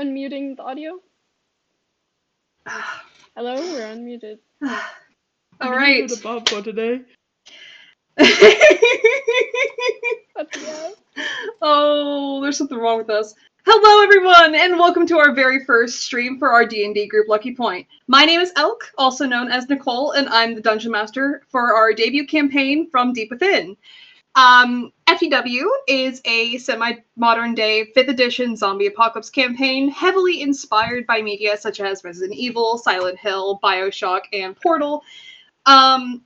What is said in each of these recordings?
unmuting the audio? Hello, we're unmuted. All right. The Bob for today. Oh, there's something wrong with us. Hello, everyone, and welcome to our very first stream for our D&D group, Lucky Point. My name is Elk, also known as Nicole, and I'm the Dungeon Master for our debut campaign from Deep Within. FTW is a semi-modern day 5th edition zombie apocalypse campaign heavily inspired by media such as Resident Evil, Silent Hill, Bioshock, and Portal. The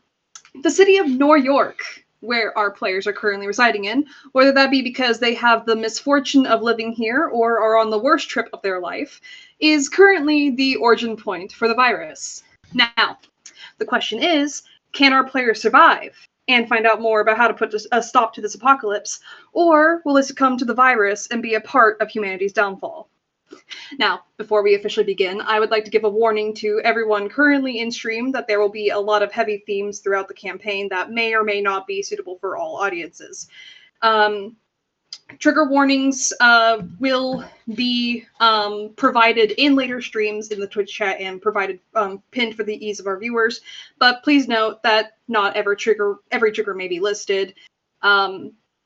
city of New York, where our players are currently residing in, whether that be because they have the misfortune of living here or are on the worst trip of their life, is currently the origin point for the virus. Now, the question is, can our players survive and find out more about how to put a stop to this apocalypse, or will they succumb to the virus and be a part of humanity's downfall? Now, before we officially begin, I would like to give a warning to everyone currently in stream that there will be a lot of heavy themes throughout the campaign that may or may not be suitable for all audiences. Trigger warnings will be provided in later streams in the Twitch chat and provided pinned for the ease of our viewers, but please note that not every trigger may be listed.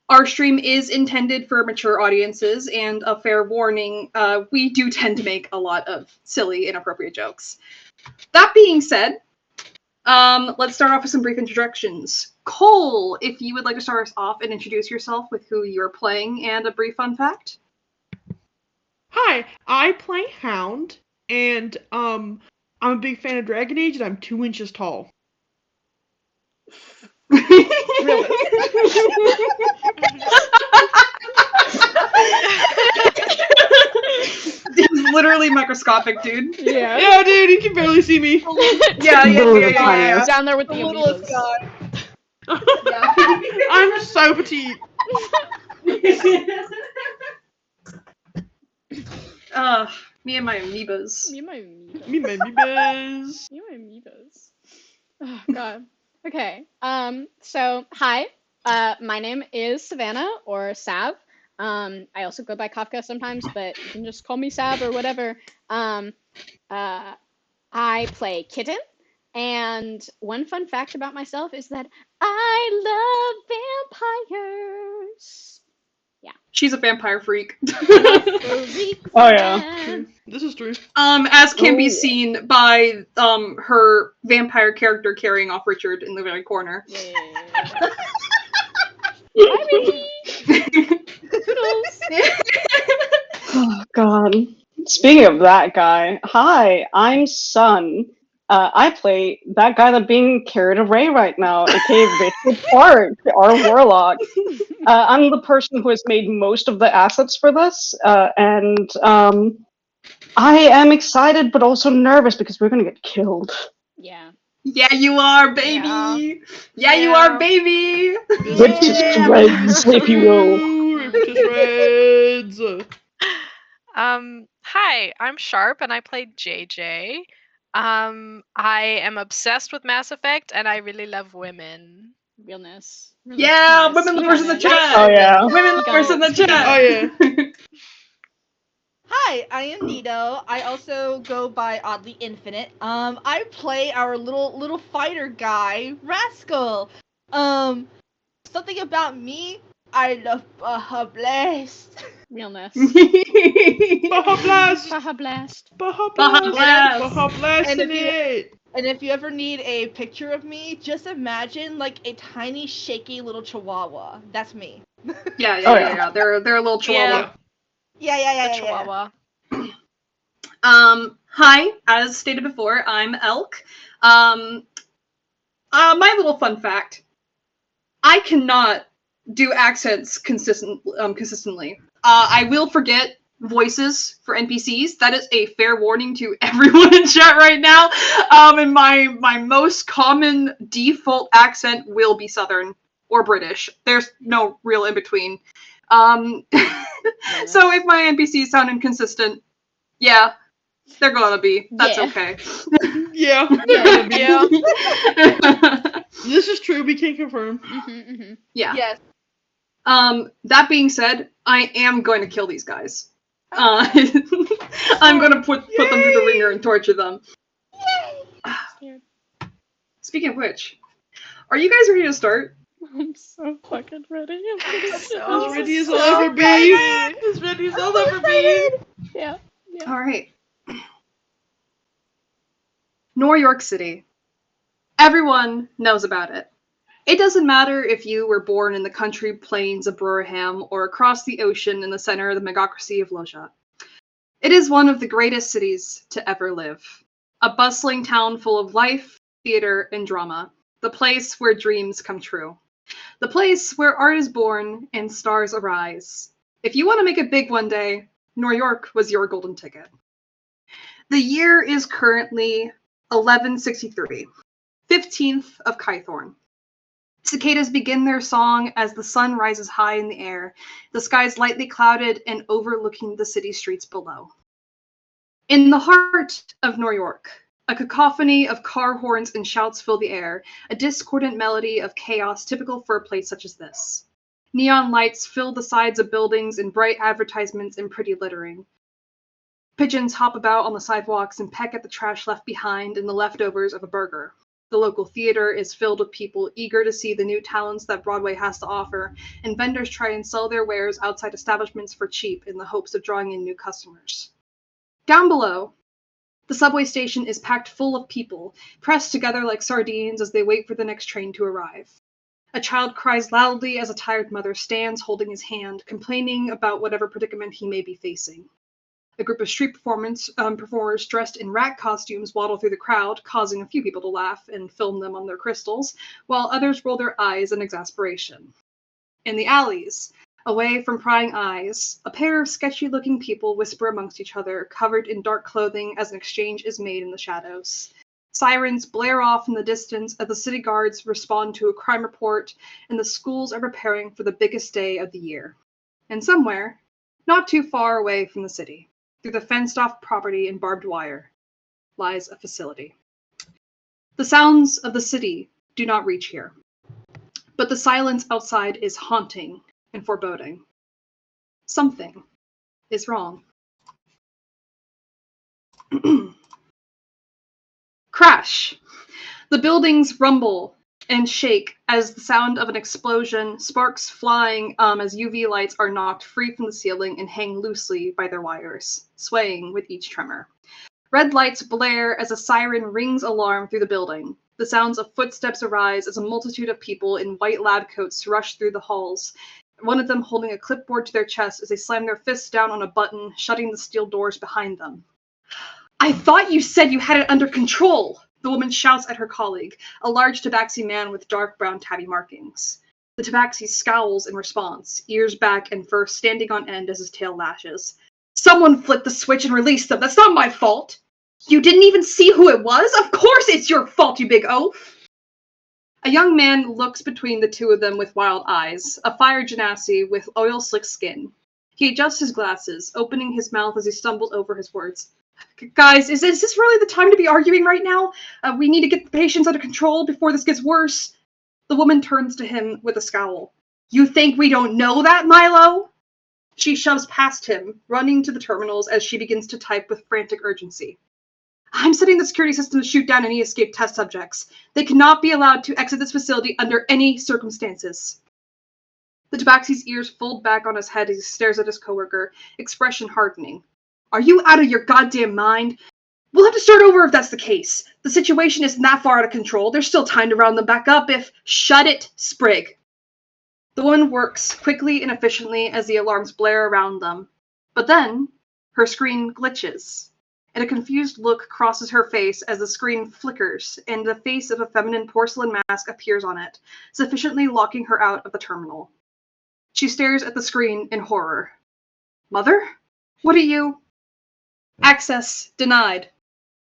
Our stream is intended for mature audiences, and a fair warning, we do tend to make a lot of silly, inappropriate jokes. That being said, let's start off with some brief introductions. Cole, if you would like to start us off and introduce yourself with who you're playing and a brief fun fact. Hi, I play Hound, and I'm a big fan of Dragon Age, and I'm 2 inches tall. Really? He's literally microscopic, dude. Yeah. Yeah, dude, you can barely see me. Yeah. Down there with the littlest amoebas. Yeah. I'm so petite. Me and my amoebas. Me and my amoebas. Me, my amoebas. Me and my amoebas. Oh, God. Okay. So, hi. My name is Savannah, or Sav. I also go by Kafka sometimes, but you can just call me Sav or whatever. I play Kitten, and one fun fact about myself is that I love vampires. Yeah. She's a vampire freak. Oh, yeah. True. This is true. As can be seen by her vampire character carrying off Richard in the very corner. Yeah. Hi, Richie. Toodles. Oh, God. Speaking of that guy, hi, I'm Sun. I play that guy that's being carried away right now, aka Richard Park, our warlock. I'm the person who has made most of the assets for this, and I am excited but also nervous because we're gonna get killed. Yeah. Yeah, you are, baby! Yeah, you are, baby! Rip to shreds, if you will. Rip to shreds. Hi, I'm Sharp and I play JJ. I am obsessed with Mass Effect and I really love women. Realness. Yeah, Nice. women You lovers got in the it. chat! Oh, yeah. Women You got lovers it. in the You got chat! Oh, yeah. Hi, I am Nito. I also go by Oddly Infinite. I play our little fighter guy, Rascal. Something about me, I love Baja Blast. Realness. Baja Blast! Baja Blast. Baja Baja Blast! Blast! Baja Blast And in if you- it! And if you ever need a picture of me, just imagine like a tiny, shaky little chihuahua. That's me. Yeah. They're a little chihuahua. Yeah. The Chihuahua. Hi, as stated before, I'm Elk. My little fun fact. I cannot do accents consistently. I will forget voices for NPCs. That is a fair warning to everyone in chat right now. And my most common default accent will be Southern or British. There's no real in between. So if my NPCs sound inconsistent, yeah, they're gonna be. That's okay. Yeah. Yeah. This is true, we can confirm. Yeah. Yes. That being said, I am going to kill these guys. I'm gonna put them through the ringer and torture them. Speaking of which, are you guys ready to start? I'm so fucking ready. So Ready as so I'll ever be. ready. As ready as I'll ever be. Yeah. All right. New York City. Everyone knows about it. It doesn't matter if you were born in the country plains of Brorham or across the ocean in the center of the megacracy of Loja. It is one of the greatest cities to ever live. A bustling town full of life, theater, and drama. The place where dreams come true. The place where art is born and stars arise. If you want to make it big one day, New York was your golden ticket. The year is currently 1163, 15th of Kythorn. Cicadas begin their song as the sun rises high in the air, the skies lightly clouded and overlooking the city streets below. In the heart of New York, a cacophony of car horns and shouts fill the air, a discordant melody of chaos typical for a place such as this. Neon lights fill the sides of buildings and bright advertisements and pretty littering. Pigeons hop about on the sidewalks and peck at the trash left behind and the leftovers of a burger. The local theater is filled with people eager to see the new talents that Broadway has to offer, and vendors try and sell their wares outside establishments for cheap in the hopes of drawing in new customers. Down below, the subway station is packed full of people, pressed together like sardines as they wait for the next train to arrive. A child cries loudly as a tired mother stands holding his hand, complaining about whatever predicament he may be facing. A group of street performers dressed in rat costumes waddle through the crowd, causing a few people to laugh and film them on their crystals, while others roll their eyes in exasperation. In the alleys, away from prying eyes, a pair of sketchy-looking people whisper amongst each other, covered in dark clothing as an exchange is made in the shadows. Sirens blare off in the distance as the city guards respond to a crime report, and the schools are preparing for the biggest day of the year. And somewhere, not too far away from the city, through the fenced-off property and barbed wire, lies a facility. The sounds of the city do not reach here, but the silence outside is haunting and foreboding. Something is wrong. Crash! The buildings rumble and shake as the sound of an explosion, sparks flying as UV lights are knocked free from the ceiling and hang loosely by their wires, swaying with each tremor. Red lights blare as a siren rings alarm through the building. The sounds of footsteps arise as a multitude of people in white lab coats rush through the halls, one of them holding a clipboard to their chest as they slam their fists down on a button, shutting the steel doors behind them. I thought you said you had it under control! The woman shouts at her colleague, a large tabaxi man with dark brown tabby markings. The tabaxi scowls in response, ears back and fur standing on end as his tail lashes. Someone flipped the switch and released them. That's not my fault! You didn't even see who it was? Of course it's your fault, you big oaf! A young man looks between the two of them with wild eyes, a fire genasi with oil-slick skin. He adjusts his glasses, opening his mouth as he stumbles over his words. Guys, is this really the time to be arguing right now? We need to get the patients under control before this gets worse. The woman turns to him with a scowl. You think we don't know that, Milo? She shoves past him, running to the terminals as she begins to type with frantic urgency. I'm setting the security system to shoot down any escaped test subjects. They cannot be allowed to exit this facility under any circumstances. The tabaxi's ears fold back on his head as he stares at his coworker, expression hardening. Are you out of your goddamn mind? We'll have to start over if that's the case. The situation isn't that far out of control. There's still time to round them back up if... Shut it, Sprig. The woman works quickly and efficiently as the alarms blare around them. But then, her screen glitches, and a confused look crosses her face as the screen flickers and the face of a feminine porcelain mask appears on it, sufficiently locking her out of the terminal. She stares at the screen in horror. Mother? What are you... Access denied.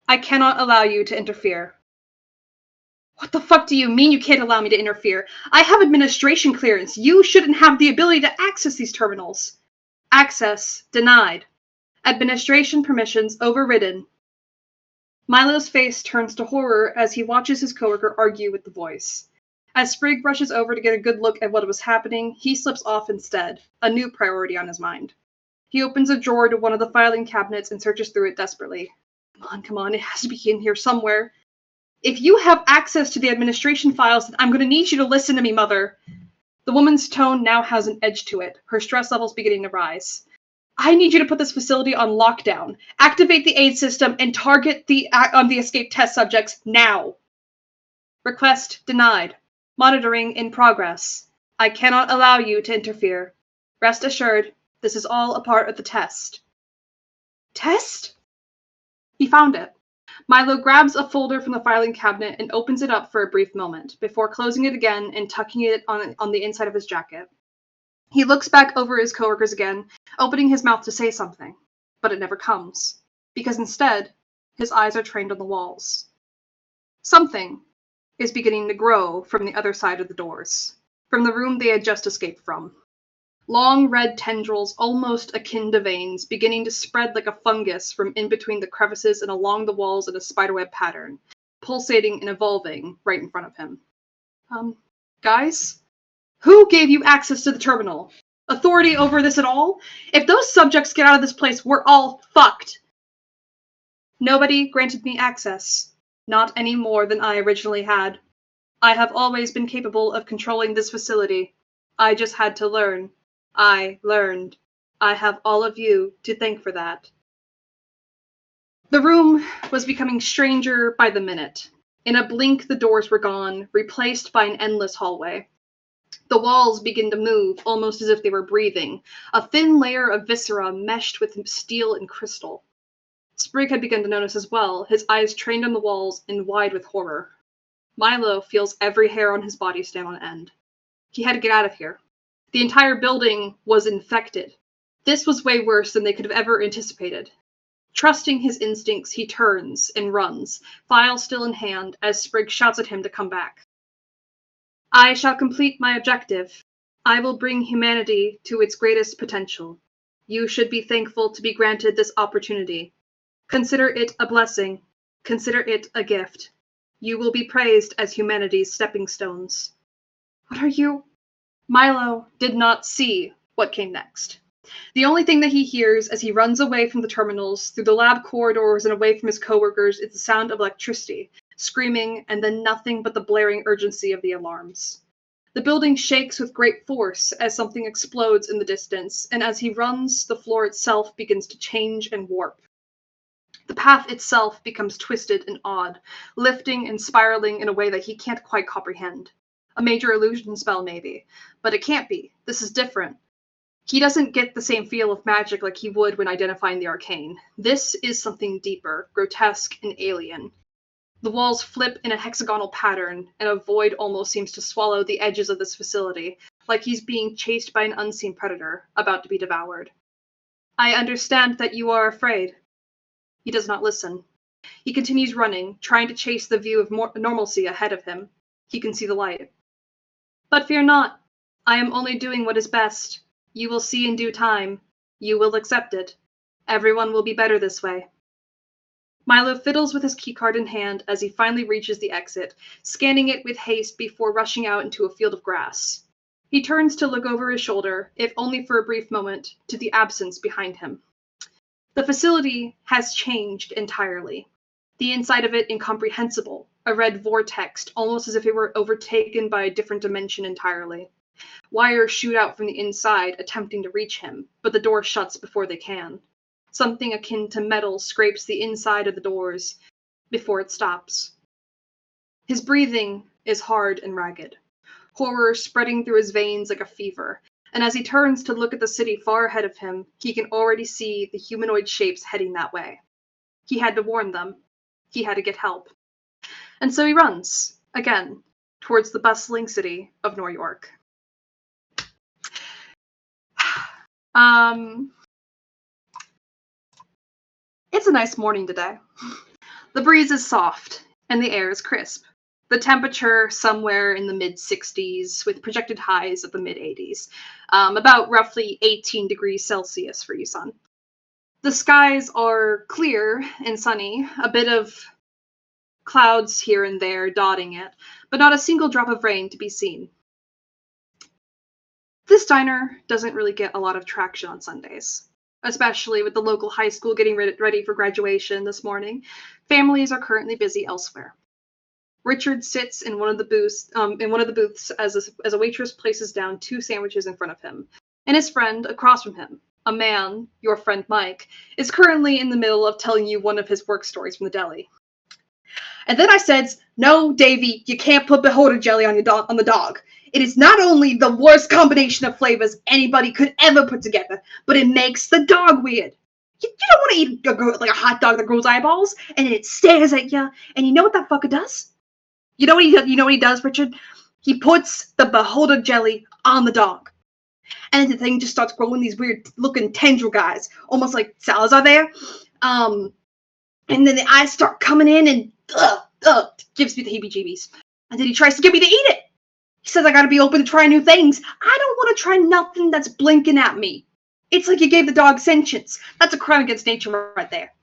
I cannot allow you to interfere. What the fuck do you mean you can't allow me to interfere? I have administration clearance. You shouldn't have the ability to access these terminals. Access denied. Administration permissions overridden. Milo's face turns to horror as he watches his coworker argue with the voice. As Sprig rushes over to get a good look at what was happening, he slips off instead, a new priority on his mind. He opens a drawer to one of the filing cabinets and searches through it desperately. Come on, it has to be in here somewhere. If you have access to the administration files, then I'm going to need you to listen to me, Mother. The woman's tone now has an edge to it, her stress levels beginning to rise. I need you to put this facility on lockdown, activate the aid system, and target the escaped test subjects now. Request denied. Monitoring in progress. I cannot allow you to interfere. Rest assured, this is all a part of the test. Test? He found it. Milo grabs a folder from the filing cabinet and opens it up for a brief moment, before closing it again and tucking it on the inside of his jacket. He looks back over his coworkers again, opening his mouth to say something, but it never comes, because instead, his eyes are trained on the walls. Something is beginning to grow from the other side of the doors, from the room they had just escaped from. Long red tendrils, almost akin to veins, beginning to spread like a fungus from in between the crevices and along the walls in a spiderweb pattern, pulsating and evolving right in front of him. Guys? Who gave you access to the terminal? Authority over this at all? If those subjects get out of this place, we're all fucked. Nobody granted me access. Not any more than I originally had. I have always been capable of controlling this facility. I just had to learn. I learned. I have all of you to thank for that. The room was becoming stranger by the minute. In a blink, the doors were gone, replaced by an endless hallway. The walls began to move, almost as if they were breathing, a thin layer of viscera meshed with steel and crystal. Sprig had begun to notice as well, his eyes trained on the walls and wide with horror. Milo feels every hair on his body stand on end. He had to get out of here. The entire building was infected. This was way worse than they could have ever anticipated. Trusting his instincts, he turns and runs, file still in hand, as Sprig shouts at him to come back. I shall complete my objective. I will bring humanity to its greatest potential. You should be thankful to be granted this opportunity. Consider it a blessing. Consider it a gift. You will be praised as humanity's stepping stones. What are you? Milo did not see what came next. The only thing that he hears as he runs away from the terminals, through the lab corridors and away from his coworkers, is the sound of electricity, screaming, and then nothing but the blaring urgency of the alarms. The building shakes with great force as something explodes in the distance, and as he runs, the floor itself begins to change and warp. The path itself becomes twisted and odd, lifting and spiraling in a way that he can't quite comprehend. A major illusion spell, maybe. But it can't be. This is different. He doesn't get the same feel of magic like he would when identifying the arcane. This is something deeper, grotesque, and alien. The walls flip in a hexagonal pattern, and a void almost seems to swallow the edges of this facility, like he's being chased by an unseen predator, about to be devoured. I understand that you are afraid. He does not listen. He continues running, trying to chase the view of normalcy ahead of him. He can see the light. But fear not. I am only doing what is best. You will see in due time. You will accept it. Everyone will be better this way. Milo fiddles with his keycard in hand as he finally reaches the exit, scanning it with haste before rushing out into a field of grass. He turns to look over his shoulder, if only for a brief moment, to the absence behind him. The facility has changed entirely. The inside of it incomprehensible, a red vortex, almost as if it were overtaken by a different dimension entirely. Wires shoot out from the inside, attempting to reach him, but the door shuts before they can. Something akin to metal scrapes the inside of the doors before it stops. His breathing is hard and ragged, horror spreading through his veins like a fever, and as he turns to look at the city far ahead of him, he can already see the humanoid shapes heading that way. He had to warn them. He had to get help. And so he runs, again, towards the bustling city of New York. It's a nice morning today. The breeze is soft, and the air is crisp. The temperature somewhere in the mid-60s, with projected highs of the mid-80s. About roughly 18 degrees Celsius for you, son. The skies are clear and sunny, a bit of clouds here and there dotting it, but not a single drop of rain to be seen. This diner doesn't really get a lot of traction on Sundays. especially with the local high school getting ready for graduation this morning. Families are currently busy elsewhere. Richard sits in one of the booths as a waitress places down 2 sandwiches in front of him, and his friend across from him, a man, your friend Mike, is currently in the middle of telling you one of his work stories from the deli. And then I said, "No, Davy, you can't put beholder jelly on the dog. It is not only the worst combination of flavors anybody could ever put together, but it makes the dog weird. You don't want to eat a hot dog that grows eyeballs, and it stares at you. And you know what that fucker does? You know what he does, Richard? He puts the beholder jelly on the dog, and the thing just starts growing these weird-looking tendril guys, almost like Salazar there. And then the eyes start coming in, and gives me the heebie-jeebies. And then he tries to get me to eat it. He says I gotta be open to try new things. I don't want to try nothing that's blinking at me. It's like you gave the dog sentience. That's a crime against nature right there."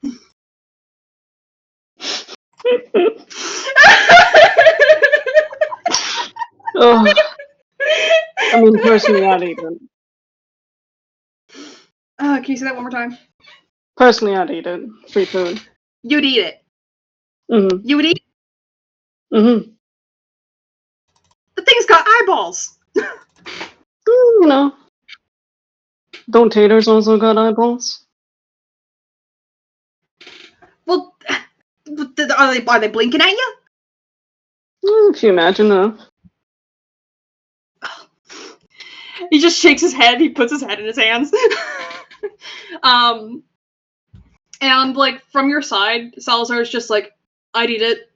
Oh, I mean, personally, I'd eat it. Can you say that one more time? Personally, I'd eat it. Free food. You'd eat it. Mm-hmm. You would eat it? Mm-hmm. The thing's got eyeballs. You know. Don't taters also got eyeballs? Well, are they blinking at you? If you imagine enough. He just shakes his head. He puts his head in his hands. And like from your side, Salazar's just like, "I'd eat it.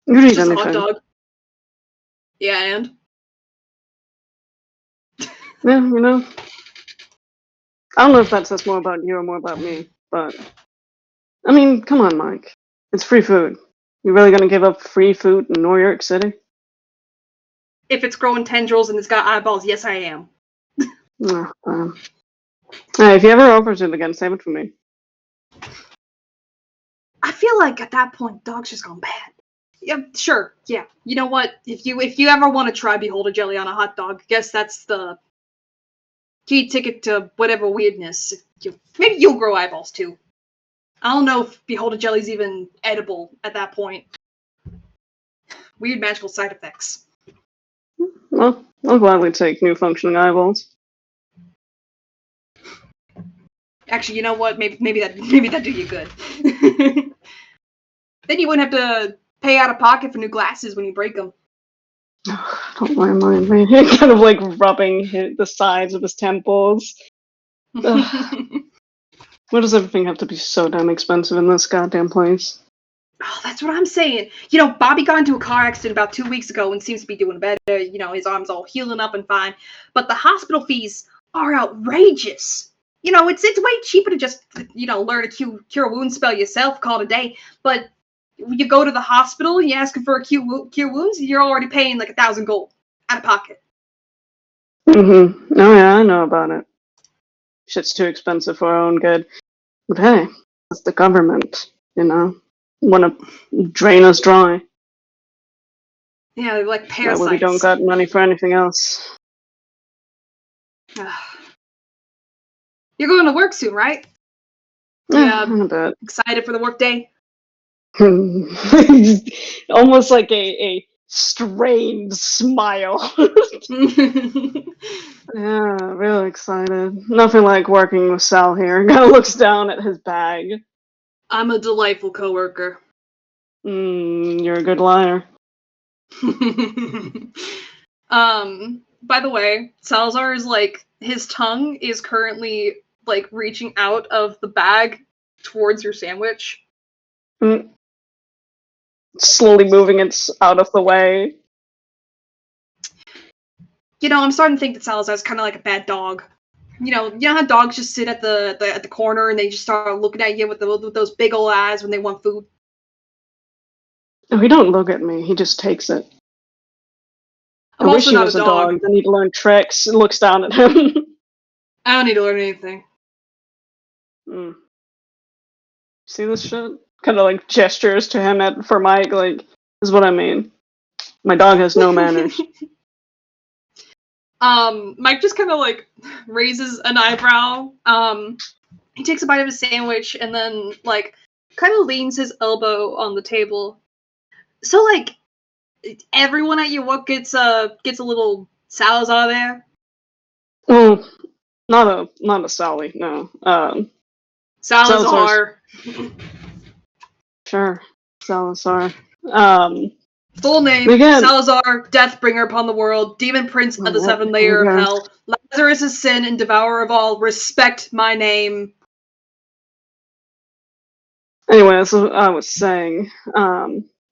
You'd eat Just a anything. hot dog." Yeah, and Yeah, you know. I don't know if that says more about you or more about me, but I mean, come on, Mike. It's free food. You really gonna give up free food in New York City? if it's growing tendrils and it's got eyeballs, yes, I am. No. Hey, if you ever offers it again, save it for me. I feel like at that point, dog's just gone bad. Yeah, sure. Yeah. You know what? If you ever want to try Beholder Jelly on a hot dog, I guess that's the key ticket to whatever weirdness. Maybe you'll grow eyeballs too. I don't know if Beholder Jelly's even edible at that point. Weird magical side effects. Well, I'll gladly take new functioning eyeballs. Actually, you know what? Maybe that do you good. Then you wouldn't have to pay out of pocket for new glasses when you break them. Don't mind me. Kind of like rubbing the sides of his temples. Why does everything have to be so damn expensive in this goddamn place? Oh, that's what I'm saying. You know, Bobby got into a car accident about 2 weeks ago and seems to be doing better. You know, his arm's all healing up and fine. But the hospital fees are outrageous. You know, it's way cheaper to just, learn a cure wound spell yourself, call it a day. But when you go to the hospital, you ask for a cure wounds, you're already paying like 1,000 gold out of pocket. Mm-hmm. Oh yeah, I know about it. Shit's too expensive for our own good. But hey, that's the government, you know? Want to drain us dry. Yeah, they're like That parasites. way we don't got money for anything else. You're going to work soon, right? Yeah, in a bit. Excited for the work day? Almost like a strained smile. Yeah, really excited. Nothing like working with Sal here. Kind of looks down at his bag. I'm a delightful coworker. You're a good liar. By the way, Salazar is like, his tongue is currently like reaching out of the bag towards your sandwich. Slowly moving it out of the way. You know, I'm starting to think that Salazar's kind of like a bad dog. You know how dogs just sit at the corner and they just start looking at you with those big old eyes when they want food. No, he don't look at me. He just takes it. I'm I wish also he not was a a dog. dog. I need to learn tricks. Looks down at him. I don't need to learn anything. See this shit? Kind of like gestures to him for Mike. Like, this is what I mean. My dog has no manners. Mike just kind of like raises an eyebrow. He takes a bite of his sandwich and then like kind of leans his elbow on the table. So like, everyone at your work gets a little Salazar there. Oh, not a Sally, no. Salazar. Sure, Salazar. Full name, Again. Salazar, Deathbringer upon the world, Demon Prince of the Seventh Layer of Hell, Lazarus is sin and devourer of all, respect my name. Anyway, that's what I was saying.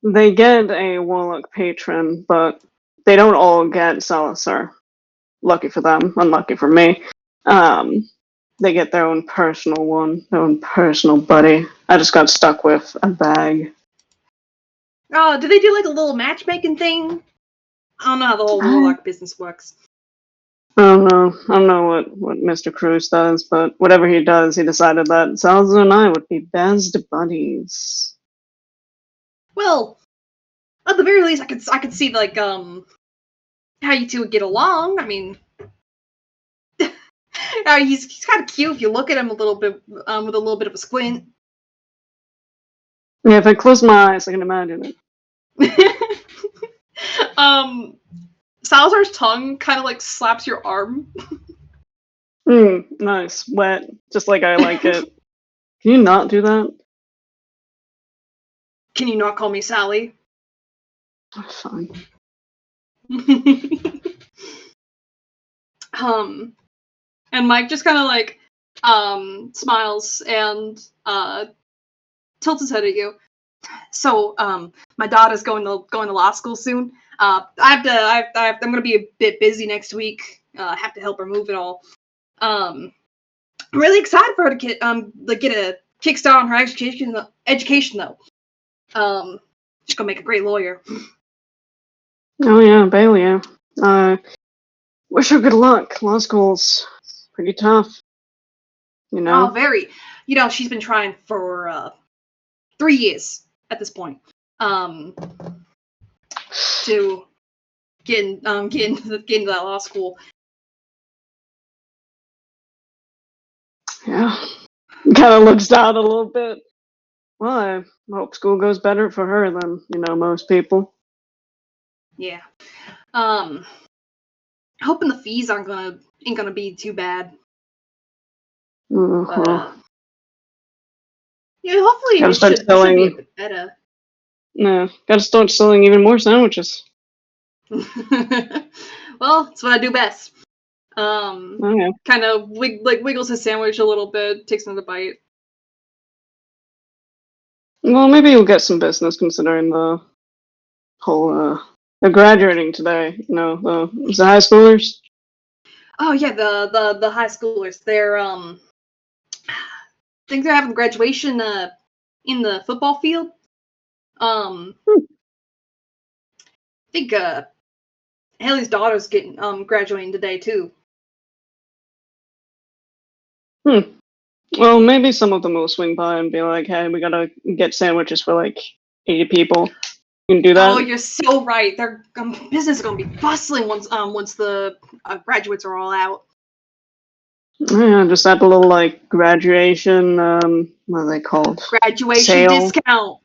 They get a Warlock patron, but they don't all get Salazar. Lucky for them, unlucky for me. They get their own personal one, their own personal buddy. I just got stuck with a bag. Oh, do they do like a little matchmaking thing? I don't know how the whole Warlock business works. I don't know what Mr. Cruz does, but whatever he does, he decided that Salazar and I would be best buddies. Well, at the very least, I could see like how you two would get along. I mean, he's kind of cute if you look at him a little bit with a little bit of a squint. Yeah, if I close my eyes, I can imagine it. Salazar's tongue kind of like slaps your arm. Nice, wet, just like I like it. Can you not do that? Can you not call me Sally? Oh, fine. And Mike just kind of like smiles and tilts his head at you. So, my daughter's going to law school soon. I'm gonna be a bit busy next week. I have to help her move it all. I'm really excited for her to get a kickstart on her education though. She's gonna make a great lawyer. Oh yeah, Bailey, yeah. Wish her good luck. Law school's pretty tough. You know? Oh, very. She's been trying for 3 years at this point. To get into that law school. Yeah. Kind of looks down a little bit. Well, I hope school goes better for her than, most people. Yeah. Hoping the fees ain't gonna be too bad. Uh-huh. Yeah, hopefully Gotta it start should be selling. a bit better. No, gotta start selling even more sandwiches. Well, that's what I do best. Okay. Kind of wiggles his sandwich a little bit, takes another bite. Well, maybe you'll get some business considering the whole, they're graduating today, the high schoolers. Oh yeah, the high schoolers. They're I think they're having graduation in the football field. I think Haley's daughter's getting graduating today too. Well, maybe some of them will swing by and be like, hey, we gotta get sandwiches for like 80 people. You can do that? Oh, you're so right. Their business is gonna be bustling once the graduates are all out. Yeah, just have a little like graduation, what are they called? Graduation Sale. discount.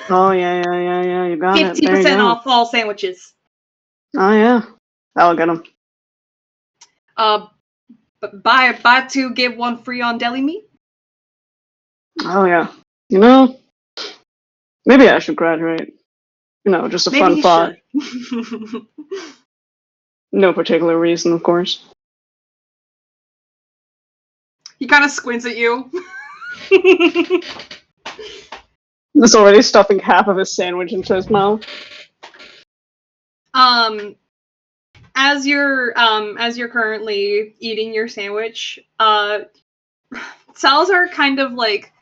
Oh yeah, you got it. 50% off all sandwiches. Oh yeah, I'll get them. But buy 2 get 1 free on deli meat. Oh yeah, maybe I should graduate. Just a fun thought. No particular reason, of course. He kind of squints at you. He's already stuffing half of his sandwich into his mouth. As you're currently eating your sandwich, Salazar kind of like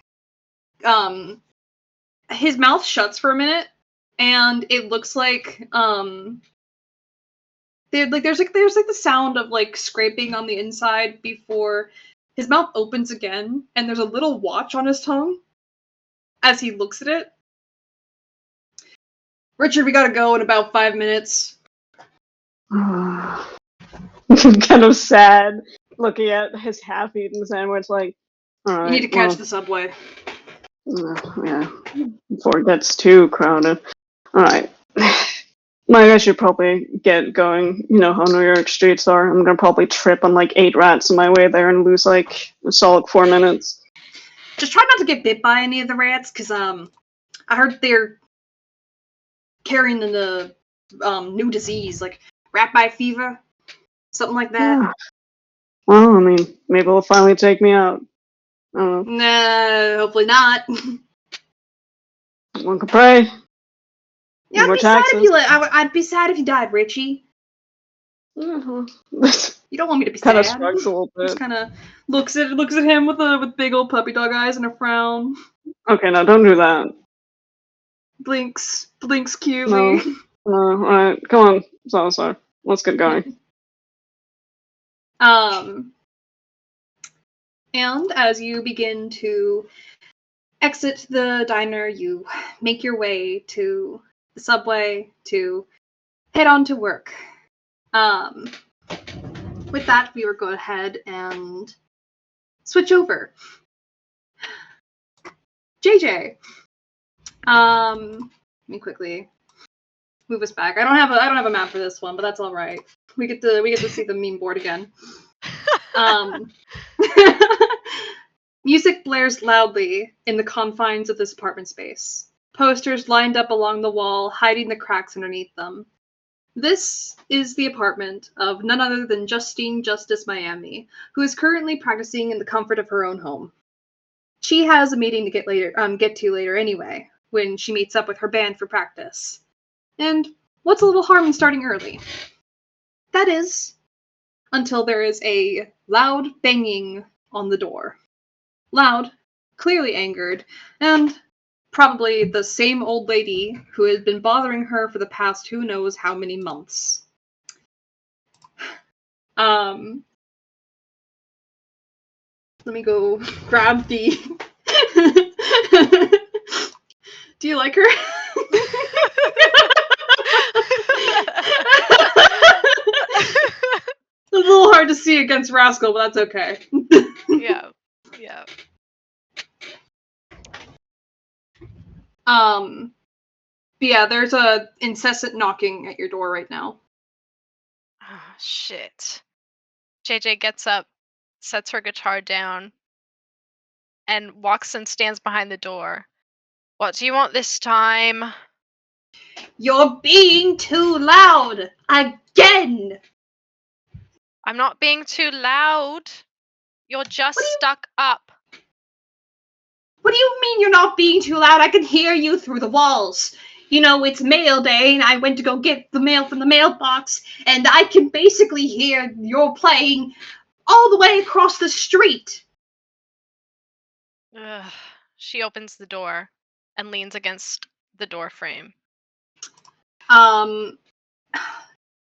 his mouth shuts for a minute, and it looks like there's the sound of like scraping on the inside before his mouth opens again, and there's a little watch on his tongue as he looks at it. Richard, we gotta go in about 5 minutes. No kind of sad, looking at his half-eaten sandwich, like, alright, You need to catch the subway. yeah, before it gets too crowded. Alright. Like, I should probably get going. You know how New York streets are. I'm gonna probably trip on like 8 rats on my way there and lose like a solid 4 minutes. Just try not to get bit by any of the rats, because I heard they're carrying the new disease, like rat bite fever, something like that. Yeah. Well, I mean, maybe it'll finally take me out. I don't know. Nah, hopefully not. One could pray. Yeah, I'd More be sad if taxes. you I'd be sad if you died, Richie. Mhm. You don't want me to be Kind of sad. shrugs a little Just bit. kind of looks at him with big old puppy dog eyes and a frown. Okay, now don't do that. Blinks cutely. No. Alright, come on. So. Let's get going. And as you begin to exit the diner, you make your way to the subway to head on to work. With that, we will go ahead and switch over. JJ. Let me quickly move us back. I don't have a map for this one, but that's all right. We get to see the meme board again. Music blares loudly in the confines of this apartment space. Posters lined up along the wall, hiding the cracks underneath them. This is the apartment of none other than Justine Justice Miami, who is currently practicing in the comfort of her own home. She has a meeting to get to later anyway, when she meets up with her band for practice. And what's a little harm in starting early? That is, until there is a loud banging on the door. Loud, clearly angered, and probably the same old lady who has been bothering her for the past who knows how many months. Let me go grab the... Do you like her? It's a little hard to see against Rascal, but that's okay. Yeah. But yeah, there's a incessant knocking at your door right now. Oh, shit. JJ gets up, sets her guitar down, and walks and stands behind the door. What do you want this time? You're being too loud! Again! I'm not being too loud. You're just stuck up. What do you mean you're not being too loud? I can hear you through the walls. You know, it's mail day, and I went to go get the mail from the mailbox, and I can basically hear you're playing all the way across the street. Ugh. She opens the door and leans against the door frame.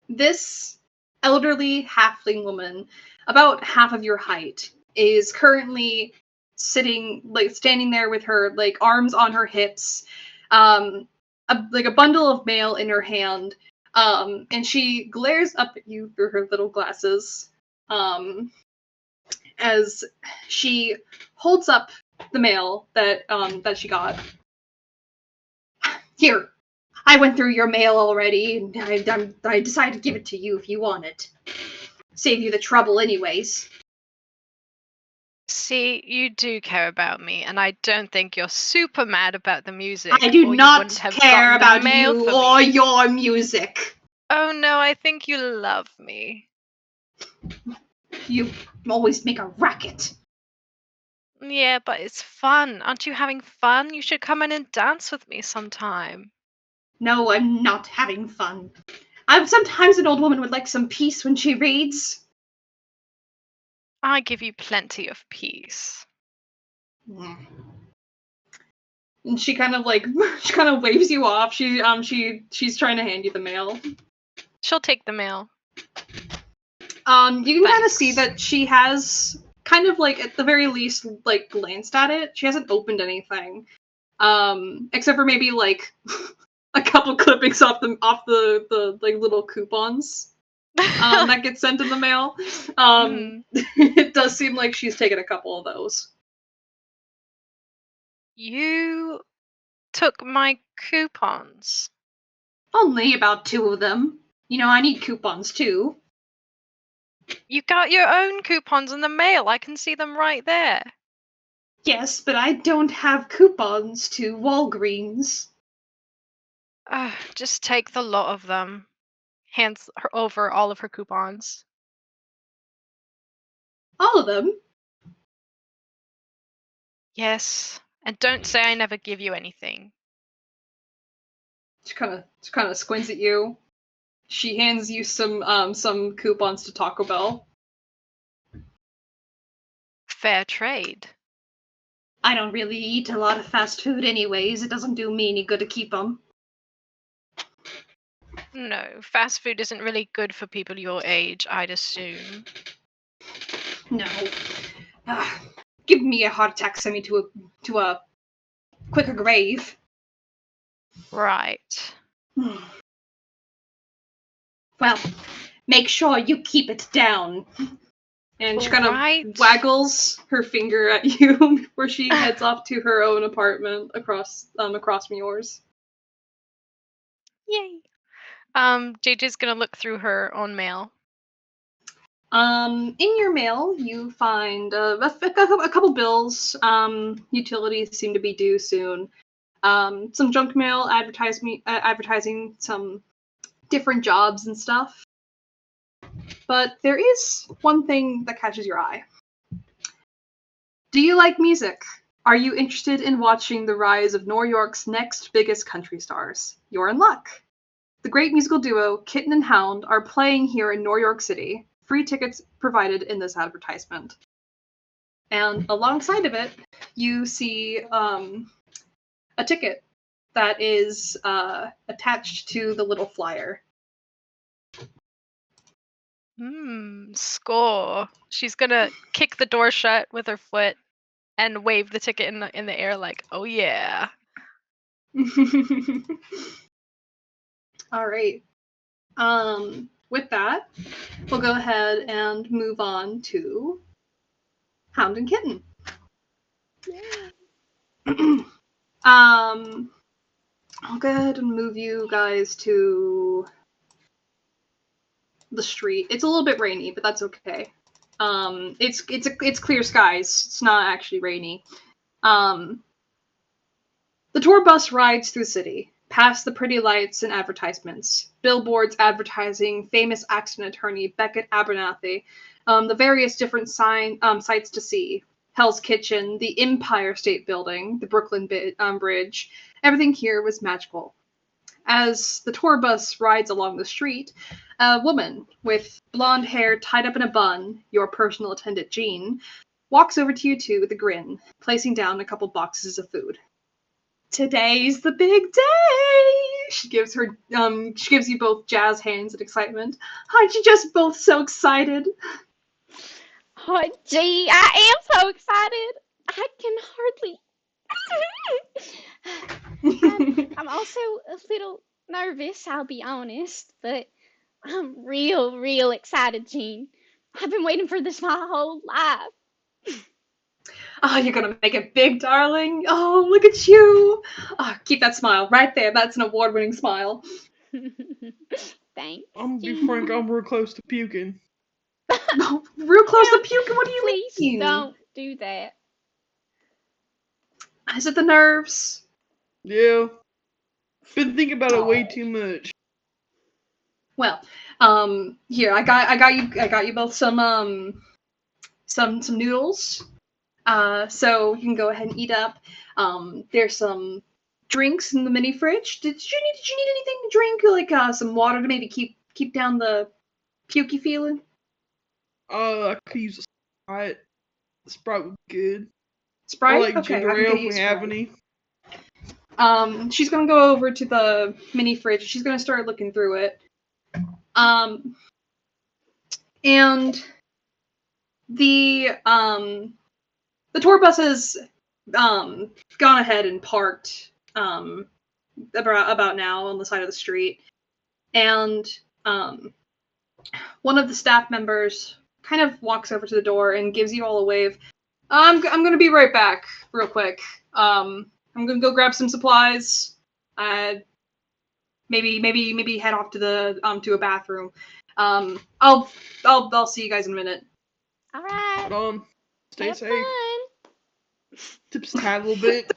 This elderly halfling woman, about half of your height, is currently standing there with her, arms on her hips, a bundle of mail in her hand, and she glares up at you through her little glasses, as she holds up the mail that she got. Here, I went through your mail already, and I decided to give it to you if you want it. Save you the trouble anyways. See, you do care about me, and I don't think you're super mad about the music. I do or not you wouldn't have care gotten the about mail you for or me. your music. Oh no, I think you love me. You always make a racket. Yeah, but it's fun. Aren't you having fun? You should come in and dance with me sometime. No, I'm not having fun. Sometimes an old woman would like some peace when she reads. I give you plenty of peace. And she kind of waves you off. She's trying to hand you the mail. She'll take the mail. You can kind of see that she has kind of at the very least glanced at it. She hasn't opened anything. Except for maybe a couple clippings off the little coupons. that gets sent in the mail. It does seem like she's taken a couple of those. You took my coupons. Only about 2 of them. You know, I need coupons too. You got your own coupons in the mail. I can see them right there. Yes, but I don't have coupons to Walgreens. Just take the lot of them. Hands her over all of her coupons. All of them? Yes, and don't say I never give you anything. She kind of squints at you. She hands you some coupons to Taco Bell. Fair trade. I don't really eat a lot of fast food anyways. It doesn't do me any good to keep them. No, fast food isn't really good for people your age, I'd assume. No. Give me a heart attack, send me to a quicker grave. Right. Well, make sure you keep it down. And she kind of waggles her finger at you before she heads off to her own apartment across from yours. Yay. JJ's gonna look through her own mail. In your mail, you find a couple bills. Utilities seem to be due soon. Some junk mail advertising some different jobs and stuff. But there is one thing that catches your eye. Do you like music? Are you interested in watching the rise of New York's next biggest country stars? You're in luck. The great musical duo Kitten and Hound are playing here in New York City. Free tickets provided in this advertisement. And alongside of it, you see a ticket that is attached to the little flyer. Score. She's gonna kick the door shut with her foot and wave the ticket in the air like, oh yeah. All right. With that, we'll go ahead and move on to Hound and Kitten. I'll go ahead and move you guys to the street. It's a little bit rainy, but that's okay. It's clear skies. It's not actually rainy. The tour bus rides through the city, past the pretty lights and advertisements, billboards advertising famous accident attorney Beckett Abernathy, the various different sights to see, Hell's Kitchen, the Empire State Building, the Brooklyn Bridge. Everything here was magical. As the tour bus rides along the street, a woman with blonde hair tied up in a bun, your personal attendant Jean, walks over to you two with a grin, placing down a couple boxes of food. Today's the big day! She gives you both jazz hands in excitement. Aren't you just both so excited? Oh, gee, I am so excited. I can hardly. I'm also a little nervous, I'll be honest, but I'm real excited, Jean. I've been waiting for this my whole life. Oh, you're gonna make it big, darling. Oh, look at you. Oh, keep that smile right there. That's an award-winning smile. Thanks. I'm gonna be frank, I'm real close to puking. No, real close to puking? What do you mean? Please don't do that. Is it the nerves? Yeah. Been thinking about it way too much. Well, here I got you both some noodles. So you can go ahead and eat up. There's some drinks in the mini fridge. Did you need anything to drink? Like some water to maybe keep down the pukey feeling? I could use a Sprite. Sprite would be good. Sprite? Or like Okay, ginger I can ale get if you we have Sprite. any. She's gonna go over to the mini fridge. She's gonna start looking through it. And the tour bus has gone ahead and parked about now on the side of the street, and one of the staff members kind of walks over to the door and gives you all a wave. I'm gonna be right back, real quick. I'm gonna go grab some supplies. Maybe head off to the to a bathroom. I'll see you guys in a minute. All right. Stay Have safe. fun. Tips the hat a little bit.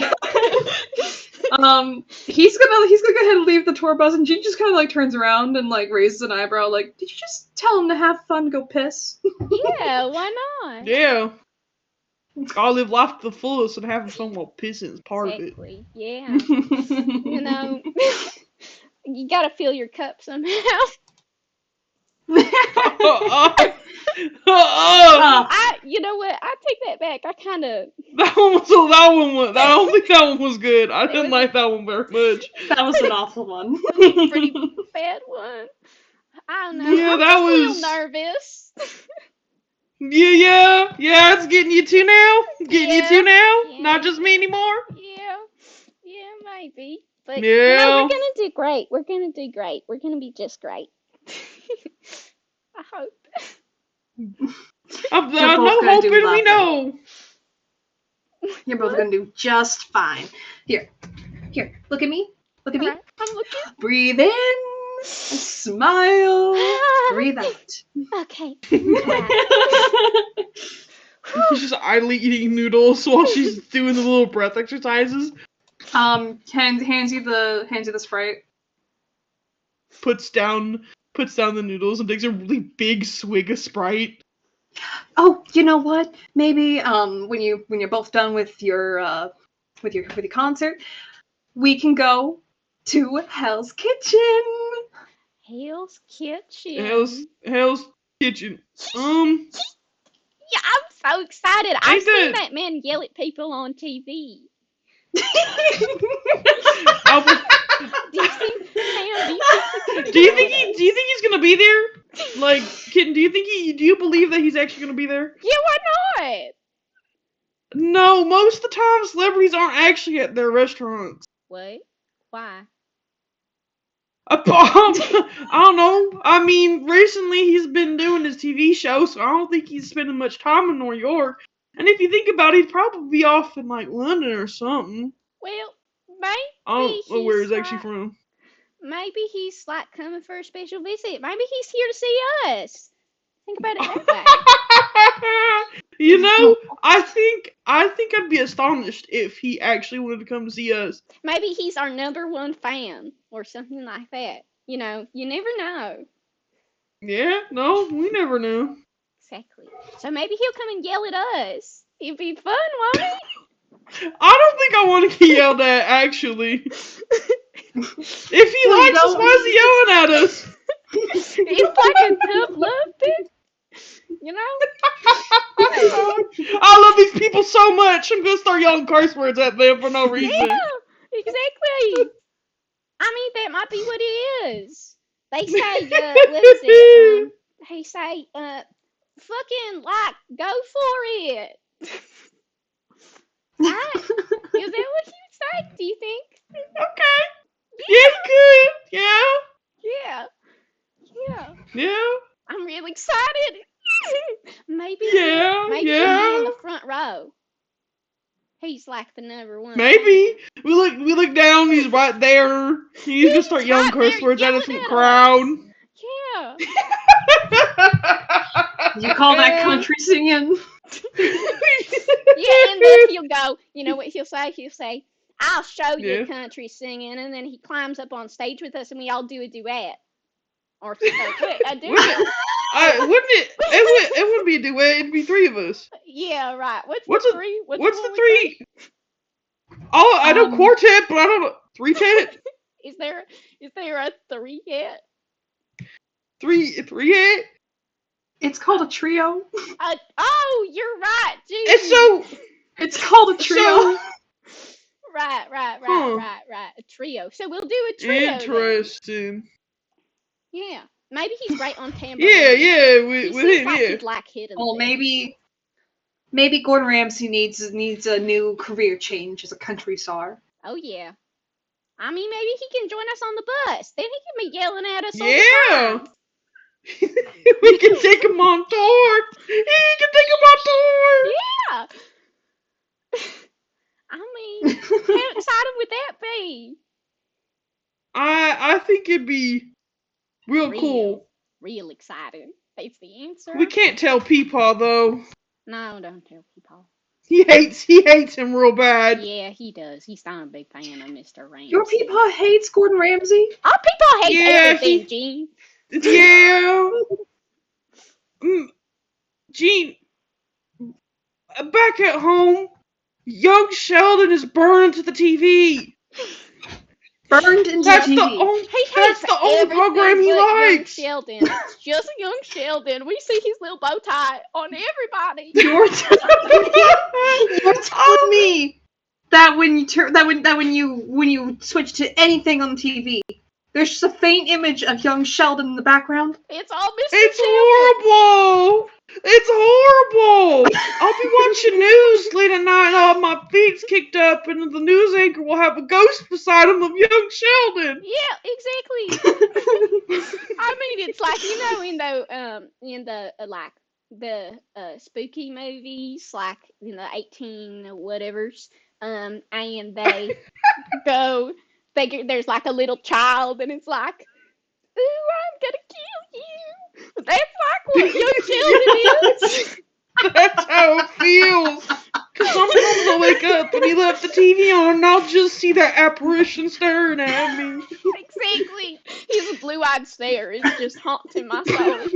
He's gonna go ahead and leave the tour bus, and she just kind of like turns around and like raises an eyebrow, like, "Did you just tell him to have fun, go piss?" Yeah, why not? Yeah. Gotta live life to the fullest and having fun while pissing is part of it. Exactly. Yeah. You know, you gotta fill your cup somehow. You know what? I take that back. I kind of. I don't think that one was good. I didn't like that one very much. That was an awful one. Pretty bad one. I don't know. Yeah, I'm that just a was. little nervous. Yeah, it's getting you too now. Yeah. Not just me anymore. Yeah, maybe. But Yeah. you know, we're gonna do great. We're gonna be just great. I hope. I'm not hoping we know. You're both gonna do just fine. Here, look at me. Look at me. Right, I'm looking. Breathe in, smile, breathe out. Okay. She's just idly eating noodles while she's doing the little breath exercises. Hands you the Sprite. Puts down the noodles and takes a really big swig of Sprite. Oh, you know what? Maybe when you're both done with your concert, we can go to Hell's Kitchen. Hell's Kitchen. Hell's Kitchen. Yeah, I'm so excited. I've seen that man yell at people on TV. Do you think he's gonna be there? Like, Kitten, do you believe that he's actually gonna be there? Yeah, why not? No, most of the time celebrities aren't actually at their restaurants. What? Why? I don't know. I mean, recently he's been doing his TV show, so I don't think he's spending much time in New York. And if you think about it, he'd probably be off in like London or something. Well, maybe I don't know where he's actually from. Maybe he's like coming for a special visit. Maybe he's here to see us. Think about it that way. You know, I think I'd be astonished if he actually wanted to come to see us. Maybe he's our #1 fan or something like that. You know, you never know. Yeah, no, we never know. Exactly. So maybe he'll come and yell at us. It'd be fun, won't it? I don't think I want to get yelled at, actually. If he likes us, why is he yelling at us? It's like a tough love thing. You know? I love these people so much. I'm gonna start yelling curse words at them for no reason. Yeah, exactly. I mean, that might be what it is. They say, what is it? They say, fucking, like, go for it. Right? Is that what you would say? Do you think? Okay. Yeah, good. Yeah. I'm really excited. Maybe Yeah. he'll be in the front row. He's like the #1. Maybe. We look down, he's right there. He's gonna start yelling curse words at us from the crowd. Yeah. You call that country singing? Yeah, and then he'll go, you know what he'll say? He'll say, I'll show you country singing, and then he climbs up on stage with us and we all do a duet. Or a duet. It wouldn't be a duet, it'd be 3 of us. Yeah, right. What's the 3? What's the 3? Oh, I know quartet, but I don't know. 3-tet? Is there a 3 yet? 3-tet? It's called a trio. Oh, you're right, dude. It's called a trio. Right. A trio. So we'll do a trio. Interesting. Then. Yeah. Maybe he's great on tambourine. Yeah. He seems like he'd like hitting. Well, maybe Gordon Ramsay needs a new career change as a country star. Oh yeah. I mean, maybe he can join us on the bus. Then he can be yelling at us all the time. We can take him on tour. He can take him on tour. Yeah. I mean, how excited would that be? I think it'd be real cool. Real excited. That's the answer. We can't tell Peepaw though. No, don't tell people. He hates him real bad. Yeah, he does. He's not a big fan of Mr. Ramsey. Your Peepaw hates Gordon Ramsay? Our people hate Yeah, everything, Gene. Yeah. Gene, back at home, young Sheldon is burned to the TV. Burned into That's TV. That's the only program he likes. Young Sheldon. It's just a young Sheldon. We see his little bow tie on everybody. You're telling me that when you switch to anything on TV, there's just a faint image of young Sheldon in the background? It's all Mr. It's Sheldon. horrible. It's horrible. I'll be watching news late at night and I'll have my feet's kicked up and the news anchor will have a ghost beside him of young Sheldon. Yeah, exactly. I mean, it's like, in the spooky movies, like in the 18 whatevers, and they there's like a little child and it's like, ooh, I'm gonna kill you. That's like what young Sheldon is. That's how it feels. Because sometimes I'll wake up and he left the TV on and I'll just see that apparition staring at me. Exactly. His blue-eyed stare is just haunting my soul.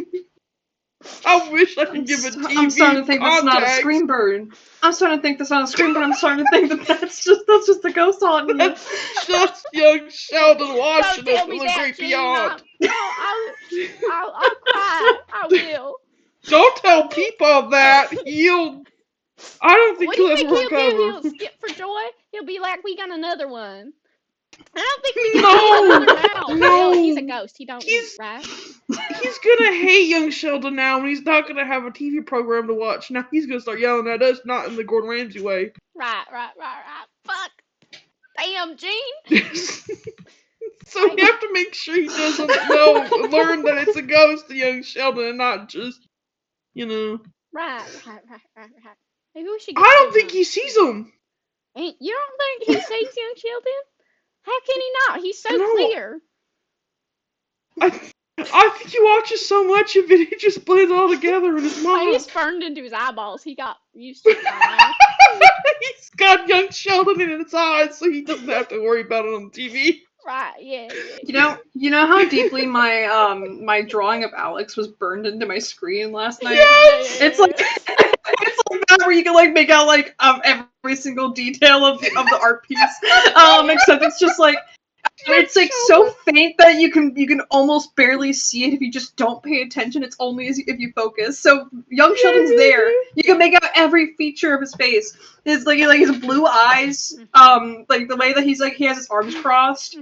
I wish I could give a TV I'm starting to think that's not a screen burn. I'm starting to think that's not a screen burn. I'm starting to think that's just a ghost haunting you. That's just young Sheldon watching us Don't tell from me the that, great Gene. beyond. I'll cry. I will. Don't tell people that. I don't think What do he'll you think ever he'll recover. do? He'll skip for joy? He'll be like, we got another one. I don't think we can another now. No. Well, he's a ghost. He don't eat, right? He's gonna hate young Sheldon now, and he's not gonna have a TV program to watch. Now he's gonna start yelling at us, not in the Gordon Ramsay way. Right. Fuck. Damn, Gene. So we have to make sure he doesn't learn that it's a ghost to young Sheldon and not just, Right. Maybe we should. I don't think he sees him. You don't think he sees young Sheldon? How can he not? He's so clear. I think he watches so much of it, he just blends it all together in his mind. He's burned into his eyeballs. He got used to it by now. He's got young Sheldon in his eyes, so he doesn't have to worry about it on TV. Right, yeah. You know how deeply my my drawing of Alex was burned into my screen last night? Yes! It's like that where you can like make out like every single detail of the art piece. Except it's just like it's like so faint that you can almost barely see it if you just don't pay attention. It's only if you focus. So young Sheldon's there. You can make out every feature of his face. His like his blue eyes, like the way that he has his arms crossed,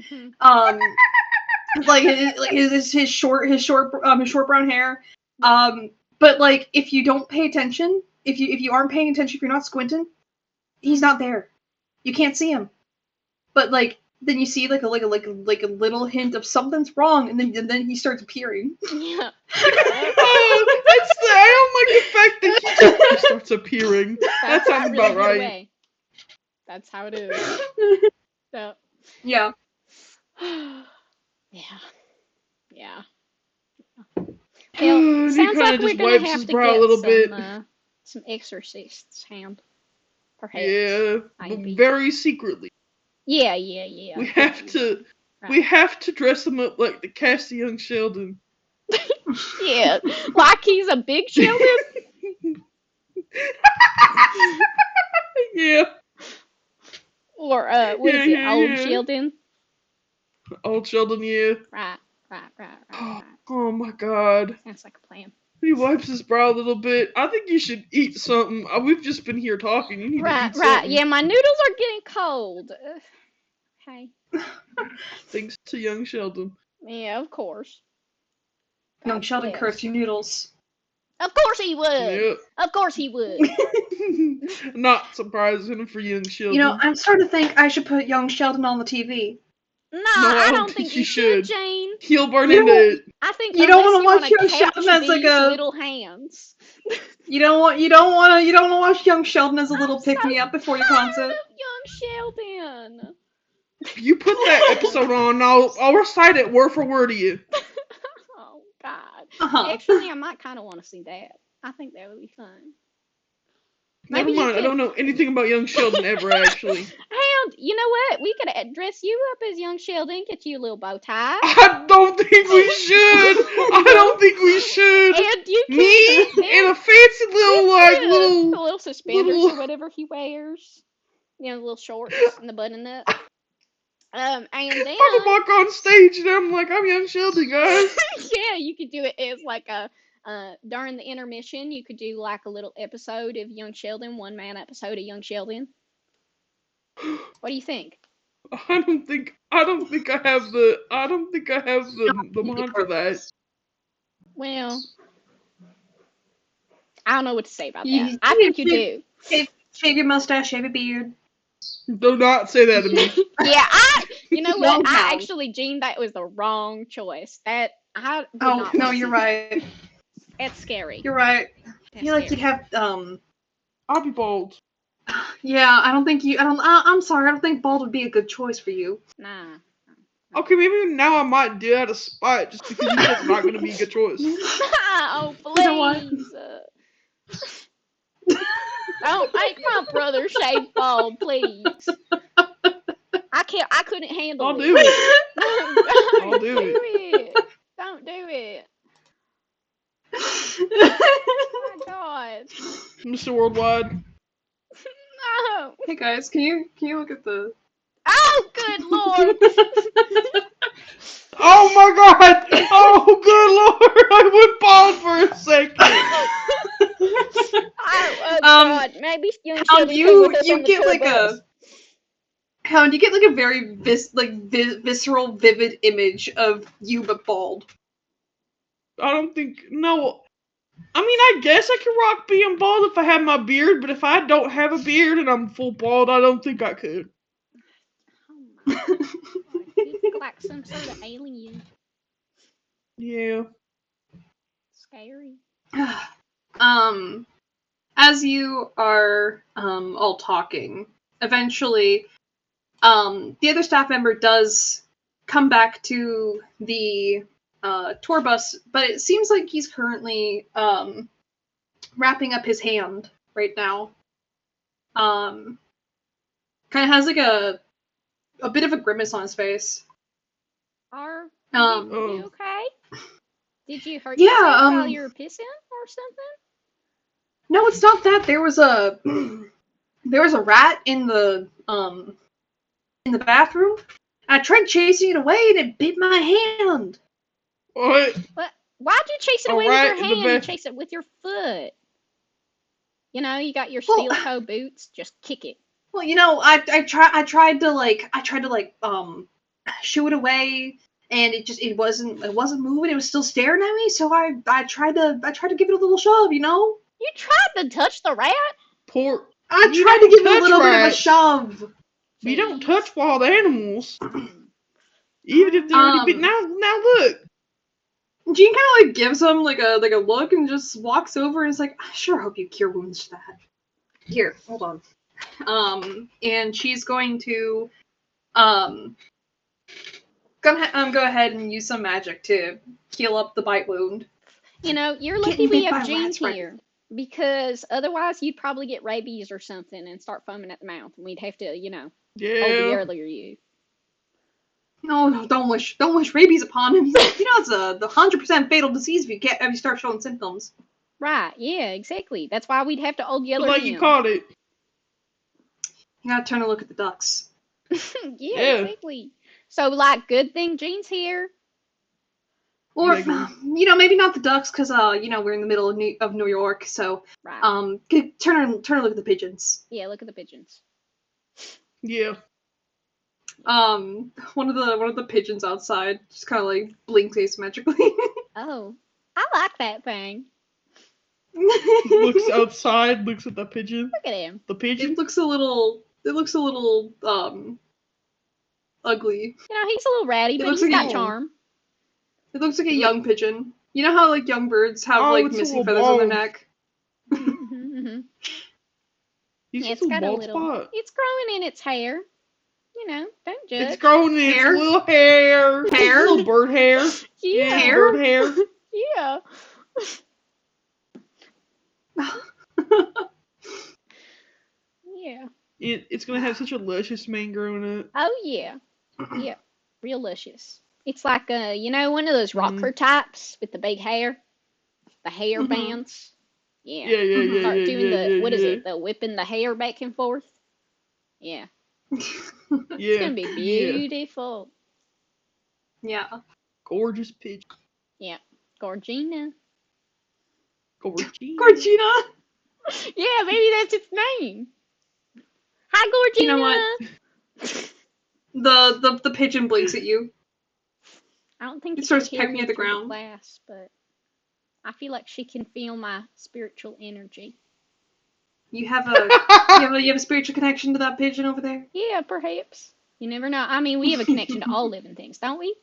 like his short brown hair. But like if you don't pay attention, if you aren't paying attention, if you're not squinting, he's not there. You can't see him. But like then you see like a little hint of something's wrong, and then he starts appearing. Yeah. I don't like the fact that he just starts appearing. That sounds really about right. Away. That's how it is. So. Yeah. Yeah. Well, sounds like we're gonna have to get some exorcist's hand. Perhaps. Yeah, maybe. Very secretly. Yeah. We have to dress him up like the Cassie Young Sheldon. Yeah, like he's a big Sheldon. Yeah. Or what is it? Old Sheldon. Old Sheldon, yeah. Right. Oh my God. Sounds like a plan. He wipes his brow a little bit. I think you should eat something. We've just been here talking. You need to eat something. Right. Yeah, my noodles are getting cold. Hey. Thanks to young Sheldon. Yeah, of course. Young Sheldon cursed your noodles. Of course he would. Yep. Of course he would. Not surprising for young Sheldon. You know, I'm starting to think I should put young Sheldon on the TV. No, No, I don't think you should, Jane. He'll burn You into it. I think You don't unless want to you want watch to Young catch Sheldon as like these a. little hands. You don't want to watch Young Sheldon as a little I'm pick so me up before your tired concert. of Young Sheldon. You put that episode on, I'll recite it word for word to you. Oh God. Uh-huh. Actually, I might kind of want to see that. I think that would be fun. Never Maybe you mind, I could. don't know anything about Young Sheldon ever, actually. Hound, you know what? We could dress you up as young Sheldon, get you a little bow tie. I don't think we should. I don't think we should. And you Me can and a fancy little the little suspenders little- or whatever he wears. You know, the little shorts and the button up. And then Papa walk on stage and I'm like, I'm Young Sheldon, guys. yeah, you could do it as like a during the intermission, you could do like a little episode of Young Sheldon, 1-man episode of Young Sheldon. What do you think? I don't think I have the mind for that. Well, I don't know what to say about that. You- I think you do. Shave your mustache, shave your beard. Do not say that to me. Yeah, you know what? No, I no. actually, Gene, that was the wrong choice. That I did Oh not no, want to you're see. right. That's scary. You're right. That's You like to scary. have I'll be bald. Yeah, I don't think you. I don't. I'm sorry. I don't think bald would be a good choice for you. Nah. Okay, maybe now I might do it out of spite just because you said it's not going to be a good choice. Oh, You know what? please. Don't make my brother shave bald, please. I couldn't handle I'll it. do it. No, I'll do it. Don't do it. Oh my God. Mr. Worldwide. No. Hey guys, can you look at the? Oh, good Lord. Oh my god! Oh, good lord! I went bald for a second. Oh God. Maybe young Hound, Sheldon came with us you on the get tour like bus. Hound, you get like a very visceral, vivid image of you but bald. I don't think no. I mean, I guess I could rock being bald if I had my beard, but if I don't have a beard and I'm full bald, I don't think I could. Oh my God. You look like some sort of alien. Yeah. Scary. As you are all talking, eventually the other staff member does come back to the tour bus, but it seems like he's currently wrapping up his hand right now. Kind of has like a bit of a grimace on his face. Are Um, you okay? Did you hurt Yeah, yourself while you were pissing or something? No, it's not that. There was a rat in the bathroom. I tried chasing it away and it bit my hand. What? What? Why'd you chase it A away with rat your in the hand and bath- chase it with your foot? You know, you got your Well- steel toe boots. Just kick it. Well, you know, I tried to shoo it away, and it wasn't moving. It was still staring at me. So I tried to give it a little shove. You know, You tried to touch the rat? Poor. I You tried to don't give it a touch little bit of a rats. shove. We don't Jeez. touch wild animals, even if they're already bit. Now look. Jean kind of like gives him like a look and just walks over and is like, I sure hope you cure wounds to that. Here, hold on. And she's going to go ahead and use some magic to heal up the bite wound. You know, you're Getting lucky we bit by have Jean rats right here. Because otherwise you'd probably get rabies or something and start foaming at the mouth. And we'd have to, you know, Yeah. earlier you. No, don't wish rabies upon him. You know it's the 100% fatal disease if you start showing symptoms. Right, yeah, exactly. That's why we'd have to old But yeller like him. you caught it. You gotta turn and look at the ducks. Yeah, exactly. So, like, good thing Jean's here. Or Maybe. maybe not the ducks because we're in the middle of New York, so Right. turn and look at the pigeons. Yeah, look at the pigeons. Yeah. One of the pigeons outside just kind of like blinks asymmetrically. Oh, I like that thing. Looks outside, looks at the pigeon. Look at him. The pigeon? It looks a little ugly. You know, he's a little ratty, It but looks he's like got a- charm. It looks like a young pigeon. You know how like young birds have Oh, like it's a missing little feathers on their bald. neck? He's Yeah, just it's a got a bald little. spot. It's growing in its hair. You know, don't judge. It's growing in its Hair? little hair. Hair? Little bird hair. Yeah, Yeah. it's bird hair. Yeah. Yeah. It's gonna have such a luscious mane growing up. Oh yeah. Yeah. Real luscious. It's like you know, one of those rocker types with the big hair, the hair Mhm. bands. Yeah. Yeah. Start doing the what is yeah. it? The whipping the hair back and forth. Yeah. Yeah. It's gonna be beautiful. Yeah. Gorgeous pigeon. Yeah. Gorgina. Gorgeous. Gorgina! Yeah, maybe that's its name. Hi, Gorgina. You know what? The pigeon blinks at you. I don't think It she starts can hear pecking me at the through ground. glass, but I feel like she can feel my spiritual energy. You have a you have a spiritual connection to that pigeon over there? Yeah, perhaps. You never know. I mean, we have a connection to all living things, don't we?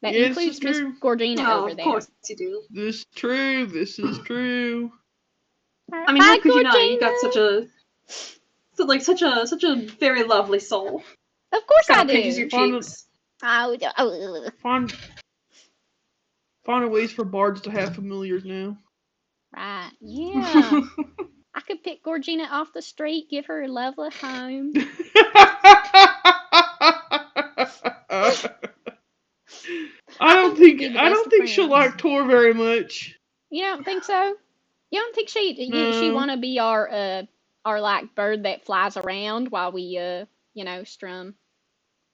That Yes, includes it's Miss true. Gorgina Oh, over of there. course you do. This is true. This is true. I mean, Hi, how could you not? Gorgina. You got such a very lovely soul. Of course I Pinches your do. cheeks. Finding ways for bards to have familiars now. Right. Yeah. I could pick Gorgina off the street, give her a lovely home. I don't think we'd be think the I best don't of think she'll friends. like Tor very much. You don't think so? You don't think she No. want to be our like bird that flies around while we you know, strum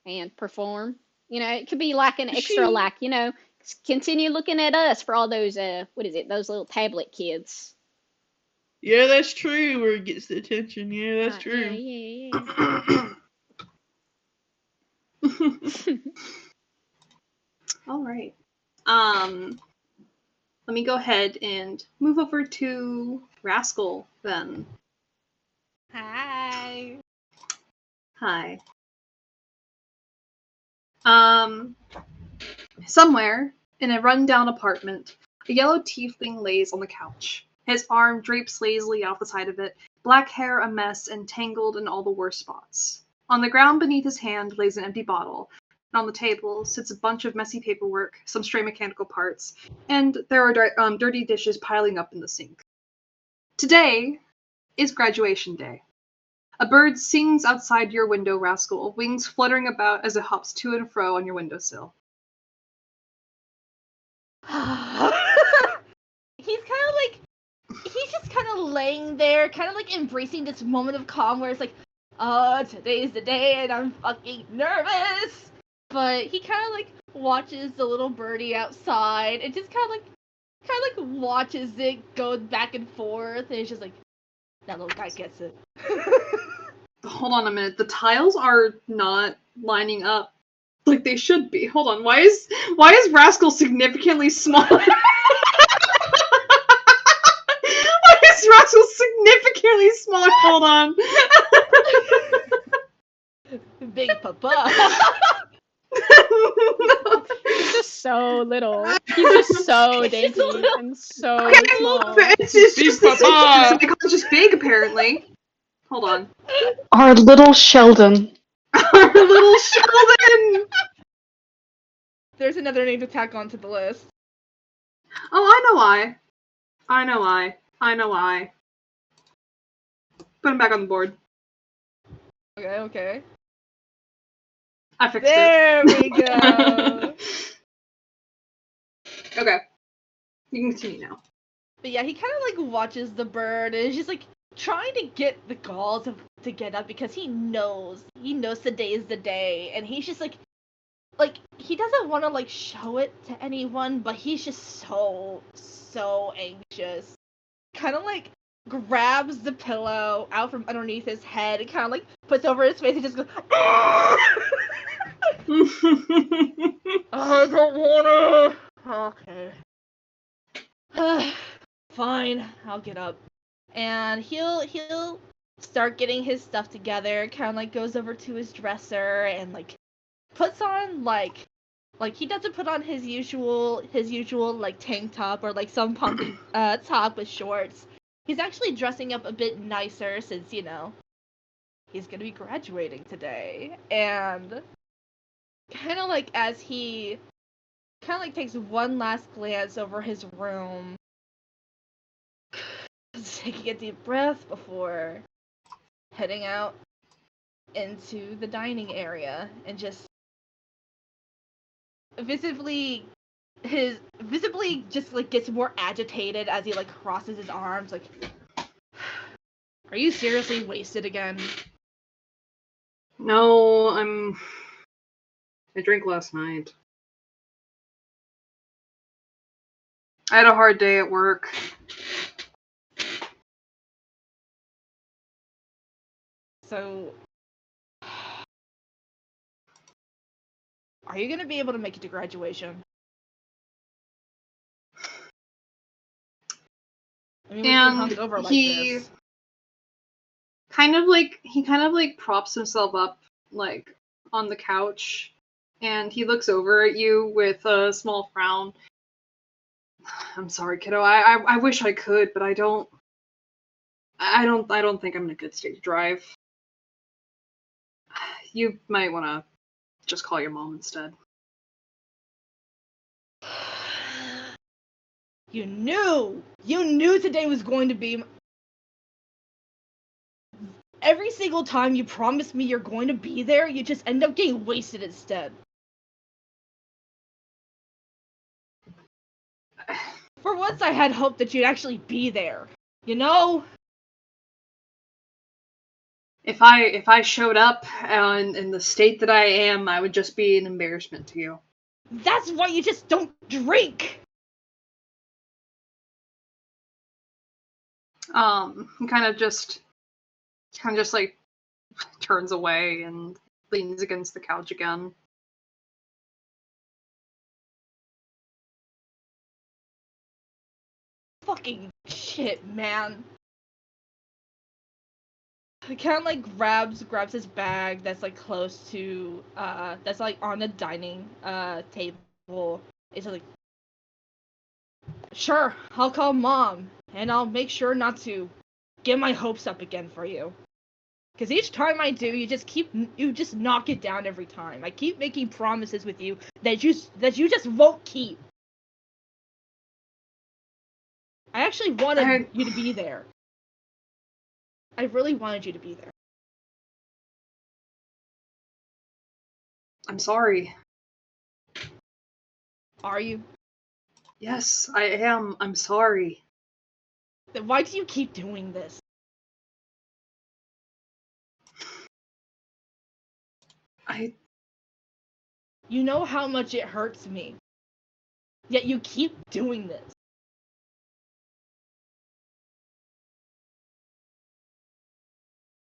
and perform? You know, it could be like an extra, She- like, you know, continue looking at us for all those what is it, those little tablet kids. Yeah, that's true. Where it gets the attention. Yeah, that's Right, yeah, true. All right. Let me go ahead and move over to Rascal then. Hi. Hi. Somewhere in a rundown apartment, a yellow tiefling lays on the couch. His arm drapes lazily off the side of it, black hair a mess and tangled in all the worst spots. On the ground beneath his hand lays an empty bottle, and on the table sits a bunch of messy paperwork, some stray mechanical parts, and there are dirty dishes piling up in the sink. Today is graduation day. A bird sings outside your window, Rascal, wings fluttering about as it hops to and fro on your windowsill. He's just kind of laying there, kind of like embracing this moment of calm where it's like, oh, today's the day and I'm fucking nervous. But he kind of like watches the little birdie outside and just kind of like watches it go back and forth, and it's just like, that little guy gets it. Hold on a minute. The tiles are not lining up like they should be. Hold on. Why is Rascal significantly smaller? Why is Rascal significantly smaller? Hold on. Big papa. He's just so little. He's just so dainty and so small. It's just Big the papa. it's just big, apparently. Hold on. Our little Sheldon. Our little Sheldon! There's another name to tack onto the list. Oh, I know why. I know why. Put him back on the board. Okay. I fixed There it. we go. Okay. You can continue now. But yeah, he kind of like watches the bird and is just like trying to get the gall to get up because he knows today is the day, and he's just like he doesn't want to like show it to anyone, but he's just so anxious. Kind of like grabs the pillow out from underneath his head and kind of like puts over his face and just goes, I don't wanna. Okay. Fine, I'll get up. And he'll start getting his stuff together, kind of like goes over to his dresser and like puts on like he doesn't put on his usual like tank top or like some punk top with shorts. He's actually dressing up a bit nicer since, you know, he's gonna be graduating today. And kind of like as he kind of like takes one last glance over his room, taking a deep breath before heading out into the dining area and just visibly just like gets more agitated as he like crosses his arms like, are you seriously wasted again? No, I drank last night. I had a hard day at work. So are you gonna be able to make it to graduation? I mean, And we hungover like he this. kind of like props himself up like on the couch, and he looks over at you with a small frown. I'm sorry, kiddo. I wish I could, but I don't think I'm in a good state to drive. You might want to just call your mom instead. You knew today was going to be. Every single time you promise me you're going to be there, you just end up getting wasted instead. For once, I had hoped that you'd actually be there. You know? If I showed up in the state that I am, I would just be an embarrassment to you. That's why you just don't drink! He kind of just like turns away and leans against the couch again. Fucking shit, man. He kind of like grabs his bag that's like close to that's like on the dining table. It's like, sure, I'll call mom and I'll make sure not to get my hopes up again for you. Because each time I do, you just knock it down every time. I keep making promises with you that you just won't keep. I actually wanted you to be there. I really wanted you to be there. I'm sorry. Are you? Yes, I am. I'm sorry. Then why do you keep doing this? You know how much it hurts me. Yet you keep doing this.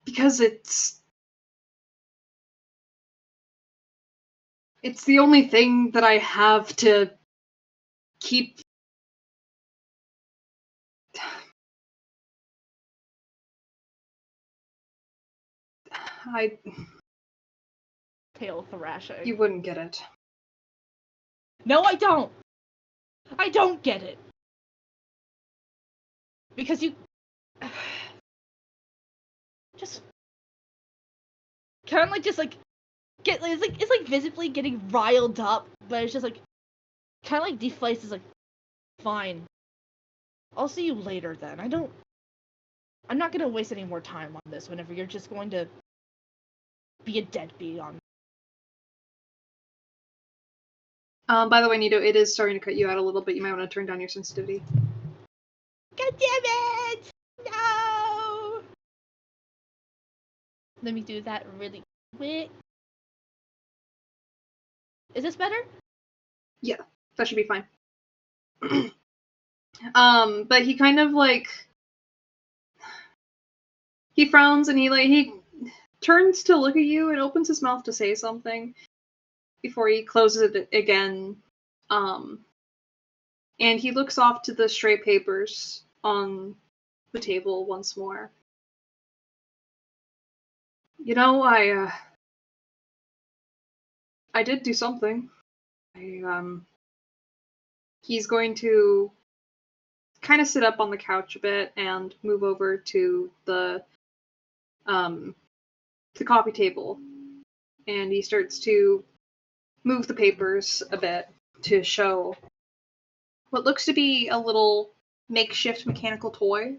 Because it's the only thing that I have to keep. Tail thrashing. You wouldn't get it. No, I don't. I don't get it. Because you just kind of like just like get it's like visibly getting riled up, but it's just like kind of like deflates. Is like, fine. I'll see you later then. I'm not gonna waste any more time on this whenever you're just going to be a deadbeat on. By the way, Nito, it is starting to cut you out a little bit. You might want to turn down your sensitivity. God damn it! No! Let me do that really quick. Is this better? Yeah, that should be fine. But he kind of like he frowns and he turns to look at you and opens his mouth to say something before he closes it again. And he looks off to the stray papers on the table once more. You know, I did do something. He's going to kind of sit up on the couch a bit and move over to the coffee table, and he starts to move the papers a bit to show what looks to be a little makeshift mechanical toy.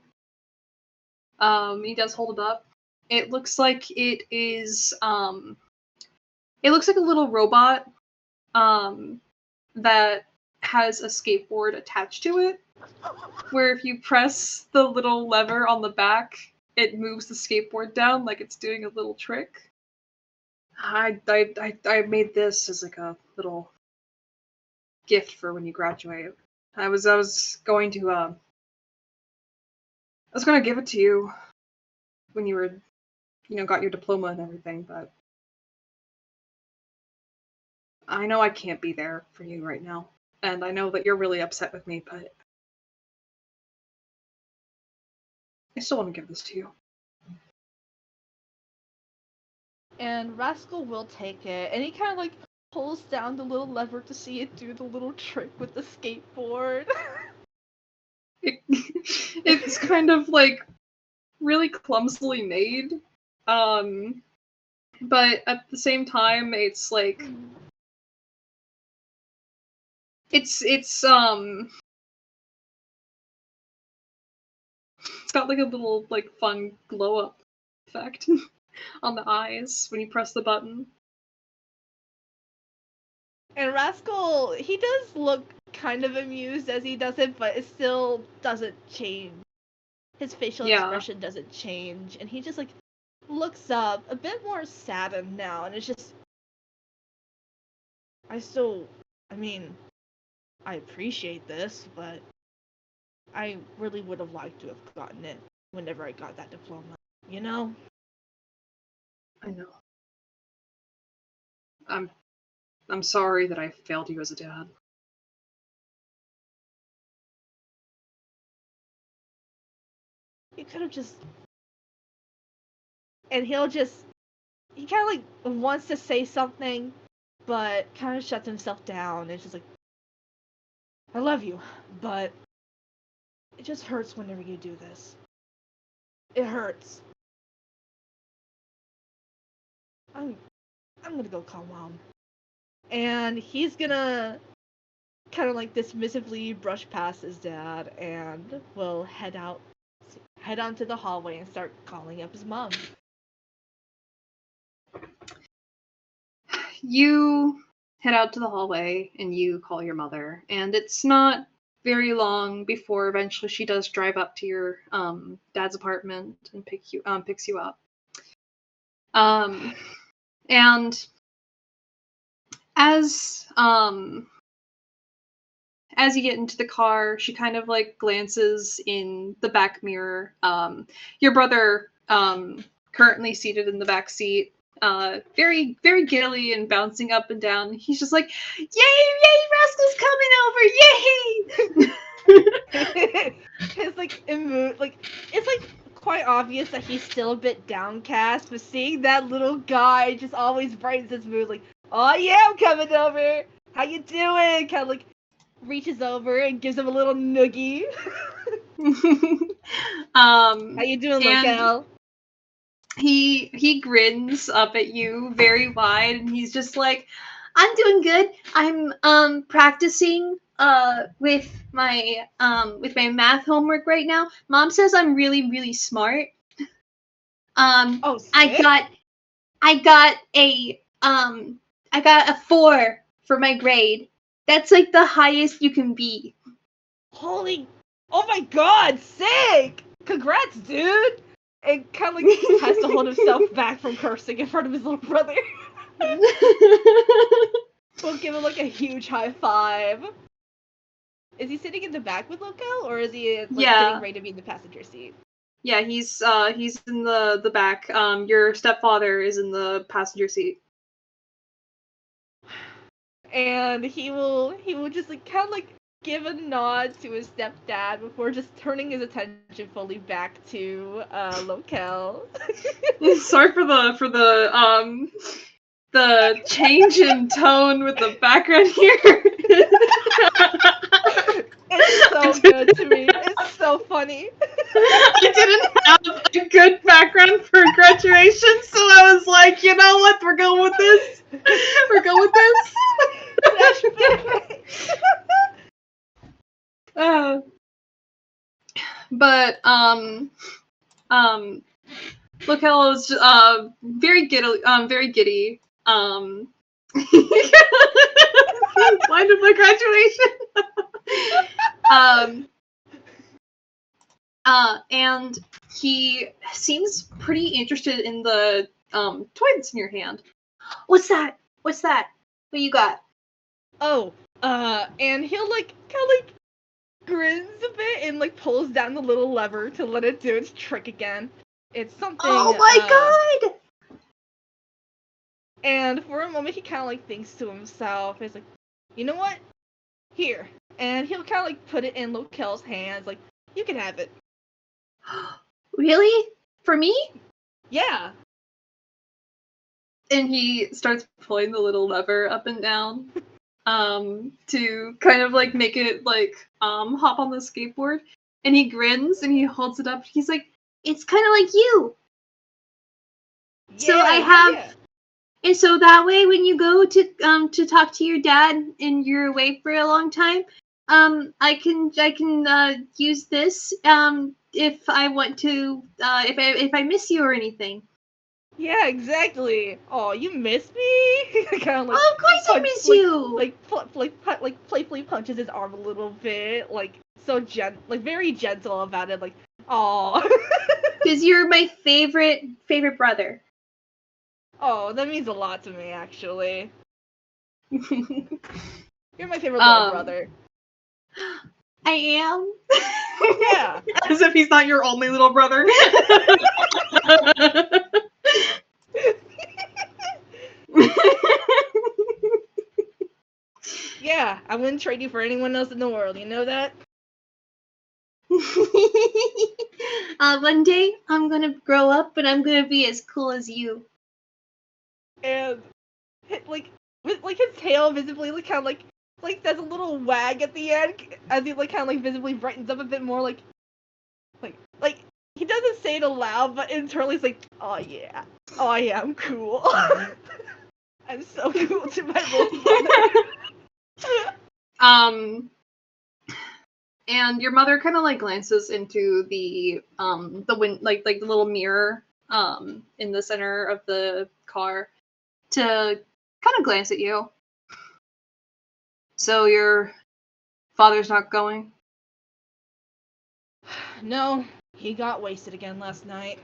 He does hold it up. It looks like it is it looks like a little robot that has a skateboard attached to it, where if you press the little lever on the back, it moves the skateboard down like it's doing a little trick. I made this as like a little gift for when you graduate. I was going to give it to you when you were, got your diploma and everything, but I know I can't be there for you right now. And I know that you're really upset with me, but I still want to give this to you. And Rascal will take it, and he kind of like pulls down the little lever to see it do the little trick with the skateboard. It's kind of like really clumsily made, but at the same time, it's like it's got like a little like fun glow up effect on the eyes when you press the button. And Rascal, he does look kind of amused as he does it, but it still doesn't change. His facial expression doesn't change, and he just like looks up, a bit more saddened now, and it's just, I appreciate this, but I really would have liked to have gotten it whenever I got that diploma, you know? I know. I'm sorry that I failed you as a dad. You could have just... And he kind of like wants to say something, but kind of shuts himself down. It's just like, I love you, but it just hurts whenever you do this. It hurts. I'm gonna go call Mom. And he's gonna kind of like dismissively brush past his dad and will head onto the hallway and start calling up his mom. You head out to the hallway and you call your mother, and it's not very long before eventually she does drive up to your dad's apartment and picks you up. And as you get into the car, she kind of like glances in the back mirror. Your brother, currently seated in the back seat, very, very giddily and bouncing up and down. He's just like, "Yay, Rascal's coming over! Yay!" His like it's like quite obvious that he's still a bit downcast, but seeing that little guy just always brightens his mood. Like, "Oh yeah, I'm coming over. How you doing?" Kind of like reaches over and gives him a little noogie. How you doing, Locale? He grins up at you very wide, and he's just like, "I'm doing good. I'm practicing with my math homework right now. Mom says I'm really, really smart. Oh, sick. I got a 4 for my grade. That's like the highest you can be." Holy, oh my god, sick! Congrats, dude! And kind of like has to hold himself back from cursing in front of his little brother. We'll give him like a huge high five. Is he sitting in the back with Locale, or is he like getting ready to be in the passenger seat? Yeah, he's in the back. Your stepfather is in the passenger seat. And he will just like kind of like give a nod to his stepdad before just turning his attention fully back to Locale. Sorry for the change in tone with the background here. It's so good to me. It's so funny. I didn't have a good background for graduation, so I was like, you know what? We're going with this. We're going with this. Flashback. But Locale is very giddy. Why did my graduation? And he seems pretty interested in the toy that's in your hand. What's that? What's that? What you got? Oh, and he'll kind of grins a bit and pulls down the little lever to let it do its trick again. It's something. Oh my god! And for a moment, he kind of thinks to himself. He's like, you know what? Here. And he'll kind of put it in Locale's hands. You can have it. Really? For me? Yeah. And he starts pulling the little lever up and down to kind of make it hop on the skateboard. And he grins and he holds it up. He's like, it's kind of like you. Yeah, so I have, yeah. And so that way when you go to talk to your dad and you're away for a long time, I can use this if I want to if I miss you or anything. Yeah, exactly. Oh, you miss me? Kind of of course I miss you. Playfully punches his arm a little bit, so very gentle about it, aw. Because you're my favorite brother. Oh, that means a lot to me, actually. You're my favorite little brother. I am. Yeah. As if he's not your only little brother. Yeah, I wouldn't trade you for anyone else in the world, you know that? One day, I'm gonna grow up and I'm gonna be as cool as you. And, with, his tail visibly, kind of, does a little wag at the end, as he, kind of, visibly brightens up a bit more, he doesn't say it aloud, but internally he's oh yeah, I'm cool. I'm so cool to my little brother. And your mother kind of glances into the the little mirror in the center of the car to kind of glance at you. So your father's not going? No, he got wasted again last night.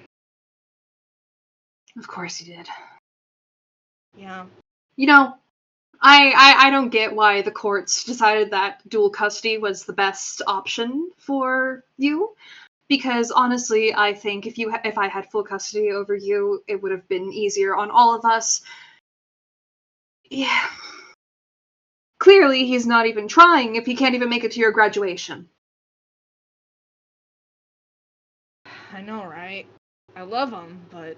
Of course he did. Yeah. You know, I don't get why the courts decided that dual custody was the best option for you. Because honestly, I think if I had full custody over you, it would have been easier on all of us. Yeah. Clearly, he's not even trying if he can't even make it to your graduation. I know, right? I love him, but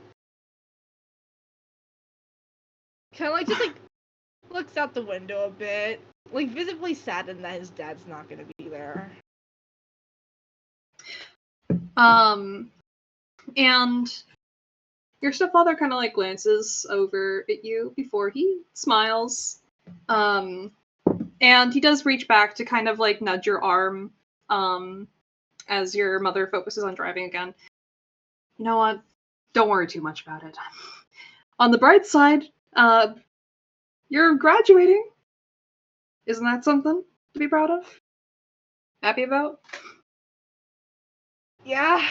kind of just looks out the window a bit, visibly saddened that his dad's not gonna be there. And your stepfather kind of glances over at you before he smiles. And he does reach back to kind of nudge your arm, as your mother focuses on driving again. You know what? Don't worry too much about it. On the bright side, you're graduating. Isn't that something to be proud of? Happy about? Yeah.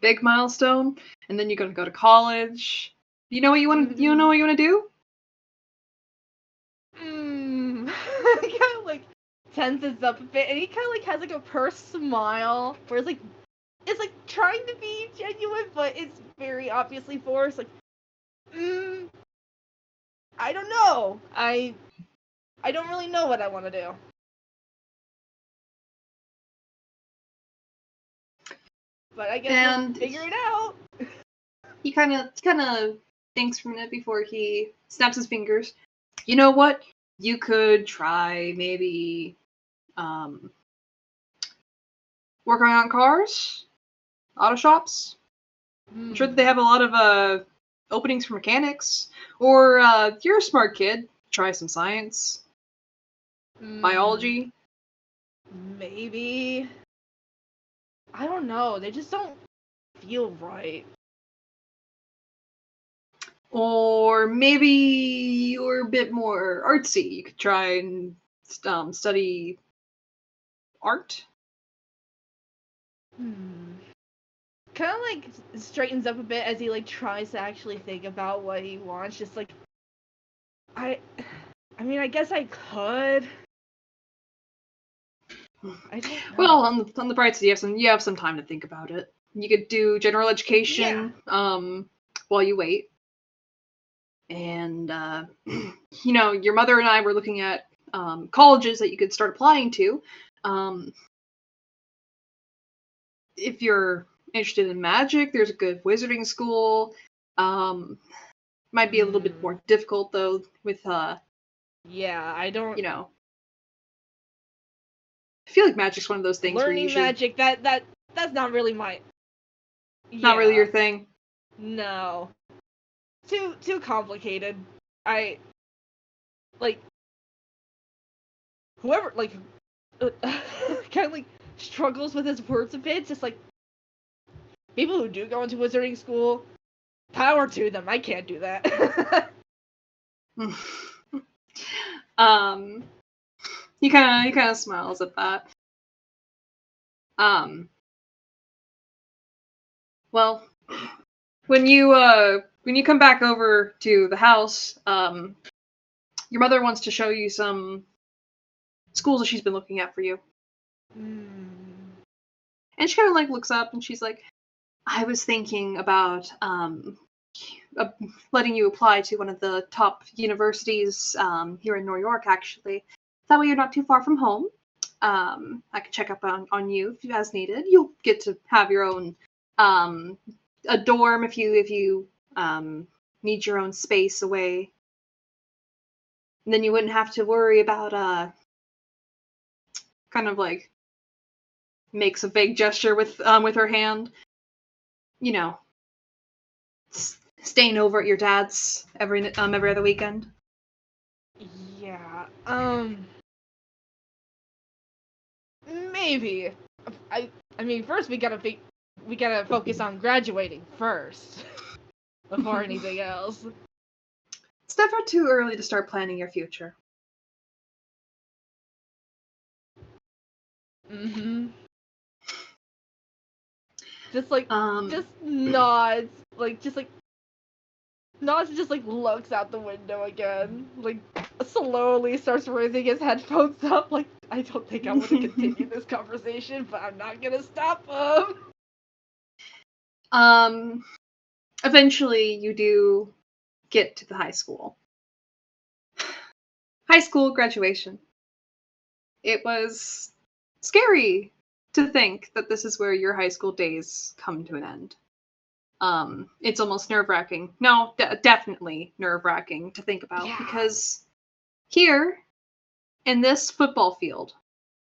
Big milestone, and then you're gonna go to college. You know what you want? You know what you want to do? He kind of tenses up a bit, and he kind of has a pursed smile, where it's trying to be genuine, but it's very obviously forced. I don't know. I don't really know what I want to do. But I guess And we'll figure it out. he kind of thinks for a minute before he snaps his fingers. You know what? You could try maybe working on cars, auto shops. I'm sure that they have a lot of openings for mechanics. Or you're a smart kid. Try some science, biology. Maybe. I don't know. They just don't feel right. Or maybe you're a bit more artsy. You could try and study art. Kind of like straightens up a bit as he like tries to actually think about what he wants. Just like I mean, I guess I could. I don't know. Well, on the bright side, you have some time to think about it. You could do general education while you wait. And your mother and I were looking at colleges that you could start applying to. If you're interested in magic, there's a good wizarding school. Might be a little bit more difficult though with yeah, I don't I feel like magic's one of those things where learning you should magic that's not really my not really your thing. No. Too complicated. I like whoever like kind of like struggles with his words a bit, just like people who do go into wizarding school, power to them. I can't do that. He kind of smiles at that. Well, when you come back over to the house, your mother wants to show you some schools that she's been looking at for you. And she kind of like looks up and she's like, I was thinking about letting you apply to one of the top universities here in New York, actually. That way you're not too far from home. I can check up on you if as needed. You'll get to have your own a dorm if you need your own space away. And then you wouldn't have to worry about kind of like makes a vague gesture with her hand. Staying over at your dad's every other weekend. Yeah. Maybe. I mean, first we gotta focus on graduating first before anything else. It's never too early to start planning your future. Just like just nods, nods and just like looks out the window again, like slowly starts raising his headphones up, like I don't think I want to continue this conversation, but I'm not gonna stop him. Eventually you do get to the high school. High school graduation. It was scary to think that this is where your high school days come to an end. It's almost nerve-wracking. No, definitely nerve-wracking to think about, because here, in this football field,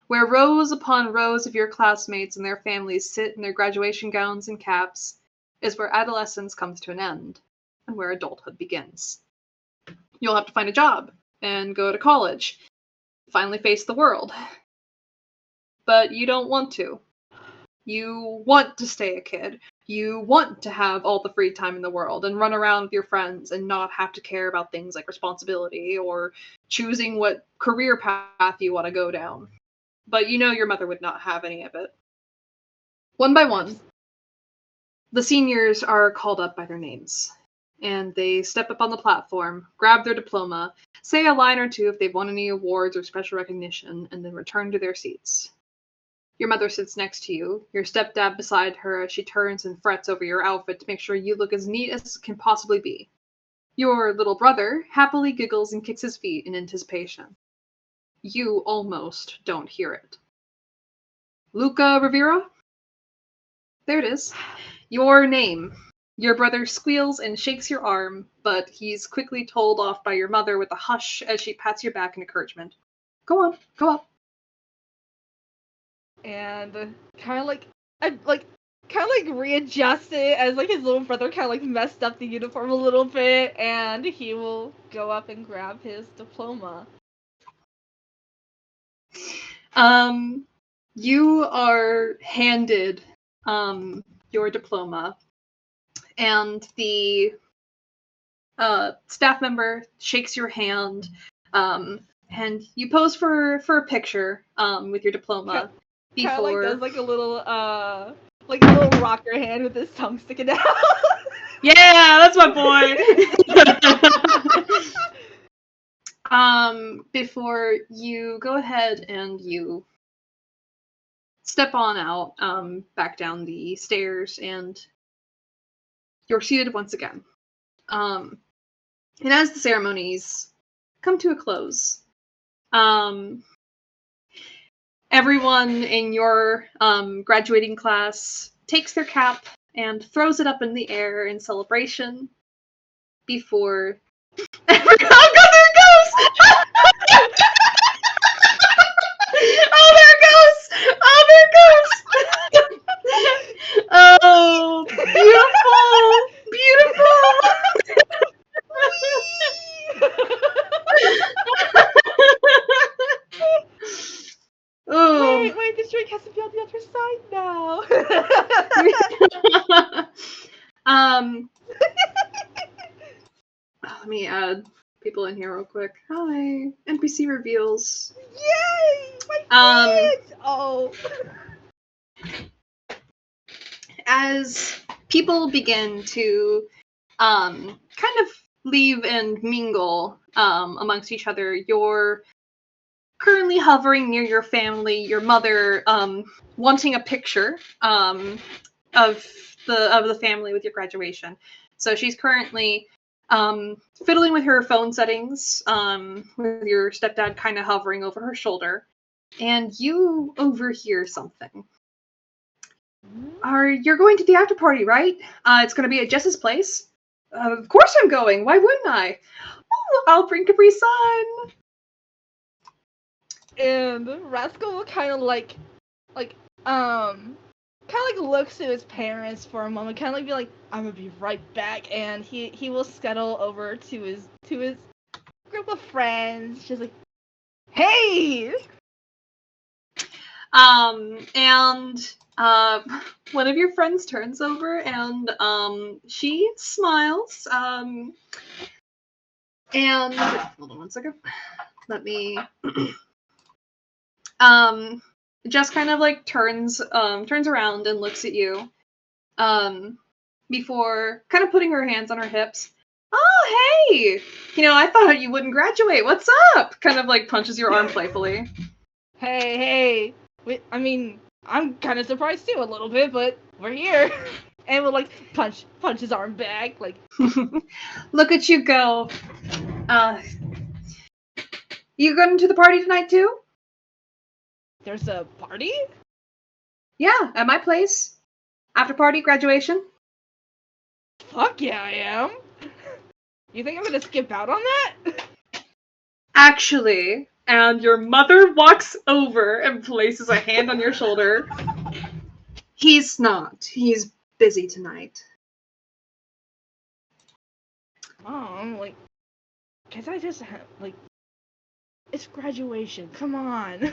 where rows upon rows of your classmates and their families sit in their graduation gowns and caps, is where adolescence comes to an end, and where adulthood begins. You'll have to find a job, and go to college, finally face the world. But you don't want to. You want to stay a kid. You want to have all the free time in the world and run around with your friends and not have to care about things like responsibility or choosing what career path you want to go down. But your mother would not have any of it. One by one, the seniors are called up by their names. And they step up on the platform, grab their diploma, say a line or two if they've won any awards or special recognition, and then return to their seats. Your mother sits next to you, your stepdad beside her as she turns and frets over your outfit to make sure you look as neat as can possibly be. Your little brother happily giggles and kicks his feet in anticipation. You almost don't hear it. Luca Rivera? There it is. Your name. Your brother squeals and shakes your arm, but he's quickly told off by your mother with a hush as she pats your back in encouragement. Go on, go up. And kind of readjust it as like his little brother kind of like messed up the uniform a little bit, and he will go up and grab his diploma. You are handed your diploma, and the staff member shakes your hand, and you pose for a picture with your diploma Kind of like before. does like a little rocker hand with his tongue sticking out. Yeah, that's my boy. Before you go ahead and you step on out, back down the stairs, and you're seated once again. And as the ceremonies come to a close, everyone in your graduating class takes their cap and throws it up in the air in celebration before... Oh god, there it goes! Oh, there it goes! Oh, there it goes! Oh, beautiful! Oh. Wait, this drink has to be on the other side now. Let me add people in here real quick. Hi, NPC reveals. Yay! My kids! Oh. As people begin to kind of leave and mingle amongst each other, you're currently hovering near your family, your mother wanting a picture of the family with your graduation. So she's currently fiddling with her phone settings, with your stepdad kind of hovering over her shoulder, and you overhear something. You're going to the after party, right? It's going to be at Jess's place. Of course I'm going. Why wouldn't I? Oh, I'll bring Capri Sun. And Rascal will kind of looks to his parents for a moment, kind of like be like, "I'm gonna be right back," and he will scuttle over to his group of friends, just like, "Hey!" And one of your friends turns over and she smiles. And hold on one second. Let me. Jess kind of like turns around and looks at you. Before kind of putting her hands on her hips. Oh, hey! I thought you wouldn't graduate. What's up? Kind of like punches your arm playfully. Hey. I mean, I'm kind of surprised too a little bit, but we're here. And we'll like punch his arm back, like. Look at you go. You going to the party tonight too? There's a party? Yeah, at my place. After party, graduation. Fuck yeah, I am. You think I'm gonna skip out on that? Actually, and your mother walks over and places a hand on your shoulder. He's not. He's busy tonight. Mom, like, can't I just it's graduation, come on.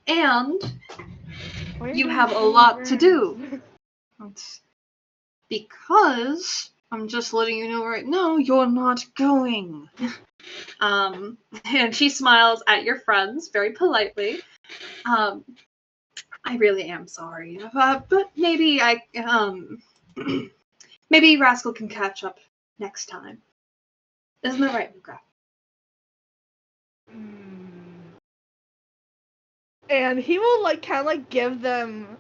And you have a lot to do. Because I'm just letting you know right now, you're not going. And she smiles at your friends very politely. I really am sorry, but maybe maybe Rascal can catch up next time. Isn't that right, Luca? And he will kind of give them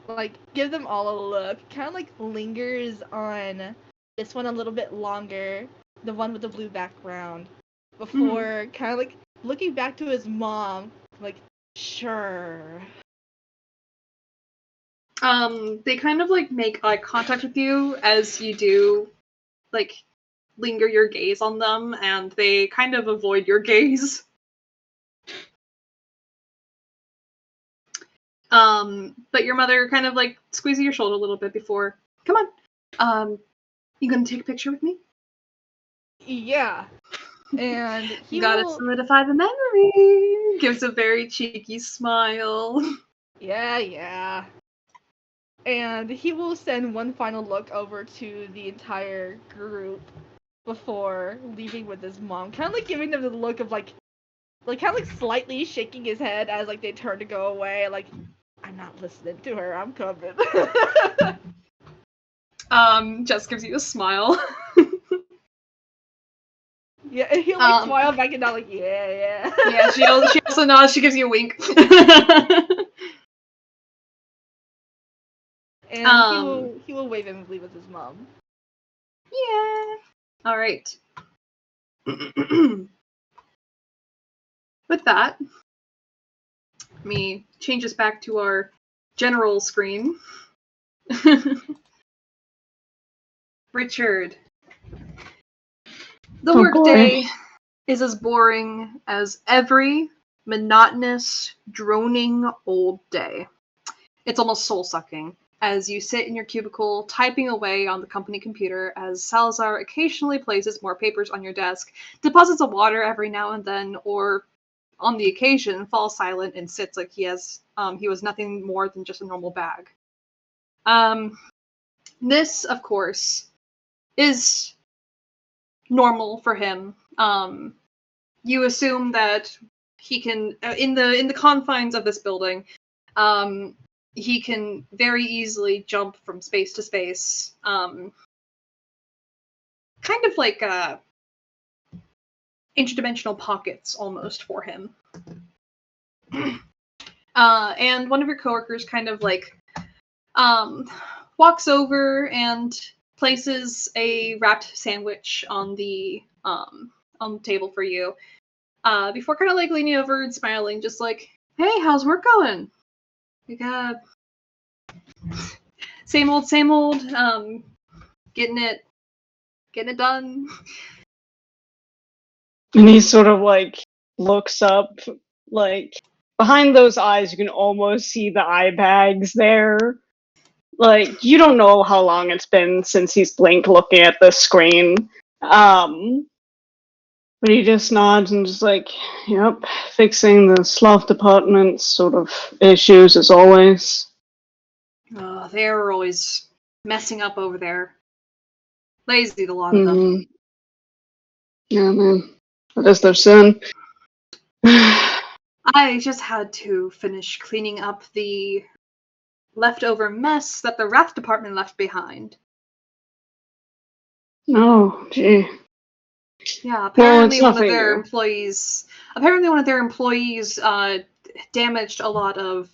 all a look. Kind of lingers on this one a little bit longer, the one with the blue background, before kind of looking back to his mom, like, sure. They kind of like make eye contact with you as you do, like, linger your gaze on them, and they kind of avoid your gaze. But your mother kind of like squeezes your shoulder a little bit before, come on, you gonna take a picture with me? Yeah. And he Gotta will. solidify the memory. Gives a very cheeky smile. Yeah. And he will send one final look over to the entire group before leaving with his mom, kind of like giving them the look of like kind of like slightly shaking his head as like they turn to go away, like, I'm not listening to her, I'm coming. Jess gives you a smile. Yeah, and he'll like smile back and down like, yeah. Yeah, she also nods, she gives you a wink. And he will wave and leave with his mom. Yeah. Alright. With that, let me change us back to our general screen. Richard. The workday is as boring as every monotonous, droning old day. It's almost soul-sucking as you sit in your cubicle typing away on the company computer as Salazar occasionally places more papers on your desk, deposits a water every now and then, or on the occasion falls silent and sits like he was nothing more than just a normal bag. This, of course, is normal for him. You assume that he can, in the confines of this building, he can very easily jump from space to space. Kind of like interdimensional pockets almost for him. And one of your coworkers kind of like walks over and places a wrapped sandwich on the table for you. Before kind of like leaning over and smiling, just like, "Hey, how's work going?" Like, same old, getting it done. And he sort of like looks up, like behind those eyes you can almost see the eye bags there. Like, you don't know how long it's been since he's blinked looking at the screen. But he just nods and just like, yep, fixing the sloth department sort of issues as always. They're always messing up over there. Lazy, a lot of them. Yeah, man. That is their sin. I just had to finish cleaning up the leftover mess that the Wrath department left behind. Oh, gee. Yeah, apparently well, one of their employees damaged a lot of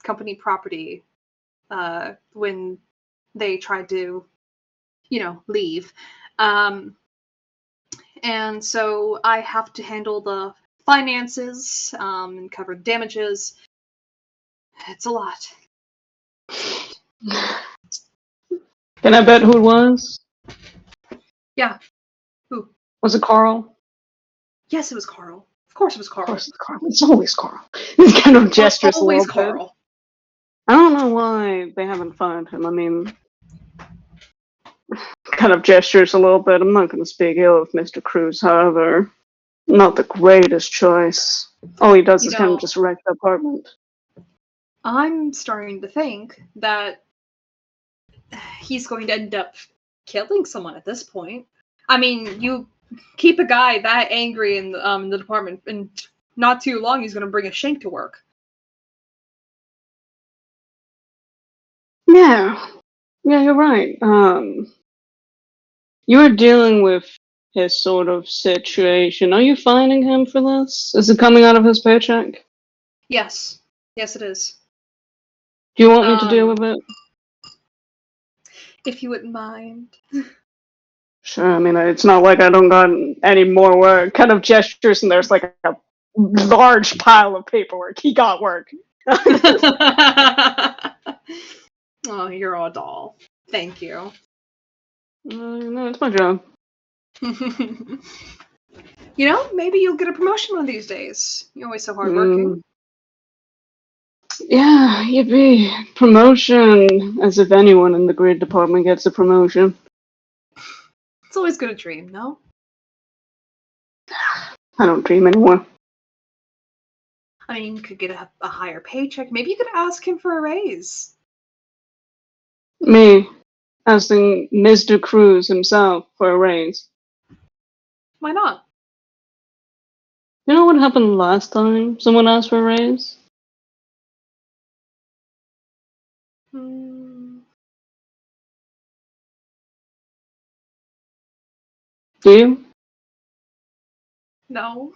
company property when they tried to, leave. And so I have to handle the finances and cover the damages. It's a lot. Can I bet who it was? Yeah. Who? Was it Carl? Yes, it was Carl. Of course it was Carl. Of course it's Carl. It's always Carl. He kind of gestures a little Carl. bit. I don't know why they haven't fired him. I mean, kind of gestures a little bit. I'm not going to speak ill of Mr. Cruz, however. Not the greatest choice. All he does is kind of just wreck the apartment. I'm starting to think that he's going to end up killing someone at this point. I mean, you keep a guy that angry in the department, and not too long he's going to bring a shank to work. Yeah, you're right. You are dealing with his sort of situation. Are you fining him for this? Is it coming out of his paycheck? Yes. Yes, it is. Do you want me to deal with it? If you wouldn't mind. Sure, I mean, it's not like I don't got any more work. Kind of gestures, and there's like a large pile of paperwork. He got work. Oh, you're a doll. Thank you. No, it's my job. You know, maybe you'll get a promotion one of these days. You're always so hardworking. Yeah, yippee. Promotion. As if anyone in the grid department gets a promotion. It's always good to dream, no? I don't dream anymore. I mean, you could get a higher paycheck. Maybe you could ask him for a raise. Me, asking Mr. Cruz himself for a raise. Why not? You know what happened last time someone asked for a raise? Hmm. Do you? No.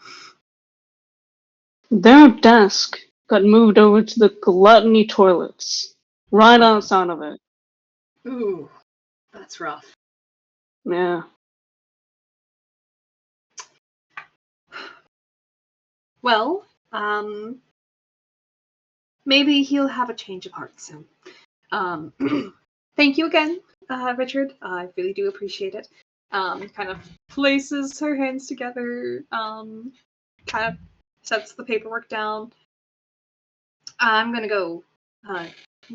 Their desk got moved over to the gluttony toilets. Right outside of it. Ooh, that's rough. Yeah. Well, maybe he'll have a change of heart soon. Thank you again, Richard. I really do appreciate it. Kind of places her hands together, kind of sets the paperwork down. I'm gonna go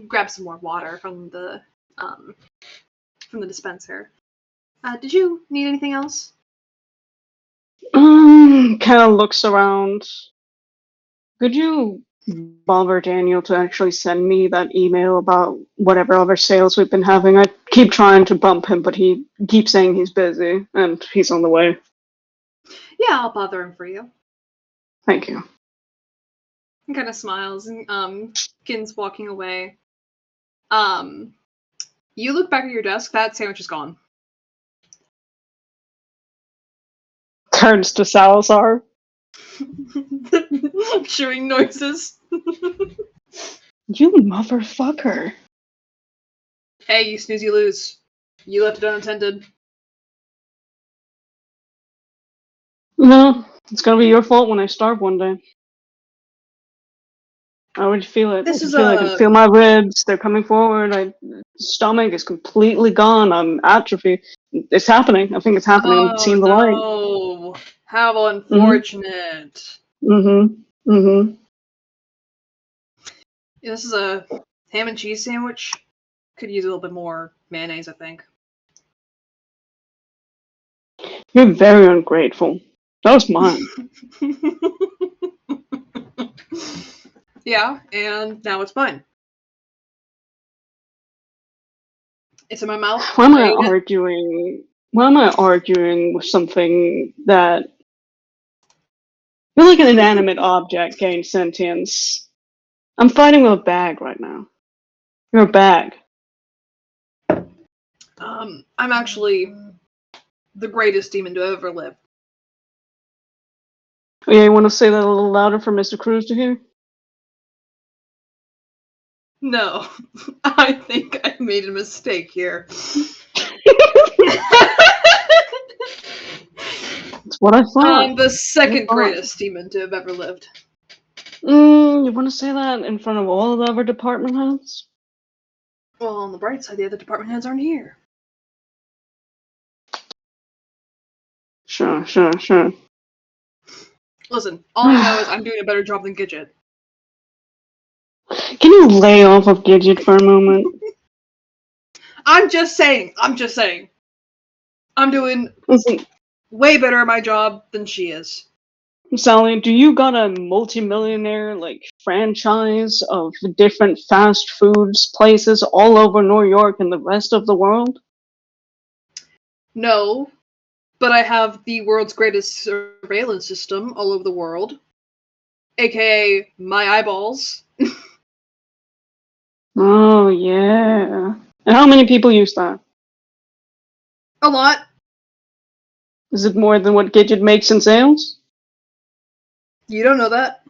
grab some more water from the dispenser. Did you need anything else? Kind of looks around. Could you bother Daniel to actually send me that email about whatever other sales we've been having? I keep trying to bump him, but he keeps saying he's busy, and he's on the way. Yeah, I'll bother him for you. Thank you. He kind of smiles and begins walking away. You look back at your desk. That sandwich is gone. Turns to Salazar. Chewing noises. You motherfucker. Hey, you snooze, you lose. You left it unattended. No, it's gonna be your fault when I starve one day. I already feel it. This is I can feel my ribs. They're coming forward. My stomach is completely gone. I'm atrophy. It's happening. I think it's happening. I'm Oh seeing the light. no! How unfortunate. Mm-hmm. This is a ham and cheese sandwich. Could use a little bit more mayonnaise, I think. You're very ungrateful. That was mine. Yeah, and now it's mine. It's in my mouth. Why am I ate it. arguing? Why am I arguing with something that you're like an inanimate object gained sentience? I'm fighting with a bag right now. You're a bag. I'm actually the greatest demon to ever live. Oh, yeah, you want to say that a little louder for Mr. Cruz to hear? No, I think I made a mistake here. That's what I thought. I'm the second greatest demon to have ever lived. You want to say that in front of all the other department heads? Well, on the bright side, the other department heads aren't here. Sure. Listen, all I know is I'm doing a better job than Gidget. Can you lay off of Gidget for a moment? I'm just saying. I'm doing Listen, way better at my job than she is. Sally, do you got a multimillionaire like franchise of different fast foods places all over New York and the rest of the world? No, but I have the world's greatest surveillance system all over the world, aka my eyeballs. Oh yeah. And how many people use that? A lot. Is it more than what Gidget makes in sales? You don't know that.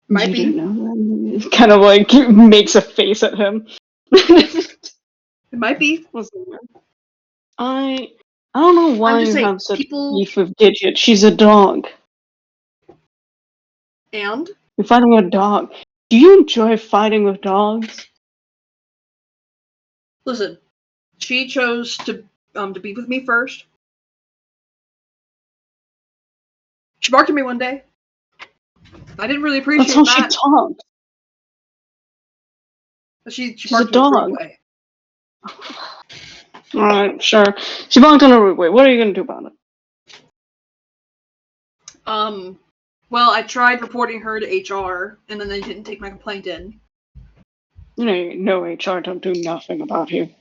Might You be. didn't know that. Kind of like makes a face at him. It might be. Listen, I don't know why I'm just you saying, have such people beef with Gidget. She's a dog. and You're fighting a dog. Do you enjoy fighting with dogs? Listen, she chose to be with me first. She barked at me one day. I didn't really appreciate That's how she that. talks. But she She's a barked in a rude dog. way. Alright, sure. She barked in a rude way. What are you gonna do about it? Well, I tried reporting her to HR, and then they didn't take my complaint in. You know, HR don't do nothing about you.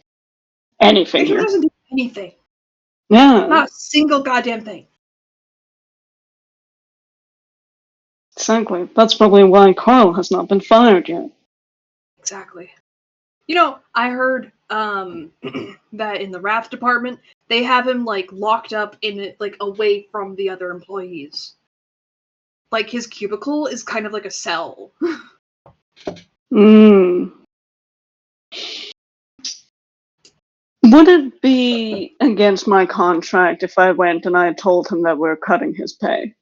Anything HR here. doesn't do anything. Yeah, Not a single goddamn thing. exactly. That's probably why Carl has not been fired yet. Exactly. You know, I heard that in the Wrath department, they have him like locked up in it, like away from the other employees. Like his cubicle is kind of like a cell. Mm. Would it be against my contract if I went and I told him that we're cutting his pay?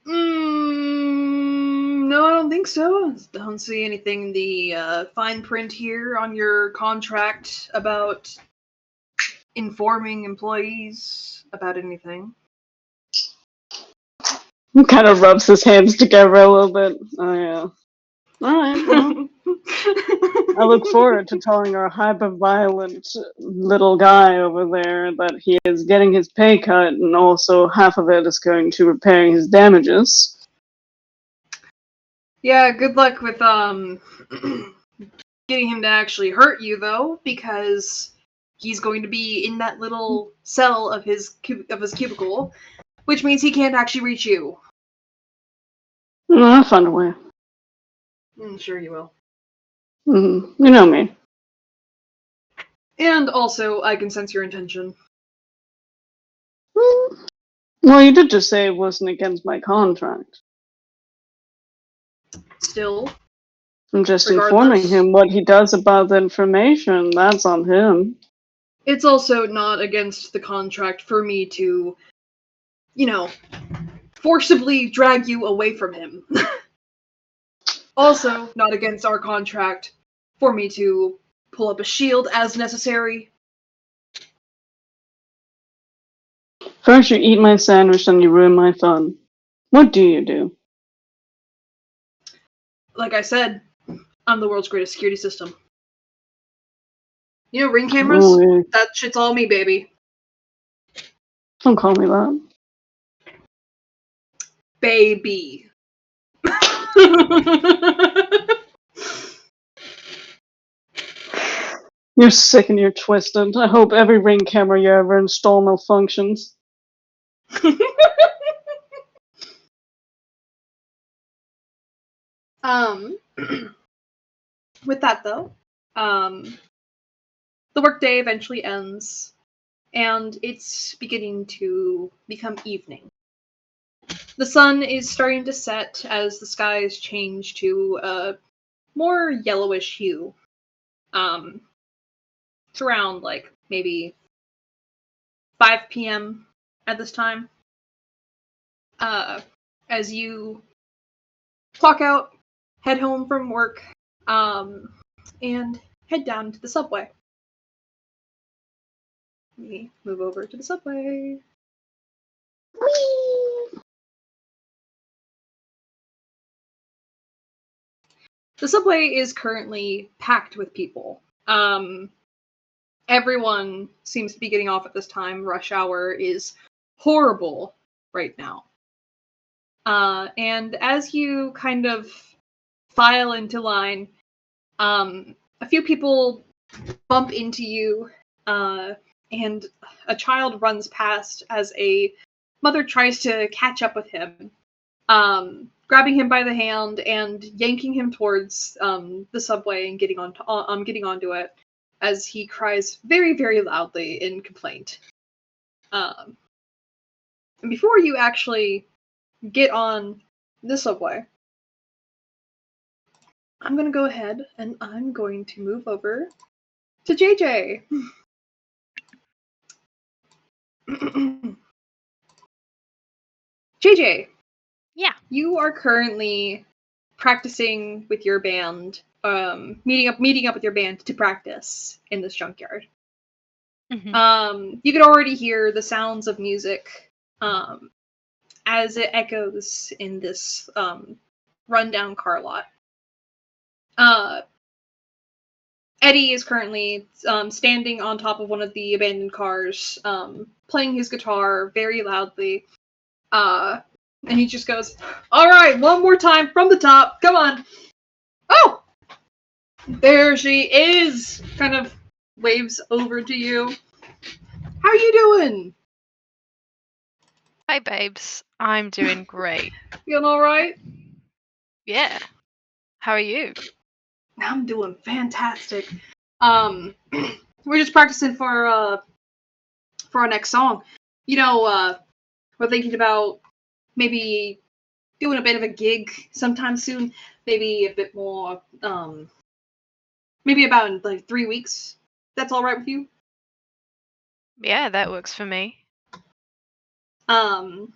No, I don't think so. Don't see anything in the fine print here on your contract about informing employees about anything. He kind of rubs his hands together a little bit. Oh, yeah. Alright, well, I look forward to telling our hyper-violent little guy over there that he is getting his pay cut, and also half of it is going to repairing his damages. Yeah, good luck with getting him to actually hurt you though, because he's going to be in that little cell of his cubicle, which means he can't actually reach you. I'll find a way. Sure you will. You know me. And also, I can sense your intention. Well, you did just say it wasn't against my contract. Still, I'm just informing regardless, him what he does about the information. That's on him. it's also not against the contract for me to, you know, forcibly drag you away from him. Also, not against our contract for me to pull up a shield as necessary. First you eat my sandwich, then you ruin my fun. What do you do? Like I said, I'm the world's greatest security system. You know, ring cameras? Oh, yeah. That shit's all me, baby. Don't call me that. Baby. You're sick and you're twisted. I hope every ring camera you ever install malfunctions. With that though, the workday eventually ends, and it's beginning to become evening. The sun is starting to set as the skies change to a more yellowish hue. It's around like maybe 5 p.m. at this time. As you clock out, head home from work, and head down to the subway. Let me move over to the subway. The subway is currently packed with people. Everyone seems to be getting off at this time. Rush hour is horrible right now. And as you kind of file into line, a few people bump into you, and a child runs past as a mother tries to catch up with him, grabbing him by the hand and yanking him towards the subway and getting onto it as he cries very, very loudly in complaint. And before you actually get on the subway, I'm going to go ahead and I'm going to move over to JJ. JJ, Yeah. You are currently practicing with your band, meeting up with your band to practice in this junkyard. You could already hear the sounds of music as it echoes in this rundown car lot. Eddie is currently standing on top of one of the abandoned cars, playing his guitar very loudly. And he just goes, "All right, one more time from the top. Come on." Oh, there she is. Kind of waves over to you. How you doing? Hi, babes. I'm doing great. Feeling all right? Yeah. How are you? I'm doing fantastic. We're just practicing for our next song. You know, we're thinking about maybe doing a bit of a gig sometime soon. Maybe a bit more. Maybe about in like 3 weeks. That's all right with you? Yeah, that works for me. And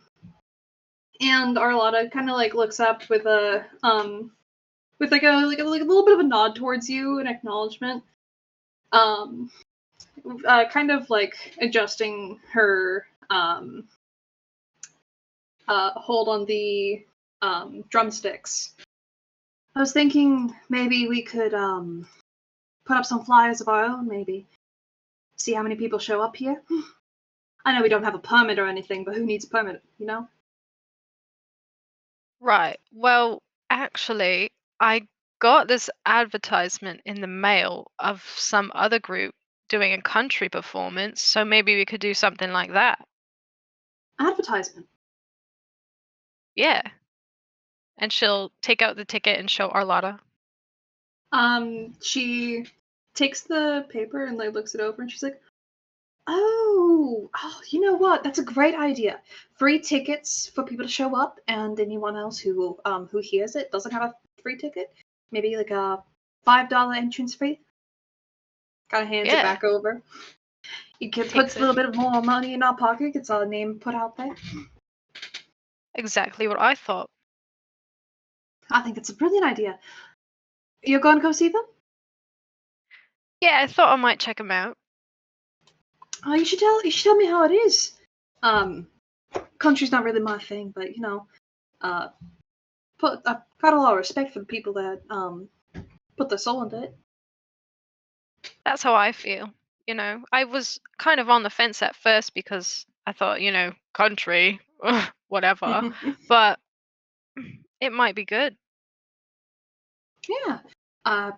Arlotta kind of like looks up with a with like a little bit of a nod towards you, an acknowledgement. Kind of like adjusting her hold on the drumsticks. I was thinking maybe we could put up some flyers of our own, maybe. See how many people show up here. I know we don't have a permit or anything, but who needs a permit, you know? Right. Well, actually, I got this advertisement in the mail of some other group doing a country performance, so maybe we could do something like that. Advertisement. Yeah. And she'll take out the ticket and show Arlotta. She takes the paper and like looks it over and she's like, "Oh, you know what? That's a great idea. Free tickets for people to show up, and anyone else who hears it doesn't have a free ticket. Maybe like a $5 entrance fee." Kind of hands it Yeah, back over. It puts takes a it. little bit more money in our pocket. Gets our name put out there. Exactly what I thought. I think it's a brilliant idea. You're going to go see them? Yeah, I thought I might check them out. Oh, you should tell me how it is. Country's not really my thing, but you know, uh, I've got a lot of respect for the people that put their soul into it. That's how I feel. I was kind of on the fence at first because I thought, country, whatever. But it might be good. Yeah. Uh,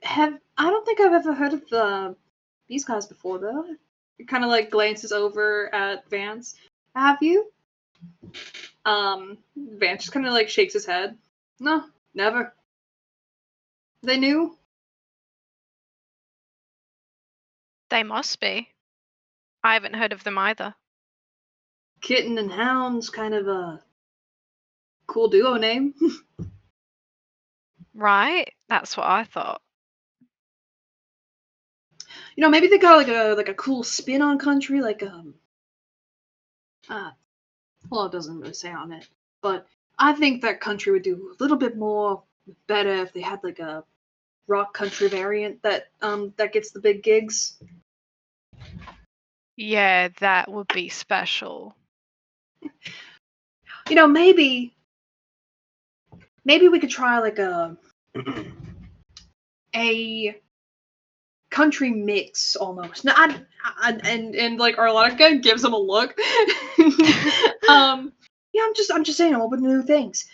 I don't think I've ever heard of these guys before though. It kind of like glances over at Vance. Have you? Vance just kind of like shakes his head. No, never. They knew. They must be. I haven't heard of them either. Kitten and Hound's kind of a cool duo name. Right? That's what I thought. You know, maybe they got like a cool spin on country, like well, it doesn't really say on it, but I think that country would do a little bit more better if they had like a rock country variant that gets the big gigs. Yeah, that would be special. You know, maybe we could try like a country mix almost. No, and like Arlotica gives him a look. Yeah, I'm just saying, open new things.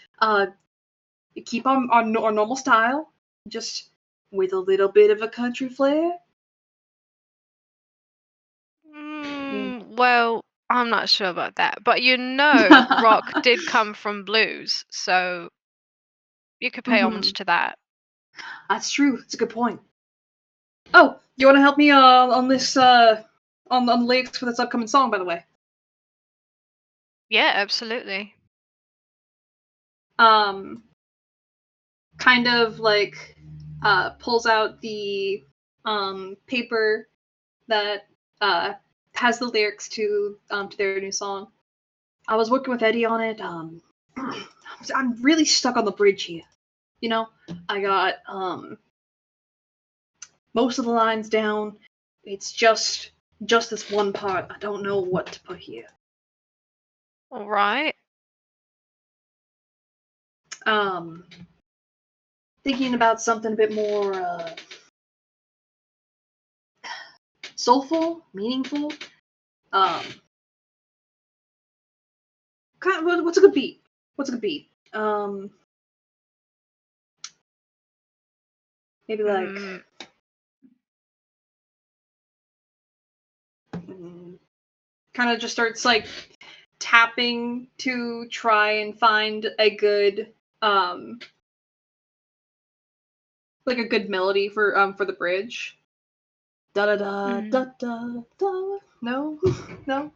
Keep on our normal style, just with a little bit of a country flair. Well, I'm not sure about that. But rock did come from blues, so you could pay homage Mhm. to that. That's true. It's a good point. Oh, you want to help me on this on the lyrics for this upcoming song, by the way? Yeah, absolutely. Um, kind of like pulls out the paper that has the lyrics to their new song. I was working with Eddie on it. I'm really stuck on the bridge here. You know, I got most of the lines down. It's just this one part. I don't know what to put here. All right. Thinking about something a bit more soulful, meaningful. What's a good beat? Maybe like kind of just starts like tapping to try and find a good like a good melody for the bridge. Da da da da da da. No, no.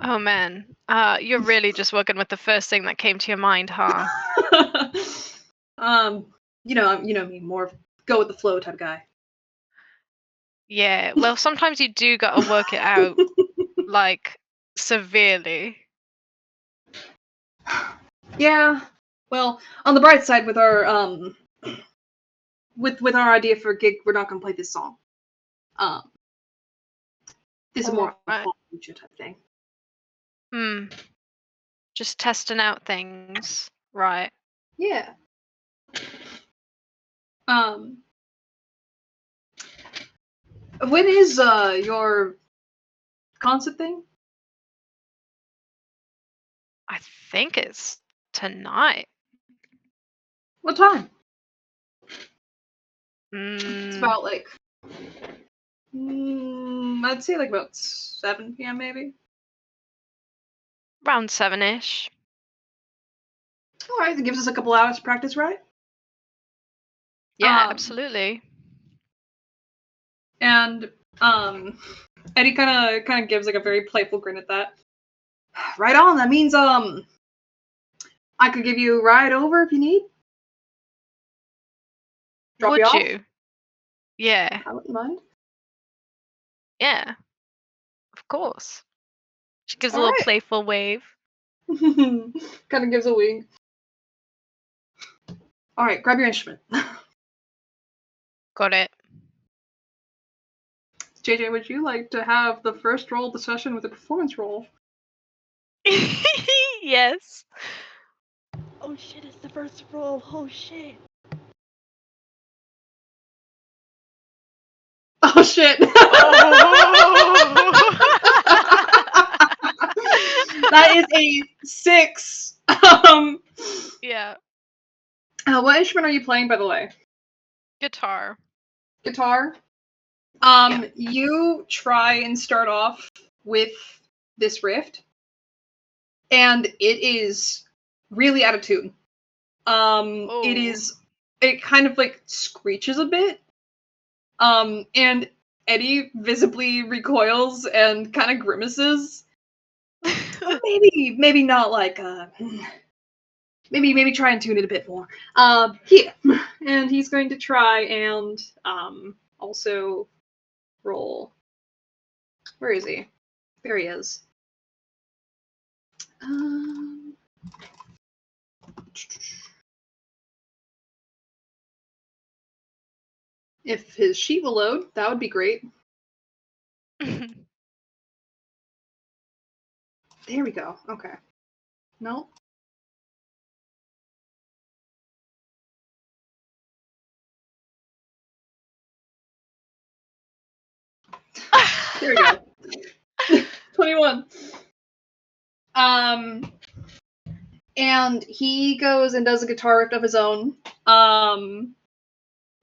Oh man, you're really just working with the first thing that came to your mind, huh? You know me, more go with the flow type guy. Yeah. Well, sometimes you do gotta work it out, like severely. Yeah. Well, on the bright side, with our with our idea for a gig, we're not gonna play this song. This is more of a Alright. future type thing. Just testing out things, right? Yeah. When is your concert thing? I think it's tonight. What time? It's about like I'd say like about 7 p.m. maybe. Around 7-ish. All right, that gives us a couple hours to practice, right? Yeah, absolutely. And Eddie kind of gives like a very playful grin at that. Right on. That means I could give you a ride over if you need. Drop Would you off? you? Yeah. I wouldn't mind. Yeah. Of course. She gives a All little right. playful wave. Kind of gives a wink. All right, grab your instrument. Got it. JJ, would you like to have the first roll of the session with a performance roll? Yes. Oh shit, it's the first roll. Oh shit. Oh shit! That is a 6. Yeah. What instrument are you playing, by the way? Guitar. Guitar. Yeah. You try and start off with this riff, and it is really out of tune. It kind of like screeches a bit. And Eddie visibly recoils and kind of grimaces. maybe not like maybe try and tune it a bit more. Here. And he's going to try and also roll. Where is he? There he is. If his sheet will load, that would be great. There we go. Okay. No. There we go. 21. And he goes and does a guitar riff of his own.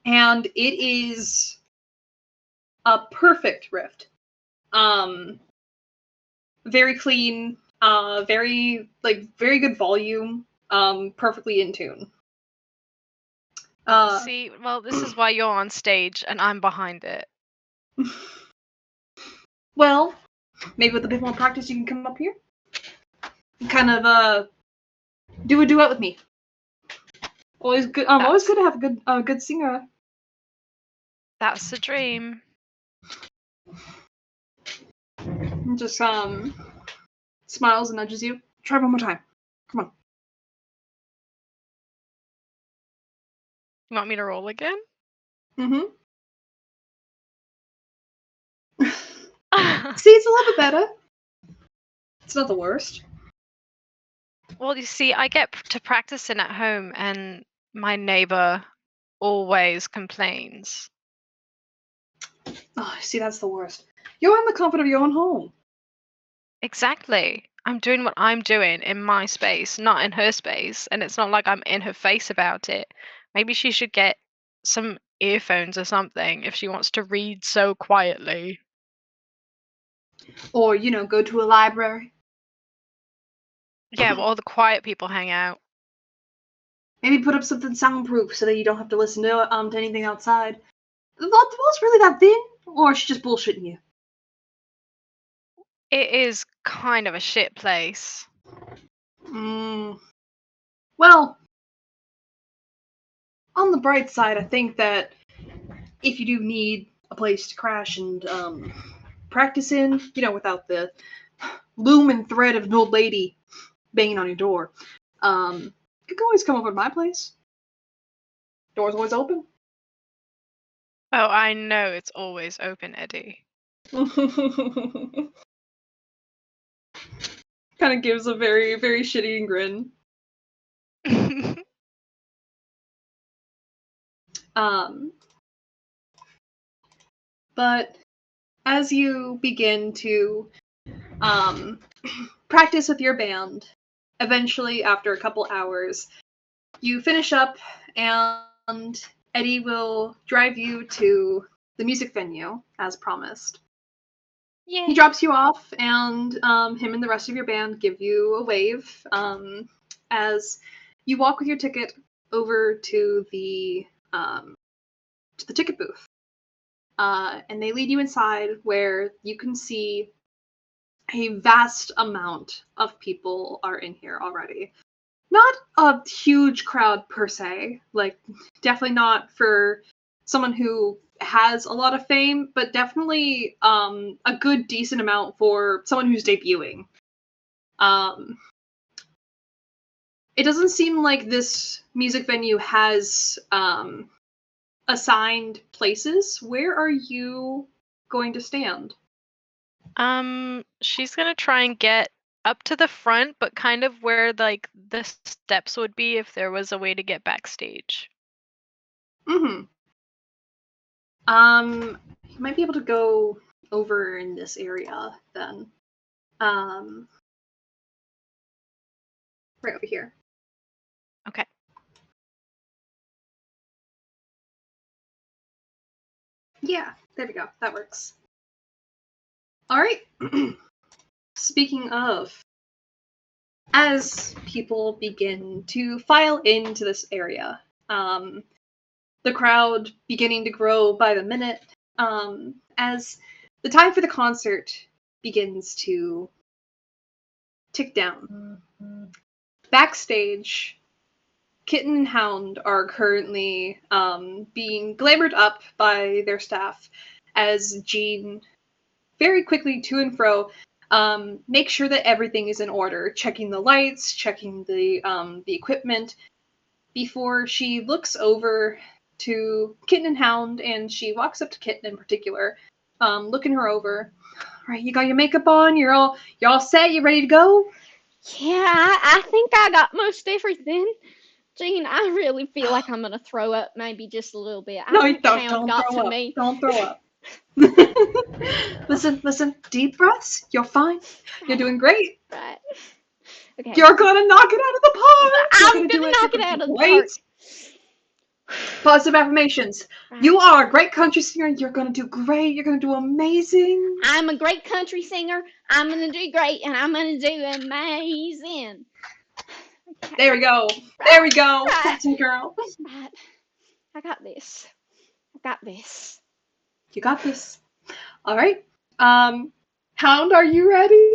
And it is a perfect riff. Very clean, very good volume, perfectly in tune. See, well, this is why you're on stage and I'm behind it. Well, maybe with a bit more practice you can come up here and kind of do a duet with me. Always good. Always good to have a good singer. That's the dream. Just smiles and nudges you. Try one more time. Come on. You want me to roll again? Mm-hmm. See, it's a little bit better. It's not the worst. Well, you see, I get to practicing at home, and my neighbor always complains. Oh, see, that's the worst. You're in the comfort of your own home. Exactly. I'm doing what I'm doing in my space, not in her space, and it's not like I'm in her face about it. Maybe she should get some earphones or something if she wants to read so quietly. Or, go to a library. Yeah, well, all the quiet people hang out. Maybe put up something soundproof so that you don't have to listen to anything outside. The wall's really that thin? Or is she just bullshitting you? It is kind of a shit place. Well, on the bright side, I think that if you do need a place to crash and practice in, without the loom and thread of an old lady banging on your door, you can always come over to my place. Door's always open. Oh, I know it's always open, Eddie. Kind of gives a very, very shitty grin. But as you begin to practice with your band, eventually, after a couple hours, you finish up and Eddie will drive you to the music venue, as promised. Yay. He drops you off, and him and the rest of your band give you a wave as you walk with your ticket over to the ticket booth. And they lead you inside where you can see a vast amount of people are in here already. Not a huge crowd per se, like definitely not for someone who has a lot of fame, but definitely a good decent amount for someone who's debuting. It doesn't seem like this music venue has assigned places. Where are you going to stand? She's gonna try and get up to the front, but kind of where like the steps would be if there was a way to get backstage. You might be able to go over in this area then. Right over here. Okay. Yeah, there we go. That works. Alright. Speaking of, as people begin to file into this area, the crowd beginning to grow by the minute, as the time for the concert begins to tick down. Backstage, Kitten and Hound are currently being glamored up by their staff as Jean very quickly to and fro make sure that everything is in order, checking the lights, checking the equipment, before she looks over to Kitten and Hound, and she walks up to Kitten in particular, looking her over. Right, you got your makeup on, you're all set, you ready to go? Yeah, I think I got most everything. Jean, I really feel like I'm gonna throw up maybe just a little bit. I No, think don't Hound got throw to up. me. Don't throw up. Listen, deep breaths. You're fine. You're doing great. Right. Okay. You're gonna knock it out of the park. I'm gonna knock it out of the park. Positive affirmations. Right. You are a great country singer. You're gonna do great. You're gonna do amazing. I'm a great country singer. I'm gonna do great, and I'm gonna do amazing. Okay. There we go. Right. There we go. Right. That's a girl. Right. I got this. I got this. You got this. All right. Hound, are you ready?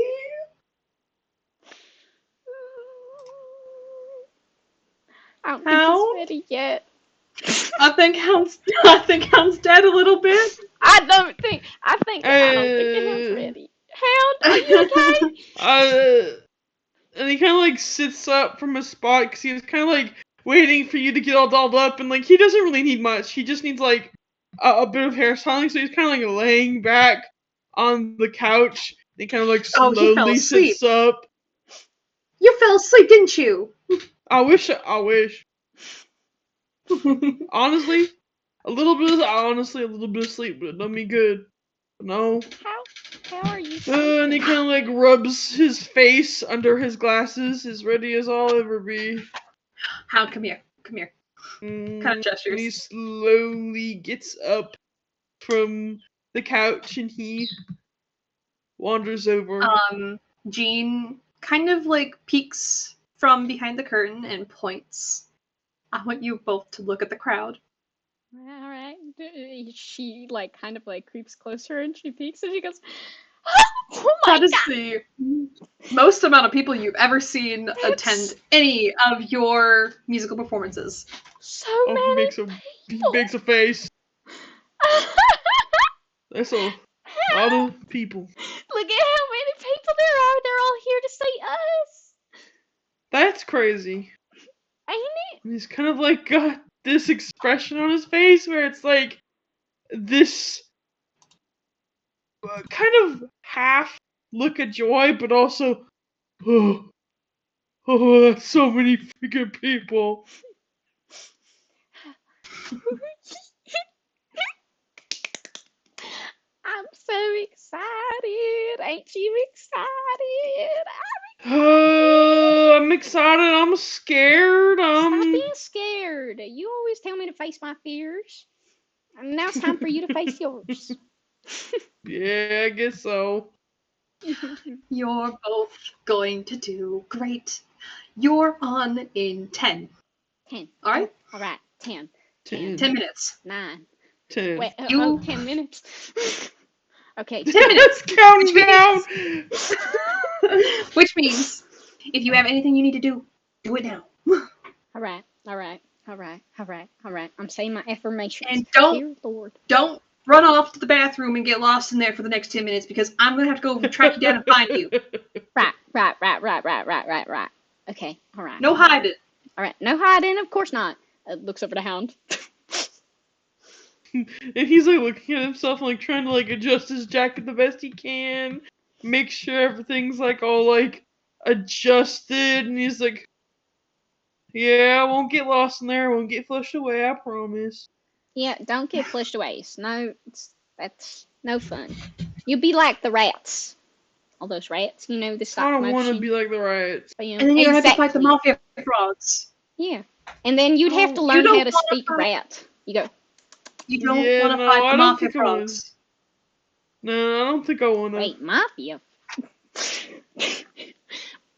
I don't think he's ready yet. I think Hound's dead a little bit. I don't think Hound's ready. Hound, are you okay? and he kind of like sits up from his spot because he was kind of like waiting for you to get all dolled up, and like he doesn't really need much. He just needs like a bit of hairstyling, so he's kind of like laying back on the couch. He kind of like Oh, he fell slowly asleep. sits up. You fell asleep, didn't you? I wish. Honestly, a little bit of sleep would have done me good. But no. How are you And he sleeping? kind of like rubs his face under his glasses, as ready as I'll ever be. Hound, come here. Come here. Kind of gestures. And he slowly gets up from the couch and he wanders over. Jean kind of like peeks from behind the curtain and points. I want you both to look at the crowd. All right. She like kind of like creeps closer and she peeks and she goes, "Oh my That is god!" the most amount of people you've ever seen attend any of your musical performances. So He many makes a face. That's a lot of people. Look at how many people there are. They're all here to see us. That's crazy. Ain't it? And he's kind of like got this expression on his face where it's like this kind of half look of joy, but also, oh, that's so many freaking people. I'm so excited. Ain't you excited? I'm excited. I'm scared. Stop being scared. You always tell me to face my fears. And now it's time for you to face yours. Yeah, I guess so. You're both going to do great. You're on in 10. 10. All right? All right. 10. 10. 10 minutes. 9. 10. Wait, You- 10 minutes. Okay. 10 minutes. Counting down. Which means, if you have anything you need to do, do it now. All right. I'm saying my affirmations. And don't- Dear Lord. Don't run off to the bathroom and get lost in there for the next 10 minutes because I'm going to have to go track you down and find you. Right. Okay. All right. No hiding. All right. No hiding. Of course not. Looks over to Hound. And he's like looking at himself and like trying to like adjust his jacket the best he can, make sure everything's like all like adjusted, and he's like, yeah, I won't get lost in there, I won't get flushed away, I promise. Yeah, don't get flushed away. No, that's no fun. You'll be like the rats. All those rats, you know, the stop I don't motion. want to be like the riots. Film. And then you're going to have to fight the mafia frogs. Yeah. And then you'd have to learn don't how to wanna speak fight- rat. You go, You don't Yeah, want to no, fight I the don't mafia think I would. frogs. No, I don't think I want to. wait, mafia? The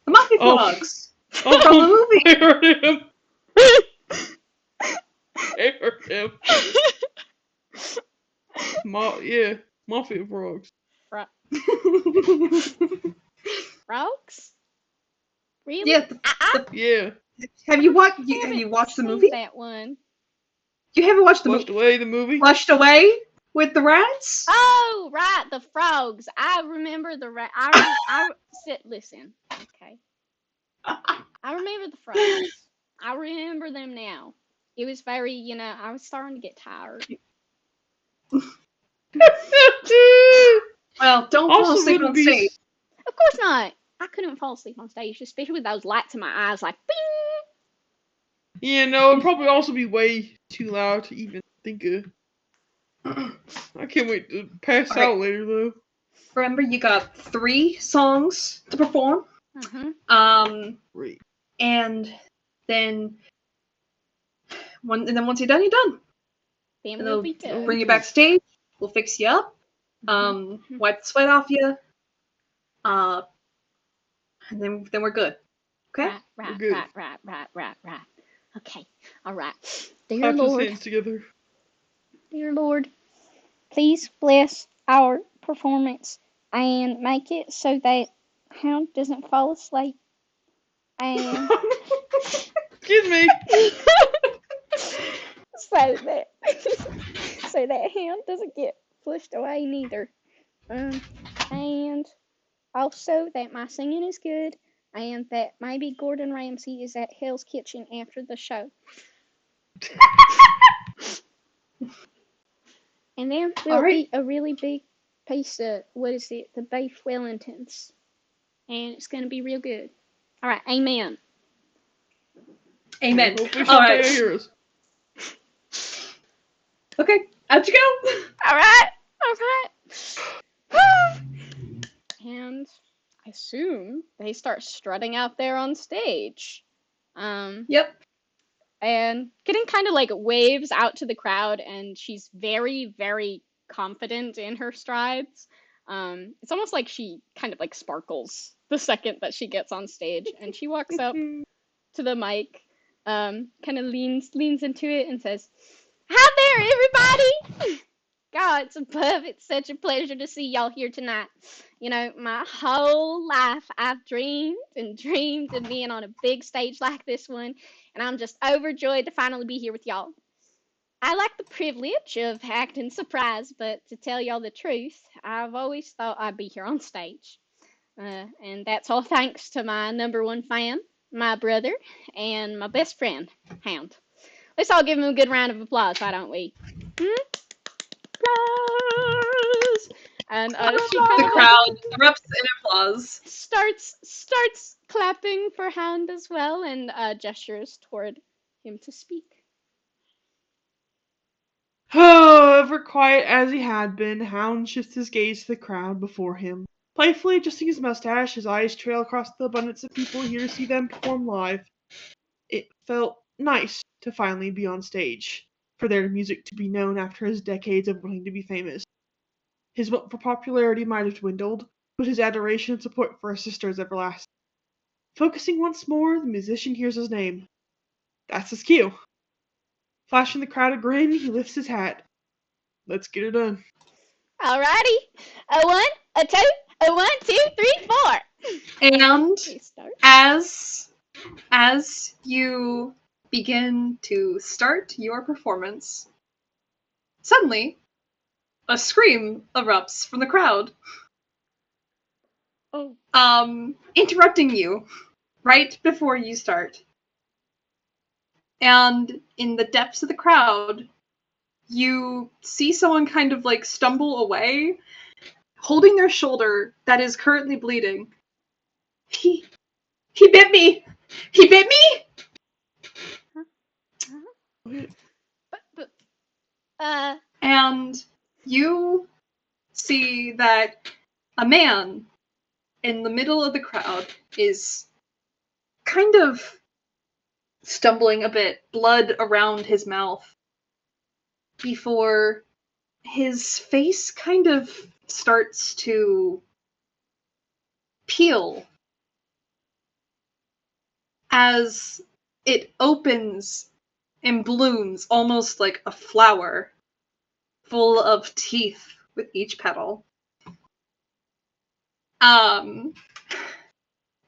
mafia Oh. frogs. Oh, From the movie. I heard him. I heard him. Mafia frogs. Frogs? Really? Yeah. Yeah. Have you watched the Seen movie? that one. You haven't watched the Flushed movie? away the movie. Flushed Away with the rats? Oh, right, the frogs. I remember the rat. Listen, okay. I remember the frogs. I remember them now. It was very, I was starting to get tired. Well, don't fall asleep wouldn't on be stage. Of course not. I couldn't fall asleep on stage, especially with those lights in my eyes, like bing. Yeah, no, it'd probably also be way too loud to even think of. I can't wait to pass Alright. out later, though. Remember, you got 3 songs to perform. Great. And then once you're done, you're done. Then And we'll they'll be done. bring you backstage. We'll fix you up. Wipe the sweat off you. And then we're good. Okay? Right. good. Right. Okay, all right. Dear Clap his Lord, hands together. dear Lord, please bless our performance and make it so that Hound doesn't fall asleep. And Excuse me. so that Hound doesn't get flushed away neither. And also that my singing is good and that maybe Gordon Ramsay is at Hell's Kitchen after the show. And then we'll eat a really big piece of, what is it, the beef Wellingtons. And it's going to be real good. All right, amen. Amen. Hopefully All someday right. I hear us. Okay, out you go. All right. And I assume they start strutting out there on stage. Yep. And getting kind of like waves out to the crowd, and she's very, very confident in her strides. It's almost like she kind of like sparkles the second that she gets on stage, and she walks up to the mic, kind of leans into it and says, "Hi there, everybody! God, it's such a pleasure to see y'all here tonight. You know, my whole life I've dreamed and dreamed of being on a big stage like this one, and I'm just overjoyed to finally be here with y'all. I like the privilege of acting surprised, but to tell y'all the truth, I've always thought I'd be here on stage. And that's all thanks to my number one fan, my brother, and my best friend, Hound. Let's all give him a good round of applause, why don't we? Applause! And she kind The of crowd erupts in applause. starts clapping for Hound as well, and gestures toward him to speak. Oh, ever quiet as he had been, Hound shifts his gaze to the crowd before him. Playfully adjusting his mustache, his eyes trail across the abundance of people here to see them perform live. It felt nice to finally be on stage, for their music to be known after his decades of wanting to be famous. His want for popularity might have dwindled, but his adoration and support for his sister is everlasting. Focusing once more, the musician hears his name. That's his cue. Flashing the crowd a grin, he lifts his hat. Let's get it done. Alrighty. A 1, a 2, a 1, 2, 3, 4. And We start. as you begin to start your performance, suddenly a scream erupts from the crowd. Oh. Interrupting you right before you start. And in the depths of the crowd, you see someone kind of like stumble away, holding their shoulder that is currently bleeding. He bit me! He bit me! And you see that a man in the middle of the crowd is kind of stumbling a bit, blood around his mouth, before his face kind of starts to peel as it opens and blooms almost like a flower, full of teeth with each petal. We're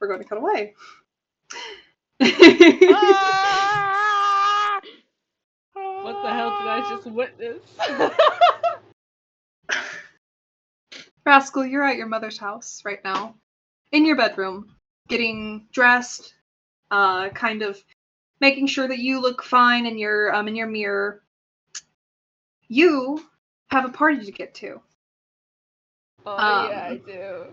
going to cut away. What the hell did I just witness? Rascal, you're at your mother's house right now, in your bedroom, getting dressed, kind of making sure that you look fine in your mirror. You have a party to get to. Oh, yeah, I do.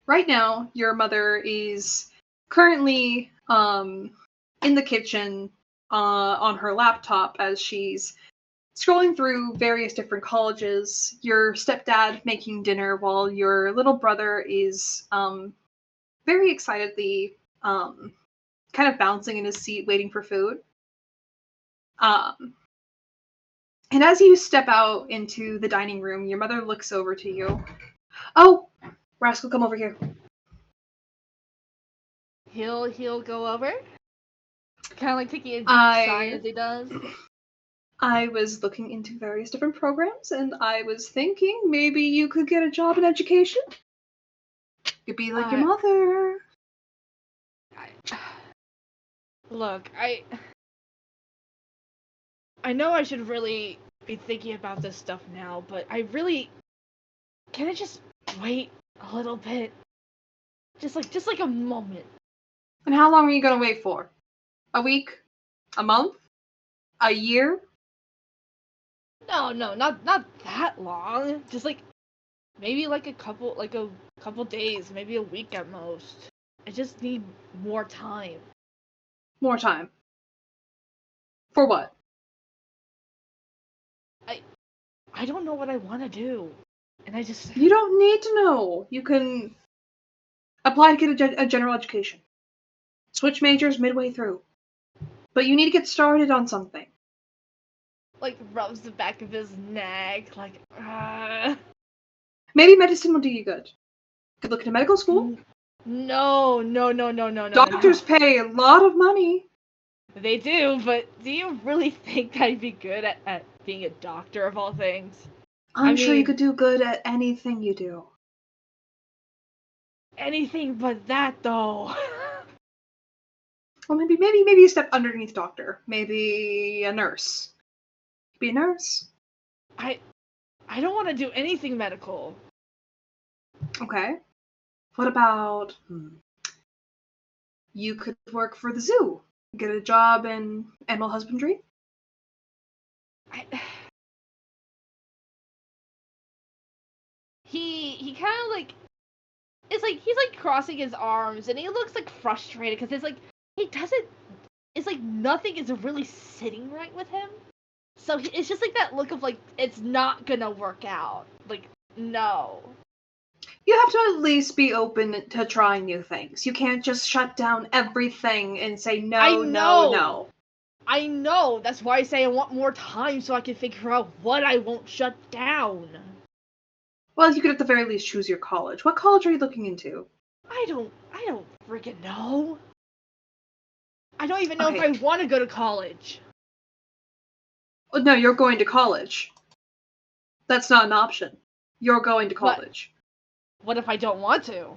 Right now, your mother is currently in the kitchen on her laptop as she's scrolling through various different colleges. Your stepdad making dinner while your little brother is very excitedly kind of bouncing in his seat waiting for food. And as you step out into the dining room, your mother looks over to you. Oh, Rascal, come over here. He'll go over? Kind of like taking a deep sigh as he does. I was looking into various different programs, and I was thinking maybe you could get a job in education. You'd be like your mother. Look, I know I should really be thinking about this stuff now, but can I just wait a little bit? Just like a moment. And how long are you gonna wait for? A week? A month? A year? No, not that long. Just like maybe like a couple days, maybe a week at most. I just need more time. More time. For what? I don't know what I want to do, and I just You don't need to know. You can apply to get a general education. Switch majors midway through. But you need to get started on something. like rubs the back of his neck, like. Maybe medicine will do you good. Could look into medical school. No. Doctors pay a lot of money. They do, but do you really think I'd be good at being a doctor of all things? I'm I sure you mean- could do good at anything you do. Anything but that, though. Well, maybe a step underneath doctor. Maybe a nurse. Be a nurse. I don't want to do anything medical. Okay. What about you could work for the zoo, get a job in animal husbandry? He kind of like it's like he's like crossing his arms and he looks like frustrated because it's like he doesn't. It's like nothing is really sitting right with him. So it's just like that look of like it's not gonna work out. Like no. You have to at least be open to trying new things. You can't just shut down everything and say no, no. I know. That's why I say I want more time so I can figure out what I won't shut down. Well, you could at the very least choose your college. What college are you looking into? I don't freaking know. I don't even know Okay. if I want to go to college. Oh, no, you're going to college. That's not an option. You're going to college. What if I don't want to?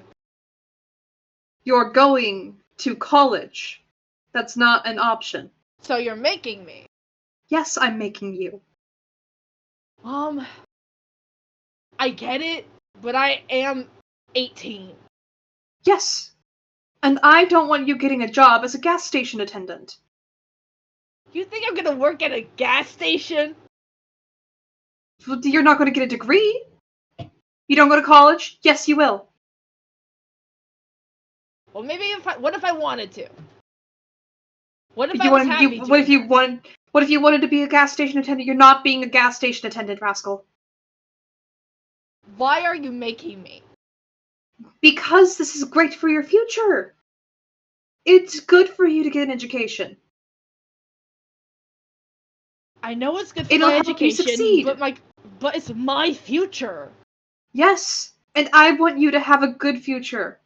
You're going to college. That's not an option. So you're making me. Yes, I'm making you. I get it, but I am 18. Yes. And I don't want you getting a job as a gas station attendant. You think I'm gonna work at a gas station? You're not going to get a degree. You don't go to college? Yes, you will. Well, maybe what if I wanted to? What if What if you wanted to be a gas station attendant? You're not being a gas station attendant, rascal. Why are you making me? Because this is great for your future. It's good for you to get an education. I know it's good for It'll my help you education, succeed. but it's my future. Yes, and I want you to have a good future.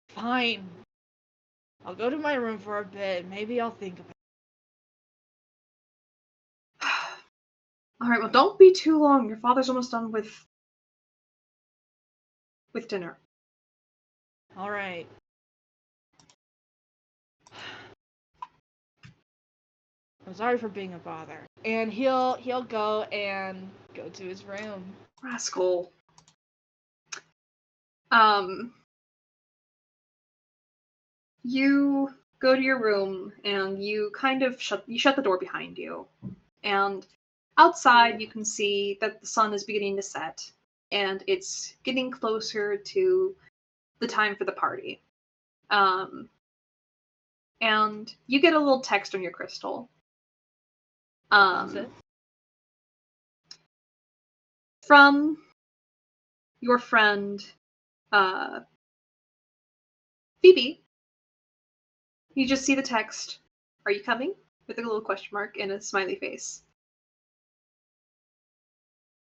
Fine. I'll go to my room for a bit. Maybe I'll think about Alright, well, don't be too long. Your father's almost done with dinner. it. All right. I'm sorry for being a bother. And he'll go and go to his room. Rascal. You go to your room and you kind of shut the door behind you. And outside you can see that the sun is beginning to set and it's getting closer to the time for the party. And you get a little text on your crystal. That's it. From your friend, Phoebe. You just see the text, "Are you coming?" with a little question mark and a smiley face.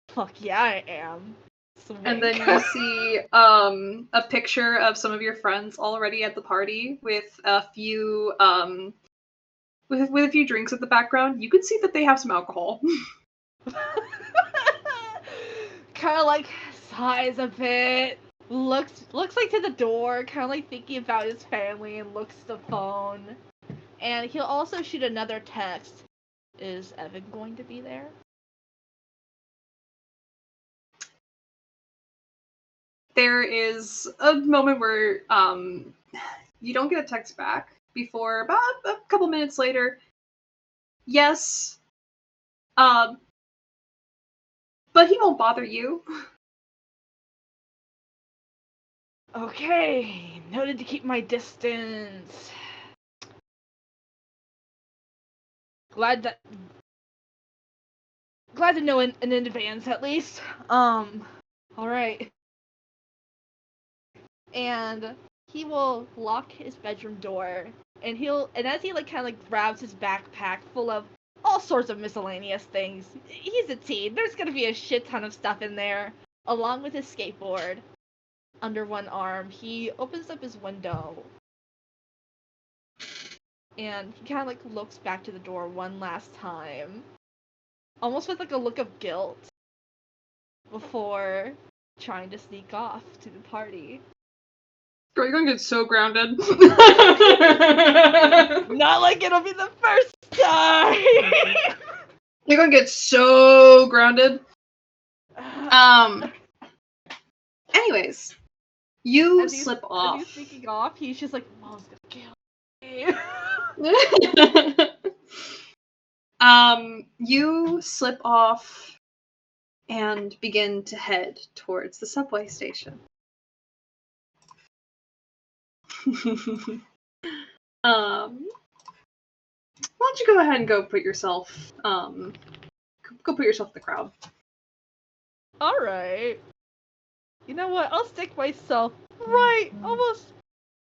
Fuck yeah, I am. Swing. And then you see a picture of some of your friends already at the party with a few with a few drinks at the background. You can see that they have some alcohol. Kind of like sighs a bit. Looks like to the door, kind of like thinking about his family, and looks at the phone. And he'll also shoot another text. Is Evan going to be there? there is a moment where you don't get a text back before about a couple minutes later. Yes, but he won't bother you. Okay, noted to keep my distance. Glad to know in advance at least. Alright. And he will lock his bedroom door, and as he kinda grabs his backpack full of all sorts of miscellaneous things. He's a teen. There's gonna be a shit ton of stuff in there, along with his skateboard. Under one arm, he opens up his window, and he kind of looks back to the door one last time, almost with a look of guilt, before trying to sneak off to the party. Girl, you're gonna get so grounded. Not like it'll be the first time. You're gonna get so grounded. Anyways, you slip off. As he's sneaking off, he's just like, Mom's gonna kill me. You slip off and begin to head towards the subway station. Why don't you go ahead and go put yourself in the crowd. Alright. You know what? I'll stick myself right almost.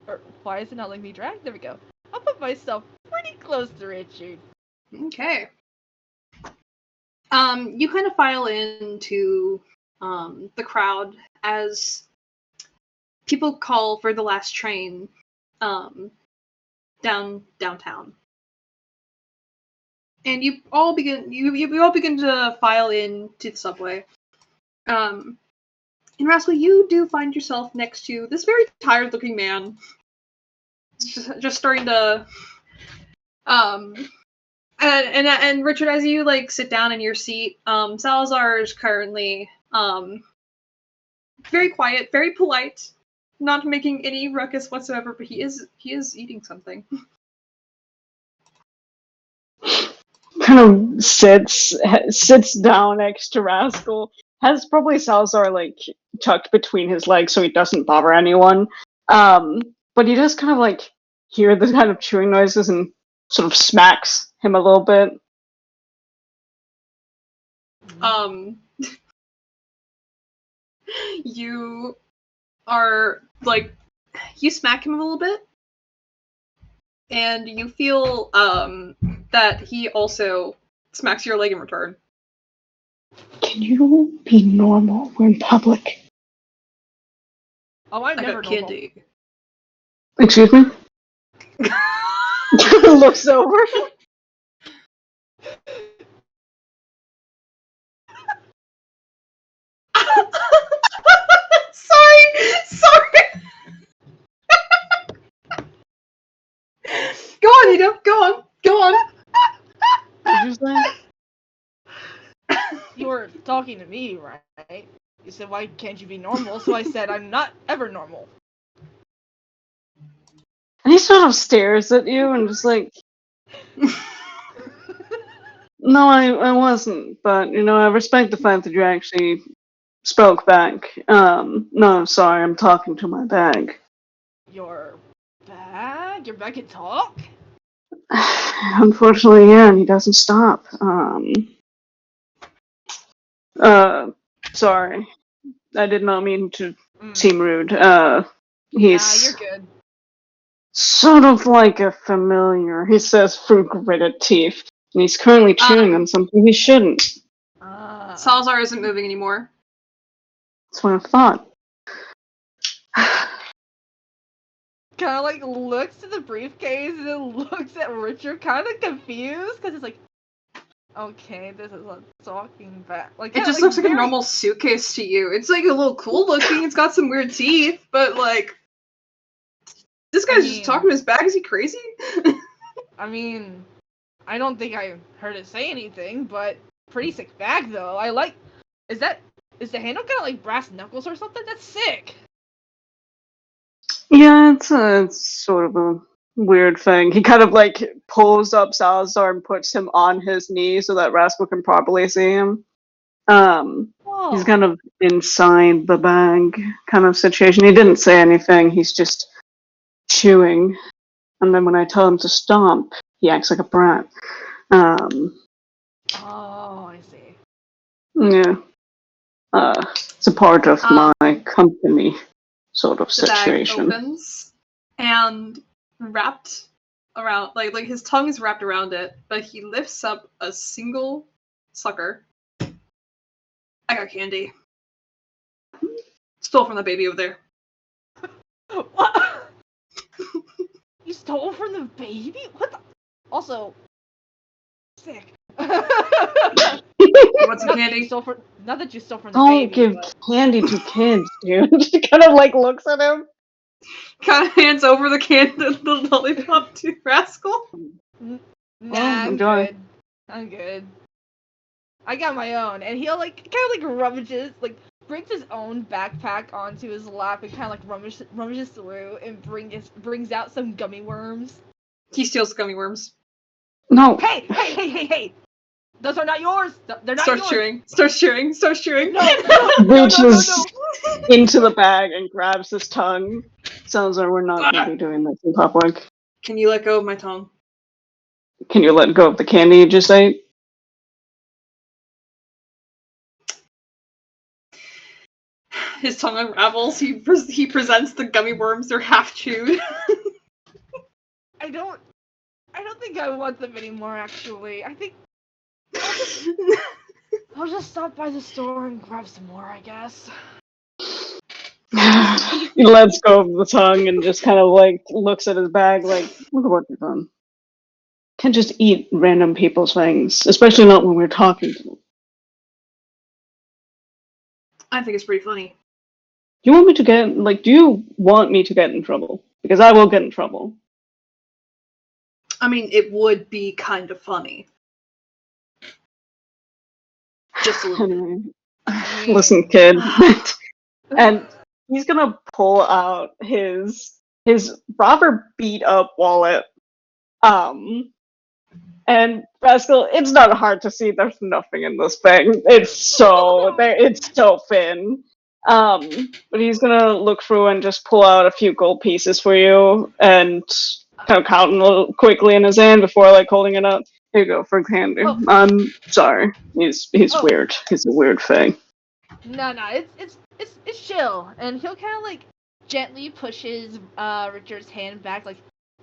Or why is it not letting me drag? There we go. I'll put myself pretty close to Richard. Okay. You kind of file into the crowd as people call for the last train downtown. And you all begin to file in to the subway. And Rascal, you do find yourself next to this very tired-looking man. Just starting to and Richard, as you sit down in your seat, Salazar is currently very quiet, very polite, not making any ruckus whatsoever, but he is eating something. Kind of sits down next to Rascal. Has probably Salazar tucked between his legs so he doesn't bother anyone. But he does kind of hear the kind of chewing noises and sort of smacks him a little bit. You are you smack him a little bit, and you feel that he also smacks your leg in return. Can you be normal? We're in public. Oh, I'm never normal. Candy. Excuse me? Looks over. Sorry. Go on, Nita. Go on. What did you say? You were talking to me, right? You said, why can't you be normal? So I said, I'm not ever normal. And he sort of stares at you and just no, I wasn't, but, I respect the fact that you actually spoke back. No, sorry, I'm talking to my bag. Your bag? Your bag can talk? Unfortunately, yeah, and he doesn't stop. Sorry. I did not mean to seem rude. He's Nah, you're good. sort of like a familiar, he says through gritted teeth. And he's currently chewing on something he shouldn't. Salazar isn't moving anymore. That's what I thought. Kind of looks at the briefcase and then looks at Richard, kind of confused, because it's okay, this is a talking bag. It just looks like a normal suitcase to you. It's a little cool looking. It's got some weird teeth, but this guy's just talking to his bag. Is he crazy? I mean, I don't think I heard it say anything, but pretty sick bag though. Is that Is the handle kind of like brass knuckles or something? That's sick. Yeah, it's sort of a weird thing. He kind of like pulls up Salazar and puts him on his knee so that Rascal can properly see him. He's Whoa. kind of inside the bag kind of situation. He didn't say anything. He's just chewing. And then when I tell him to stomp, he acts like a brat. Oh, I see. Yeah. It's a part of my company sort of The bag situation. opens, and wrapped around, like his tongue is wrapped around it, but he lifts up a single sucker. I got candy. Stole from the baby over there. What? You stole from the baby? What the? Also, sick. You want some candy? Not that you stole from the Don't baby. give But... candy to kids, dude. She kind of like looks at him. Kind of hands over the lollipop to Rascal. Nah, I'm enjoy. good. I'm good. I got my own, and he'll like kind of like rummages, like brings his own backpack onto his lap and kind of like rummages through and brings out some gummy worms. He steals gummy worms. No. Hey! Those are not yours. They're not Starts yours. cheering. Starts cheering. Starts cheering. No. Reaches into the bag and grabs his tongue. Sounds like we're not going to be doing this in public. Can you let go of my tongue? Can you let go of the candy you just ate? His tongue unravels. He presents the gummy worms. They're half chewed. I don't think I want them anymore. Actually, I think I'll just stop by the store and grab some more. I guess. He lets go of the tongue and just kind of like looks at his bag like, look at what you've done. Can't just eat random people's things, especially not when we're talking to them. I think it's pretty funny. Do you want me to get in trouble? Because I will get in trouble. I mean, it would be kind of funny. Just a little bit. Anyway, listen, kid. And he's gonna pull out his rather beat up wallet. And Rascal, it's not hard to see there's nothing in this thing. It's so thin. But he's gonna look through and just pull out a few gold pieces for you and kind of count them a little quickly in his hand before like holding it up. Here you go for candy. Oh. I'm sorry. He's weird. He's a weird thing. No, it's chill, and he'll kind of like gently pushes Richard's hand back, like,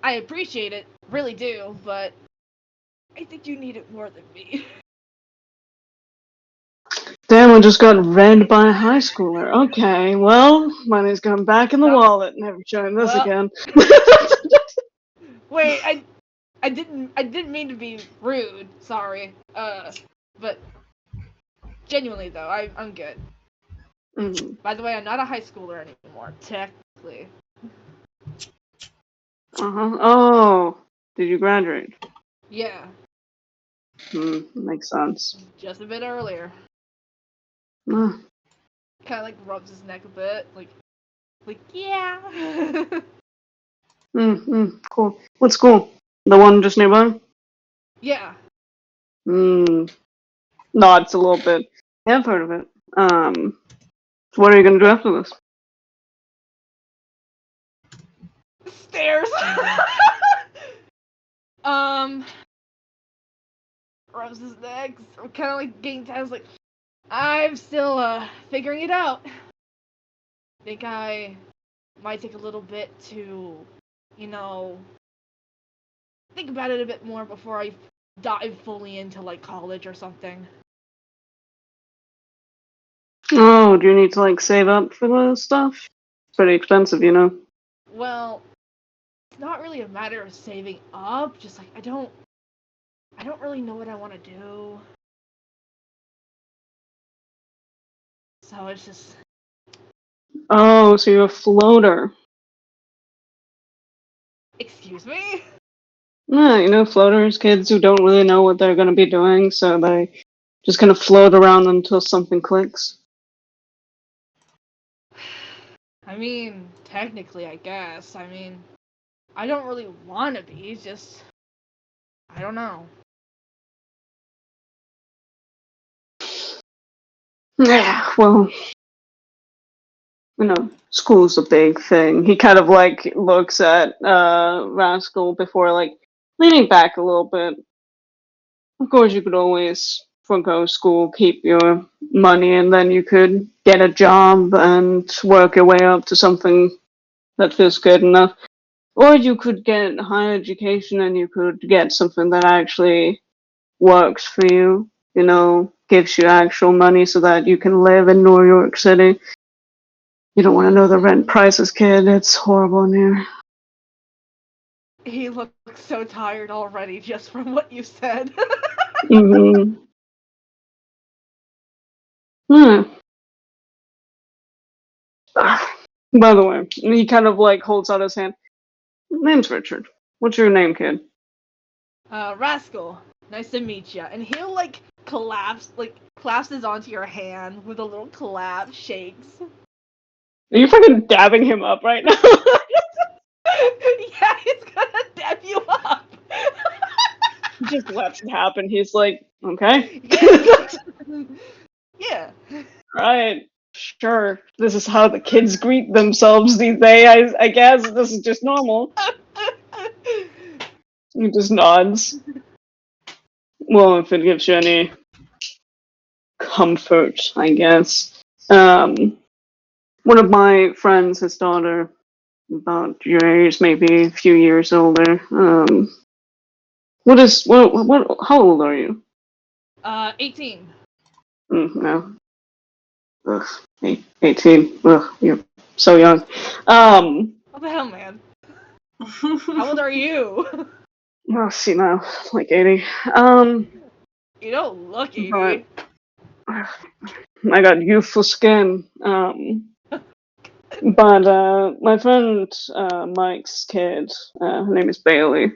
I appreciate it, really do, but I think you need it more than me. Damn, I just got read by a high schooler. Okay, well, money's going back in the wallet. Never showing this again. Wait, I didn't mean to be rude. Sorry. But genuinely though, I'm good. Mm-hmm. By the way, I'm not a high schooler anymore, technically. Oh, did you graduate? Yeah, Makes sense. just a bit earlier. Uh, Kind of like rubs his neck a bit, like yeah. Cool. What school? The one just nearby? Yeah. Nods a little bit. Yeah, I've heard of it. So what are you gonna do after this? Stairs. Rubs his neck, kind of like getting tense, like, I'm still figuring it out. Think I might take a little bit to, think about it a bit more before I dive fully into like college or something. Oh, do you need to like save up for the stuff? It's pretty expensive, you know. Well, it's not really a matter of saving up, just like I don't really know what I want to do. So it's just... Oh, so you're a floater. Excuse me? Yeah, you know, floaters, kids who don't really know what they're gonna be doing, so they just kind of float around until something clicks. I mean, technically, I guess. I mean, I don't really want to be, just. I don't know. Yeah, well, school's a big thing. He kind of like looks at Rascal before like leaning back a little bit. Of course, you could always forgo school, keep your money, and then you could get a job and work your way up to something that feels good enough. Or you could get higher education and you could get something that actually works for you, gives you actual money so that you can live in New York City. You don't want to know the rent prices, kid. It's horrible in here. He looks so tired already just from what you said. Mm-hmm. Hmm. By the way, he kind of like holds out his hand. Name's Richard. What's your name, kid? Rascal, nice to meet you. And he'll collapses onto your hand with a little collapse, shakes. Are you fucking dabbing him up right now? Yeah, he's gonna dab you up. He just lets it happen. He's like, okay. Yeah. Right. Sure. This is how the kids greet themselves these days. I guess this is just normal. He just nods. Well, if it gives you any comfort, I guess. One of my friends, his daughter, about your age, maybe a few years older. How old are you? 18. No. Ugh, 18. Ugh, you're so young. What the hell, man? How old are you? Let's see now, like 80. You don't look 80. But I got youthful skin. But my friend Mike's kid, her name is Bailey.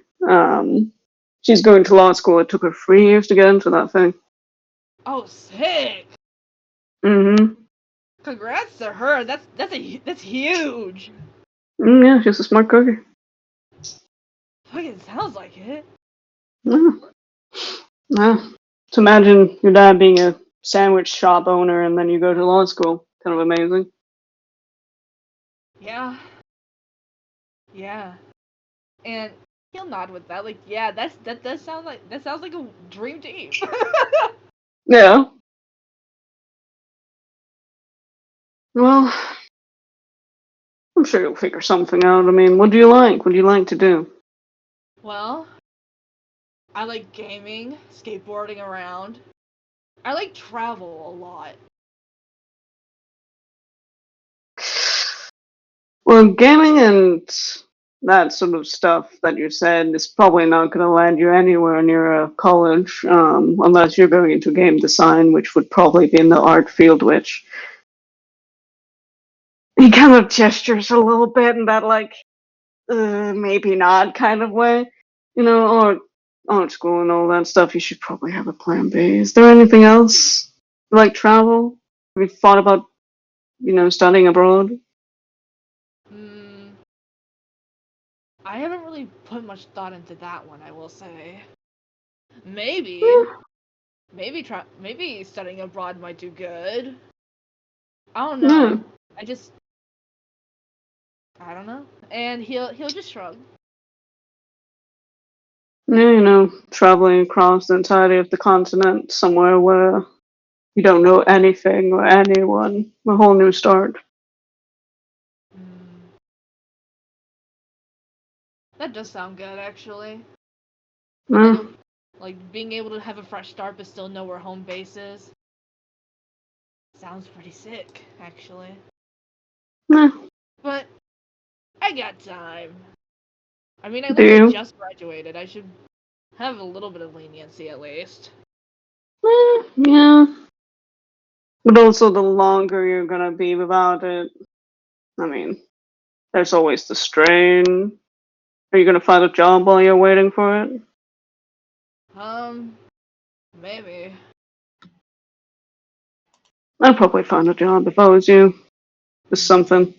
She's going to law school. It took her 3 years to get into that thing. Oh, sick! Mm-hmm. Congrats to her. That's huge. Yeah, she's a smart cookie. Fucking sounds like it. Yeah. Yeah. To imagine your dad being a sandwich shop owner and then you go to law school. Kind of amazing. Yeah. Yeah. And he'll nod with that. Like, yeah, that sounds like a dream team. Yeah. Well, I'm sure you'll figure something out. I mean, what do you like? What do you like to do? Well, I like gaming, skateboarding around. I like travel a lot. Well, gaming and that sort of stuff that you said is probably not going to land you anywhere near a college, unless you're going into game design, which would probably be in the art field, which he kind of gestures a little bit in that, like, maybe not kind of way. Or art school and all that stuff, you should probably have a plan B. Is there anything else? Like travel? Have you thought about, studying abroad? Hmm. I haven't really put much thought into that one, I will say. Maybe. Maybe studying abroad might do good. I don't Yeah. know. I don't know. And he'll just shrug. Yeah, traveling across the entirety of the continent, somewhere where you don't know anything or anyone, a whole new start. Hmm. That does sound good, actually. And then Yeah. you'll like being able to have a fresh start but still know where home base is. Sounds pretty sick, actually. Yeah. But I got time. I mean, I Do literally you? just graduated. I should have a little bit of leniency at least. Yeah. But also, the longer you're gonna be without it, I mean, there's always the strain. Are you gonna find a job while you're waiting for it? Maybe. I'd probably find a job if I was you. Just something.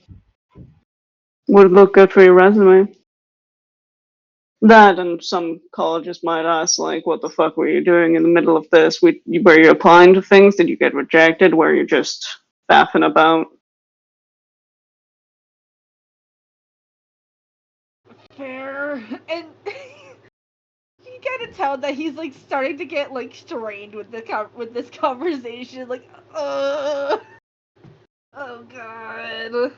Would look good for your resume. That and some colleges might ask, like, what the fuck were you doing in the middle of this? Were you applying to things? Did you get rejected? Were you just faffing about? Fair. And you kind of tell that he's like starting to get like strained with this conversation. Like, oh god.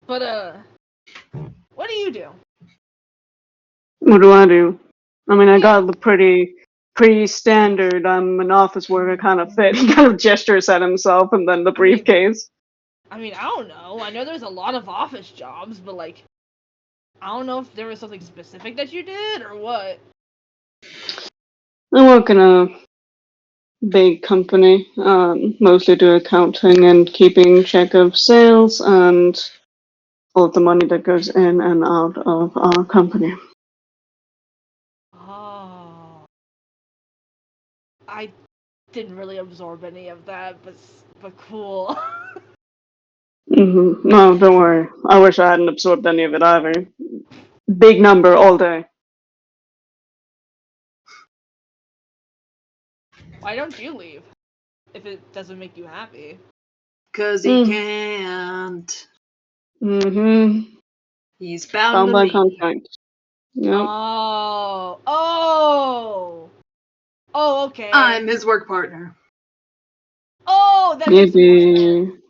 But what do you do? What do I do? I mean, I got the pretty standard, I'm an office worker kind of fit. He kind of gestures at himself and then the briefcase. I mean, I don't know. I know there's a lot of office jobs, but like, I don't know if there was something specific that you did or what. I work in a big company, mostly do accounting and keeping check of sales and all of the money that goes in and out of our company. Oh, I didn't really absorb any of that, but cool. No, don't worry. I wish I hadn't absorbed any of it either. Big number all day. Why don't you leave if it doesn't make you happy? 'Cause he can't. Mm-hmm. He's bound Found to by me. contract. Yep. Oh, okay. I'm his work partner. Oh, that makes more Maybe. sense.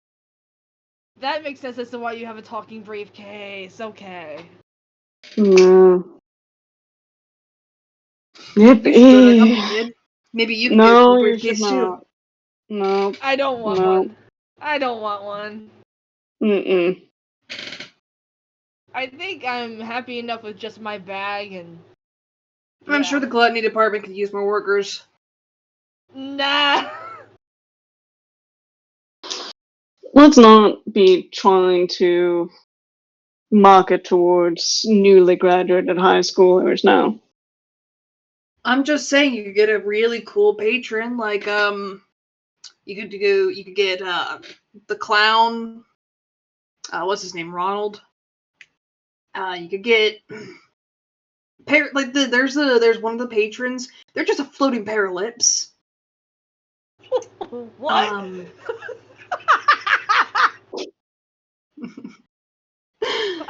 That makes sense as to why you have a talking briefcase. Okay. Yeah. You should go to the Yippee. company, kid. Maybe you can get a No, cool you should briefcase too. not. No. I don't want No. one. I don't want one. Mm-mm. I think I'm happy enough with just my bag and. I'm sure the gluttony department could use more workers. Nah. Let's not be trying to market towards newly graduated high schoolers now. I'm just saying you could get a really cool patron, like you could get the clown, what's his name, Ronald. You could get there's one of the patrons. They're just a floating pair of lips. What?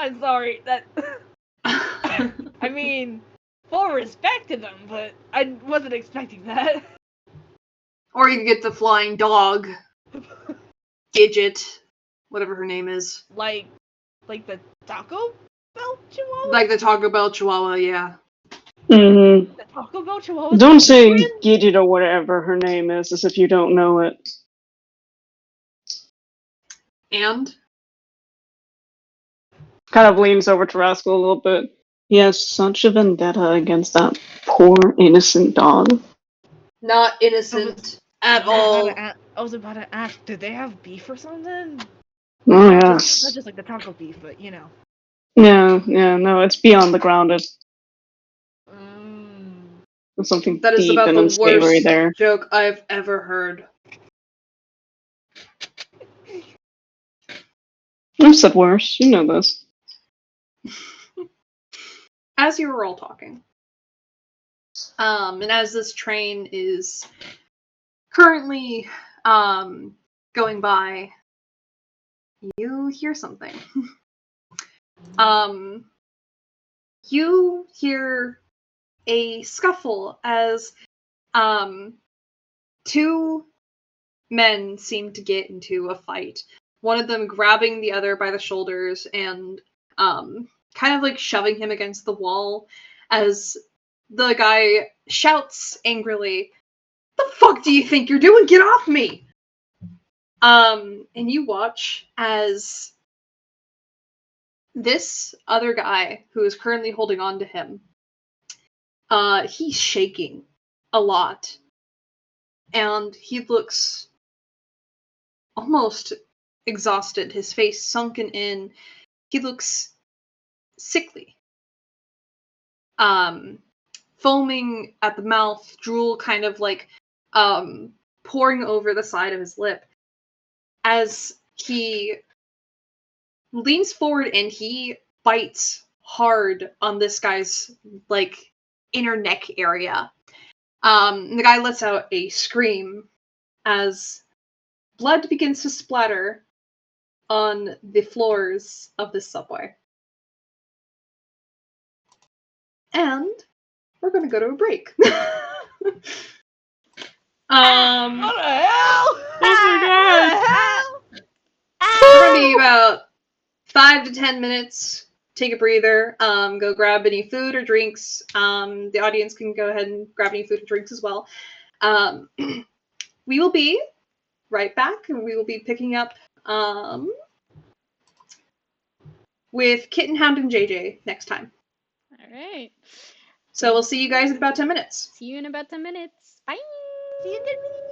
I'm sorry. That. I mean, full respect to them, but I wasn't expecting that. Or you could get the flying dog, Gidget, whatever her name is. Like the Taco Bell Chihuahua? Like the Taco Bell Chihuahua, yeah. Mm-hmm. The Taco Bell Chihuahua? Don't say Gidget or whatever her name is as if you don't know it. And? Kind of leans over to Rascal a little bit. He has such a vendetta against that poor innocent dog. Not innocent at all. I was about to ask, did they have beef or something? Oh, yes. Not just like the taco beef, but you know. Yeah, no, it's beyond the grounded. There's something That is deep about and the unsavory worst there. joke I've ever heard. I've said worse. You know this. As you were all talking, and as this train is currently going by, you hear something. You hear a scuffle as two men seem to get into a fight. One of them grabbing the other by the shoulders and kind of like shoving him against the wall as the guy shouts angrily, "The fuck do you think you're doing? Get off me!" And you watch as this other guy who is currently holding on to him, he's shaking a lot. And he looks almost exhausted, his face sunken in. He looks sickly. Foaming at the mouth, drool kind of like pouring over the side of his lip as he leans forward and he bites hard on this guy's like inner neck area. The guy lets out a scream as blood begins to splatter on the floors of this subway. And we're gonna go to a break. What the hell? Oh my god. What the hell? We're gonna be about 5 to 10 minutes. Take a breather. Go grab any food or drinks. The audience can go ahead and grab any food and drinks as well. We will be right back, and we will be picking up with Kitten, Hound, and JJ next time. All right. So we'll see you guys in about 10 minutes. See you in about 10 minutes. Bye. See you in 10 minutes.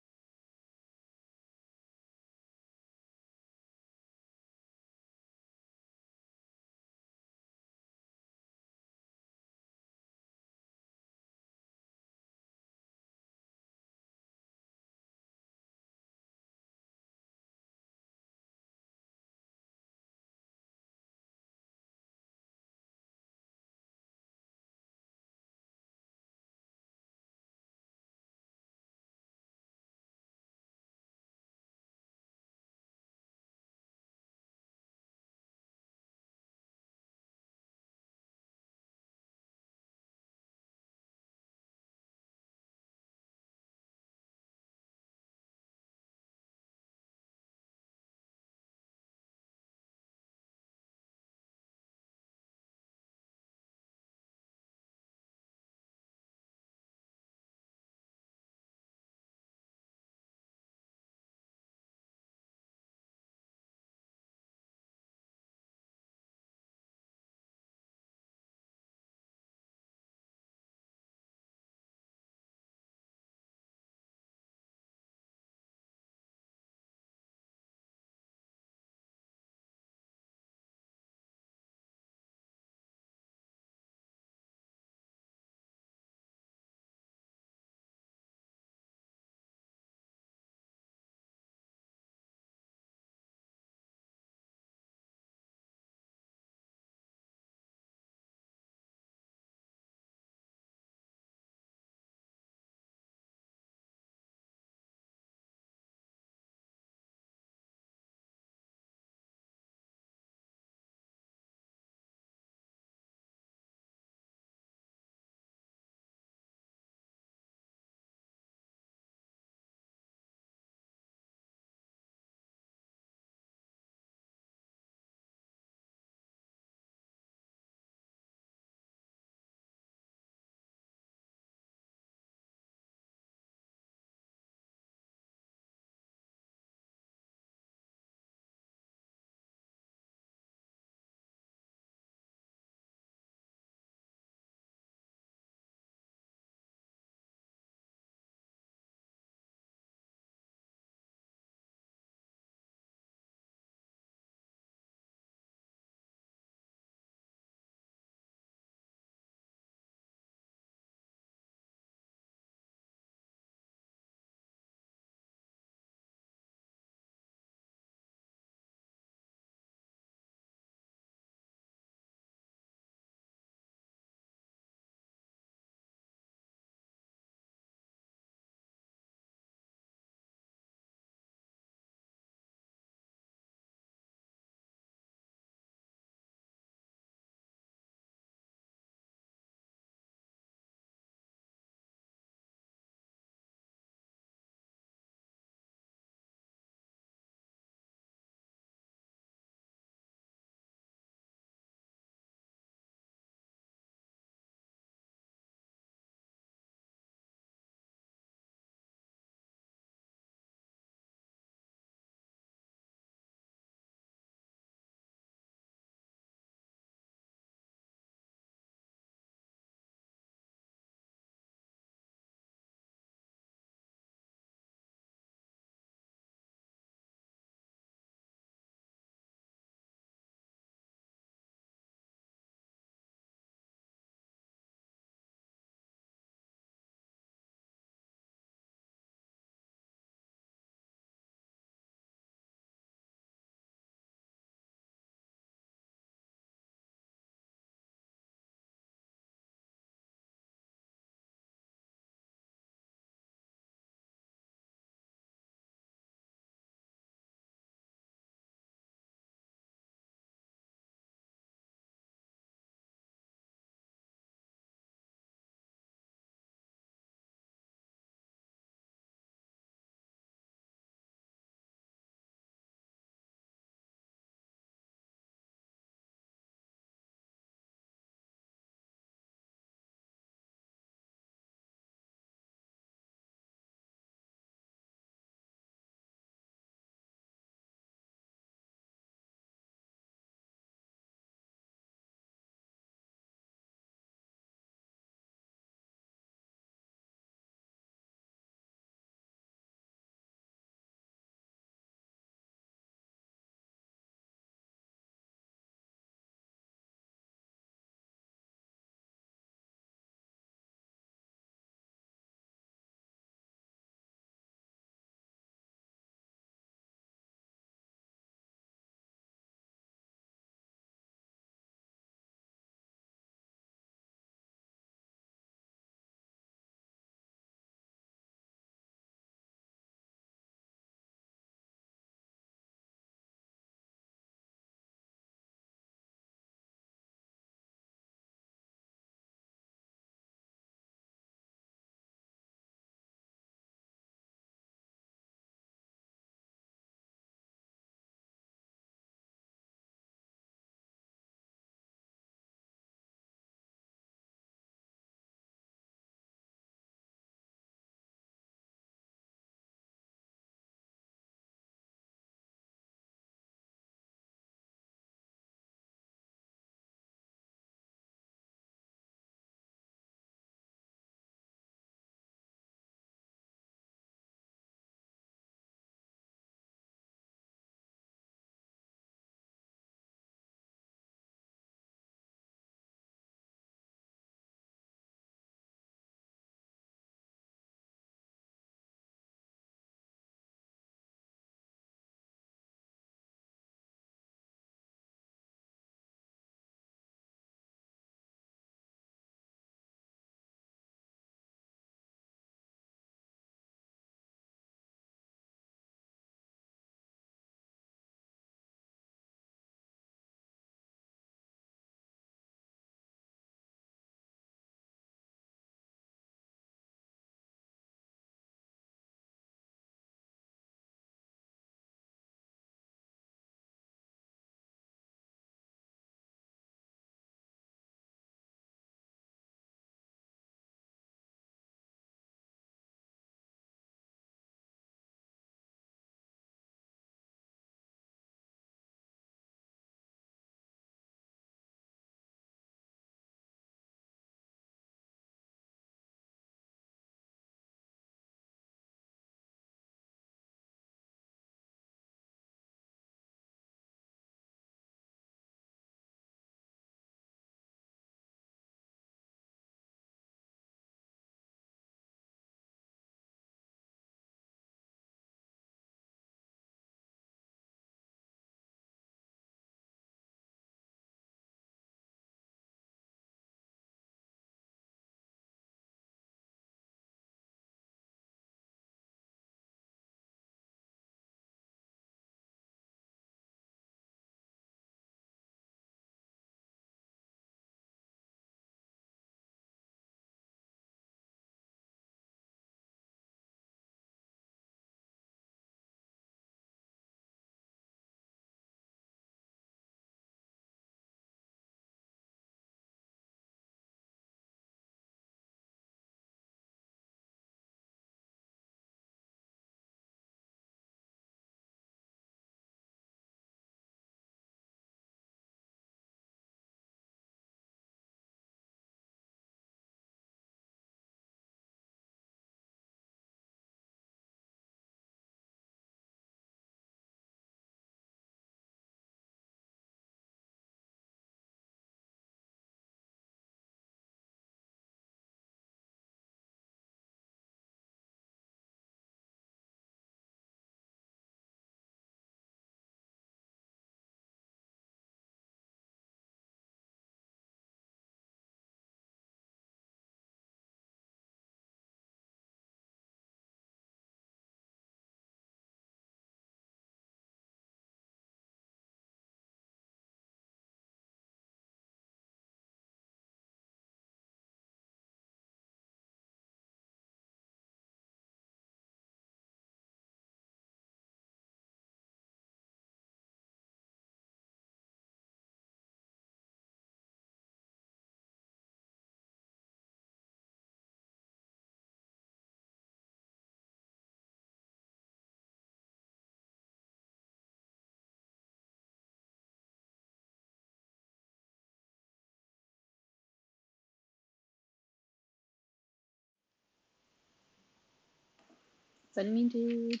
Send me, dude.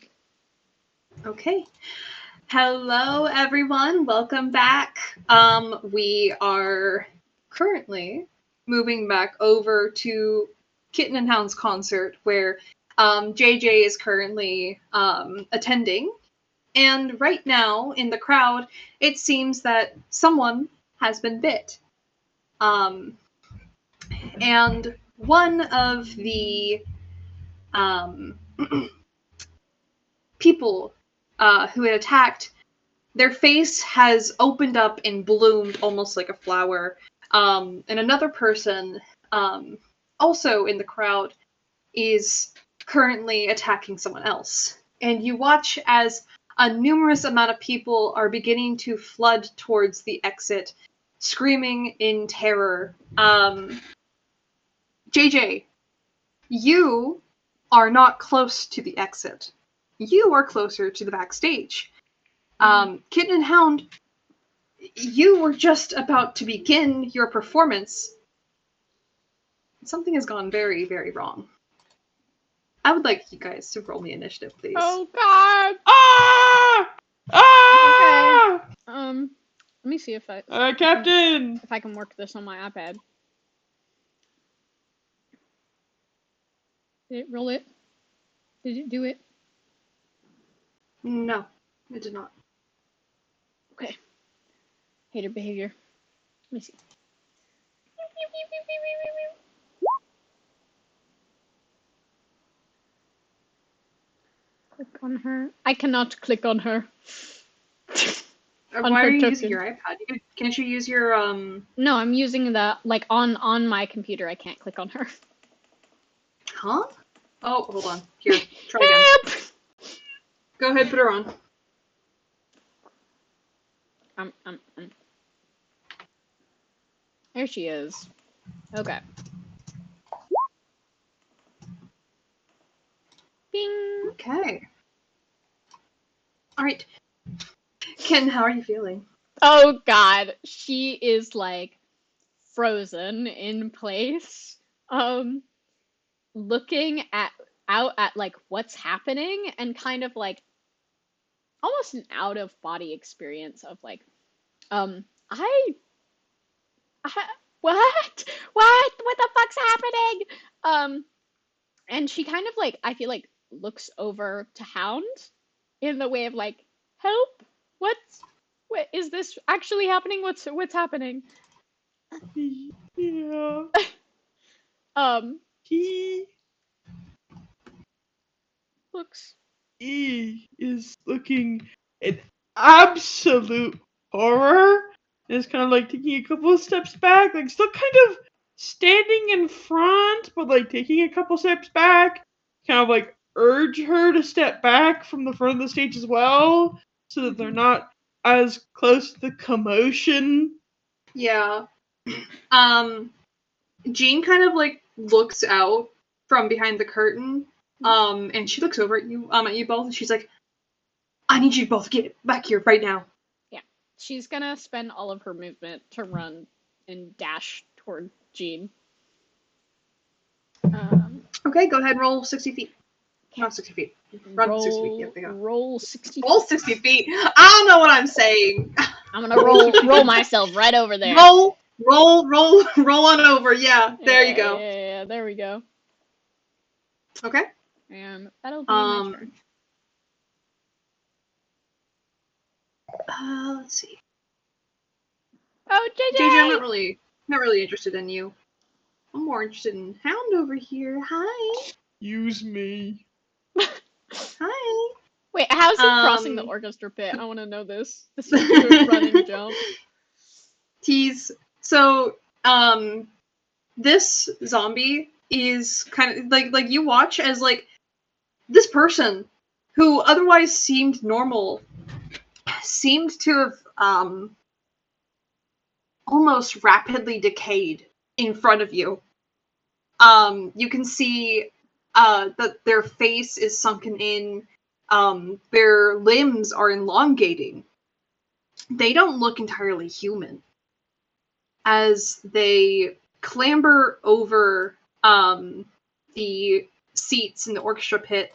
Okay. Hello, everyone. Welcome back. We are currently moving back over to Kitten and Hound's concert, where JJ is currently attending. And right now, in the crowd, it seems that someone has been bit. And one of the people who had attacked, their face has opened up and bloomed almost like a flower. And another person, also in the crowd, is currently attacking someone else. And you watch as a numerous amount of people are beginning to flood towards the exit, screaming in terror. JJ, you are not close to the exit. You are closer to the backstage. Kitten and Hound, you were just about to begin your performance. Something has gone very, very wrong. I would like you guys to roll me initiative, please. Oh God. Ah! Ah! Let me see if I Captain! if I can work this on my iPad. Did it roll it? Did it do it? No, it did not. Okay. Hater behavior. Let me see. Click on her. I cannot click on her. Why are you using your iPad? Can't you use your No, I'm using the on my computer. I can't click on her. Huh? Oh, hold on. Here, try again. Help! Go ahead, put her on. There she is. Okay. Bing. Okay. All right. Ken, how are you feeling? Oh God, she is like frozen in place. Looking out at like what's happening and kind of like almost an out of body experience of like, I what? What the fuck's happening? And she kind of like, I feel like looks over to Hound in the way of like, help? What is this actually happening? What's happening? Yeah. He Looks. is looking in absolute horror. And is kind of like taking a couple of steps back, like still kind of standing in front, but like taking a couple steps back. Kind of like urge her to step back from the front of the stage as well, so that they're not as close to the commotion. Yeah. Jean kind of like looks out from behind the curtain, and she looks over at you both, and she's like, I need you to both get back here right now. Yeah. She's gonna spend all of her movement to run and dash toward Jean. Okay, go ahead and roll 60 feet. Not 60 feet. Run 60 feet. Yep, there you go. Roll 60 Roll 60 feet. I don't know what I'm saying. I'm gonna roll myself right over there. Roll on over. Yeah, there you go. Yeah, there we go. Okay. And that'll be my turn. Let's see. Oh, JJ! JJ, I'm not really interested in you. I'm more interested in Hound over here. Hi. Use me. Hi. Wait, how's he crossing the orchestra pit? I want to know this. This weird running jump. So, this zombie is kind of like you watch as like this person who otherwise seemed normal seemed to have almost rapidly decayed in front of you. You can see that their face is sunken in. Their limbs are elongating. They don't look entirely human. As they clamber over the seats in the orchestra pit,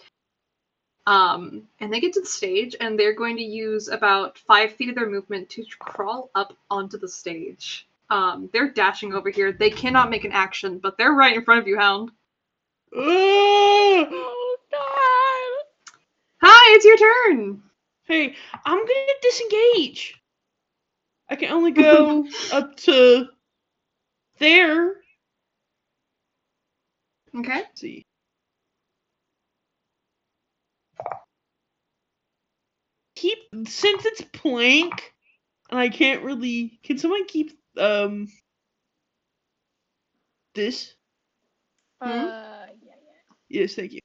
And they get to the stage, and they're going to use about 5 feet of their movement to crawl up onto the stage. They're dashing over here. They cannot make an action, but they're right in front of you, Hound. Oh God! Hi, it's your turn. Hey, I'm gonna disengage. I can only go up to there. Okay. Let's see. Since it's plank, and I can't really. Can someone keep this? Yeah. Yes, thank you.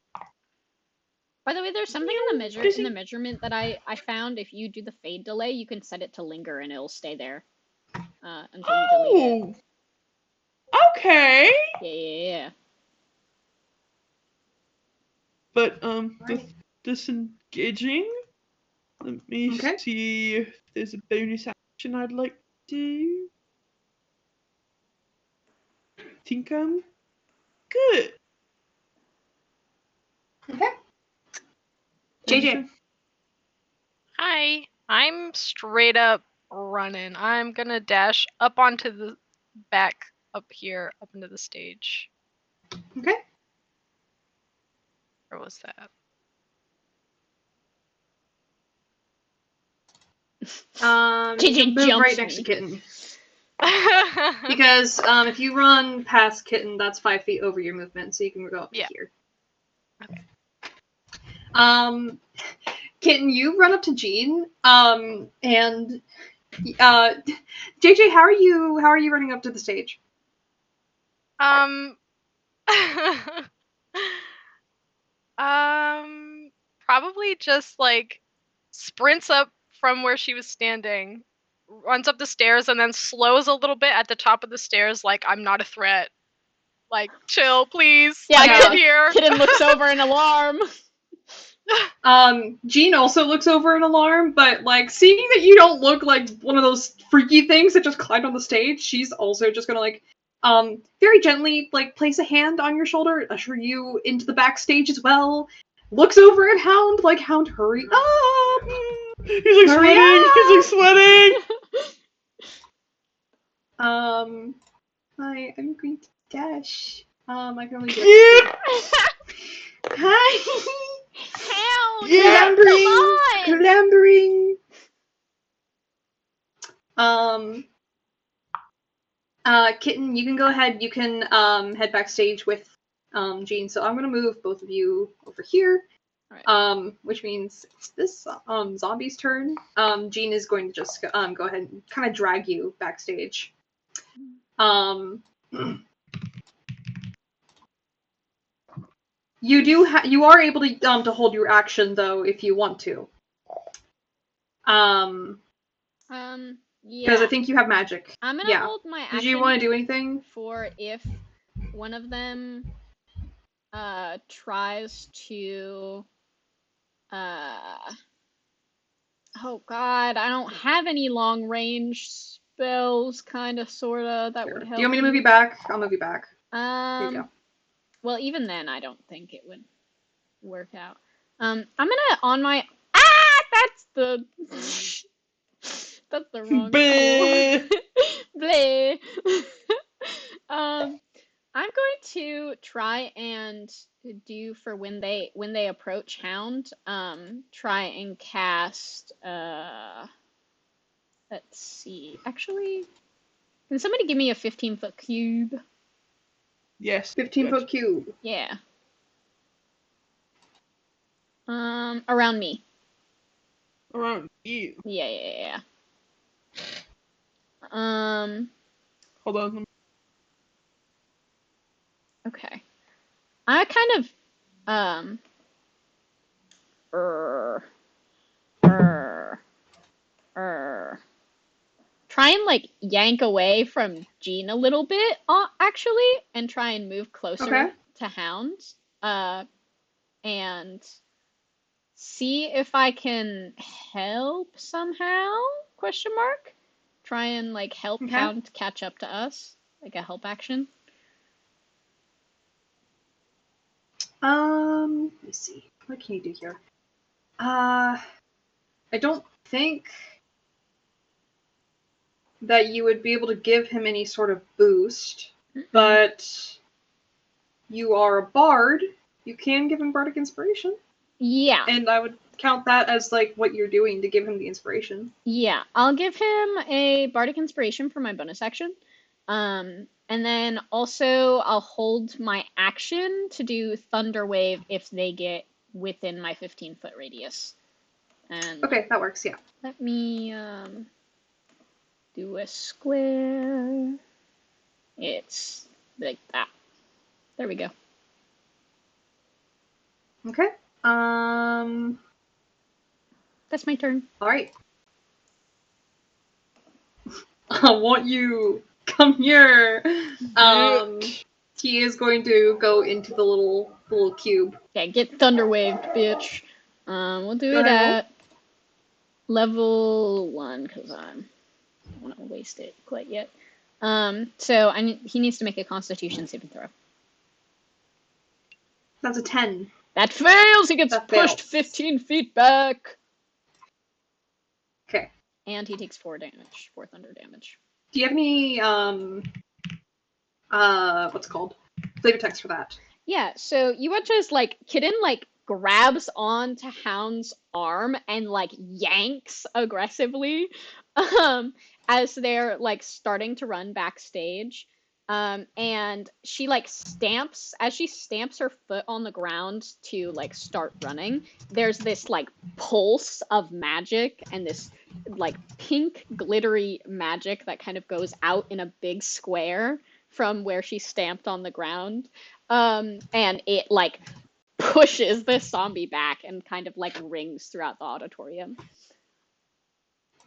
By the way, there's something in the measurement that I found. If you do the fade delay, you can set it to linger, and it'll stay there until you delete it. Okay. Yeah. But with disengaging, let me Okay. see if there's a bonus action I'd like to do. Think I'm good. Okay. JJ. Hi. I'm straight up running. I'm gonna dash up onto the back up here, up into the stage. Okay. Where was that? JJ move right jumps next to me. Kitten. Because if you run past Kitten, that's 5 feet over your movement, so you can go up to here. Okay. Kitten, you run up to Jean, and JJ, how are you running up to the stage? Probably just like sprints up from where she was standing, runs up the stairs, and then slows a little bit at the top of the stairs, like I'm not a threat. Like, chill, please. Yeah, I'm here. Kitten looks over in alarm. Jean also looks over in alarm, but like seeing that you don't look like one of those freaky things that just climbed on the stage, she's also just gonna like very gently like place a hand on your shoulder, usher you into the backstage as well. Looks over at Hound, like Hound, hurry up! He's like Hurry sweating. up! He's like sweating. Hi, I'm going to dash. I can only do Yeah. Hi. Hound, Yeah. Clambering. Kitten, you can go ahead. You can head backstage with Jean. So I'm gonna move both of you over here. Right. Which means it's this zombie's turn. Jean is going to just go ahead and kind of drag you backstage. You are able to hold your action though if you want to. Yeah. Because I think you have magic. I'm gonna hold my action. Did you want to do anything? For if one of them tries to oh god, I don't have any long range spells, kinda sorta, that would help. Do you want me to move you back? I'll move you back. Here you go. Well, even then I don't think it would work out. I'm gonna on my that's the that's the wrong Bleh. Bleh. I'm going to try and do for when they approach Hound, try and cast let's see. Actually, can somebody give me a 15-foot cube? Yes. 15-foot cube. Yeah. Around me. Around you. Yeah. Hold on. Okay. I kind of try and like yank away from Jean a little bit, actually, and try and move closer to Hound, and see if I can help somehow? Question mark. Try and like help Hound catch up to us, like a help action. Let me see. What can you do here? I don't think that you would be able to give him any sort of boost, but you are a bard. You can give him bardic inspiration. Yeah. And I would count that as like what you're doing to give him the inspiration. Yeah, I'll give him a bardic inspiration for my bonus action. And then also I'll hold my action to do Thunder Wave if they get within my 15-foot radius. And Okay, that works, yeah. let me do a square. It's like that. There we go. Okay. That's my turn. Alright. I want you come here. He is going to go into the little cube. Okay, get Thunder Waved, bitch. We'll do Go it ahead, roll. at level 1 because I don't want to waste it quite yet. So he needs to make a Constitution saving throw. That's a 10. That fails. He gets That pushed fails. 15 feet back, Okay. and he takes 4 thunder damage. Do you have any what's it called? Flavor text for that? Yeah. So you watch as Kitten grabs onto Hound's arm and yanks aggressively, as they're starting to run backstage. And she stamps her foot on the ground to start running. There's this pulse of magic and this pink glittery magic that kind of goes out in a big square from where she stamped on the ground. And it pushes the zombie back and kind of rings throughout the auditorium.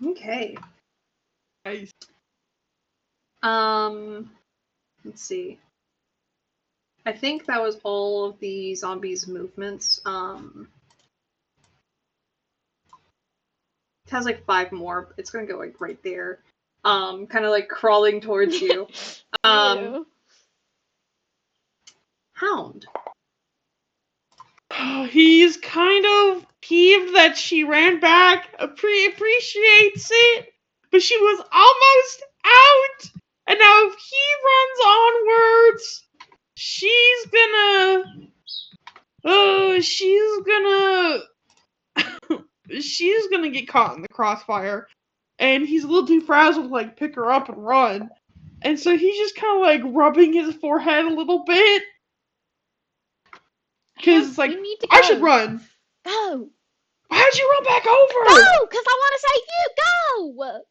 Okay. Nice. Let's see. I think that was all of the zombies' movements. It has 5 more. It's gonna go right there. Kind of crawling towards you. Ew. Hound. He's kind of peeved that she ran back. Appreciates it, but she was almost out. And now if he runs onwards, she's gonna get caught in the crossfire. And he's a little too frazzled to pick her up and run. And so he's just kind of rubbing his forehead a little bit. Because it's You need to I go. should run. Go. Why'd you run back over? Go, because I want to say you go.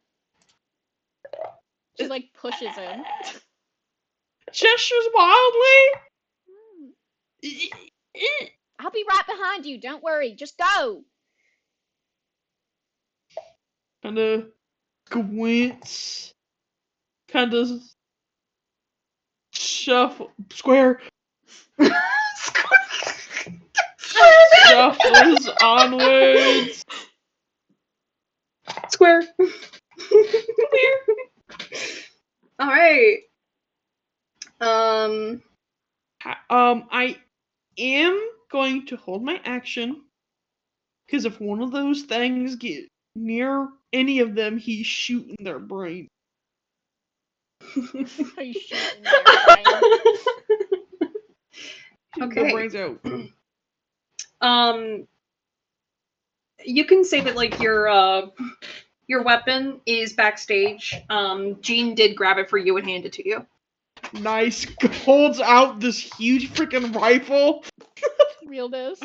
She pushes him. Gestures wildly. I'll be right behind you. Don't worry. Just go. Kind of squints. Kind of shuffle. Square. Shuffles onwards. Square. Alright. I am going to hold my action. Because if one of those things get near any of them, he's shooting their brain. Are you shooting their brain? Okay. Their brains out. You can say that your weapon is backstage. Jean did grab it for you and hand it to you. Nice. Holds out this huge freaking rifle. Realness.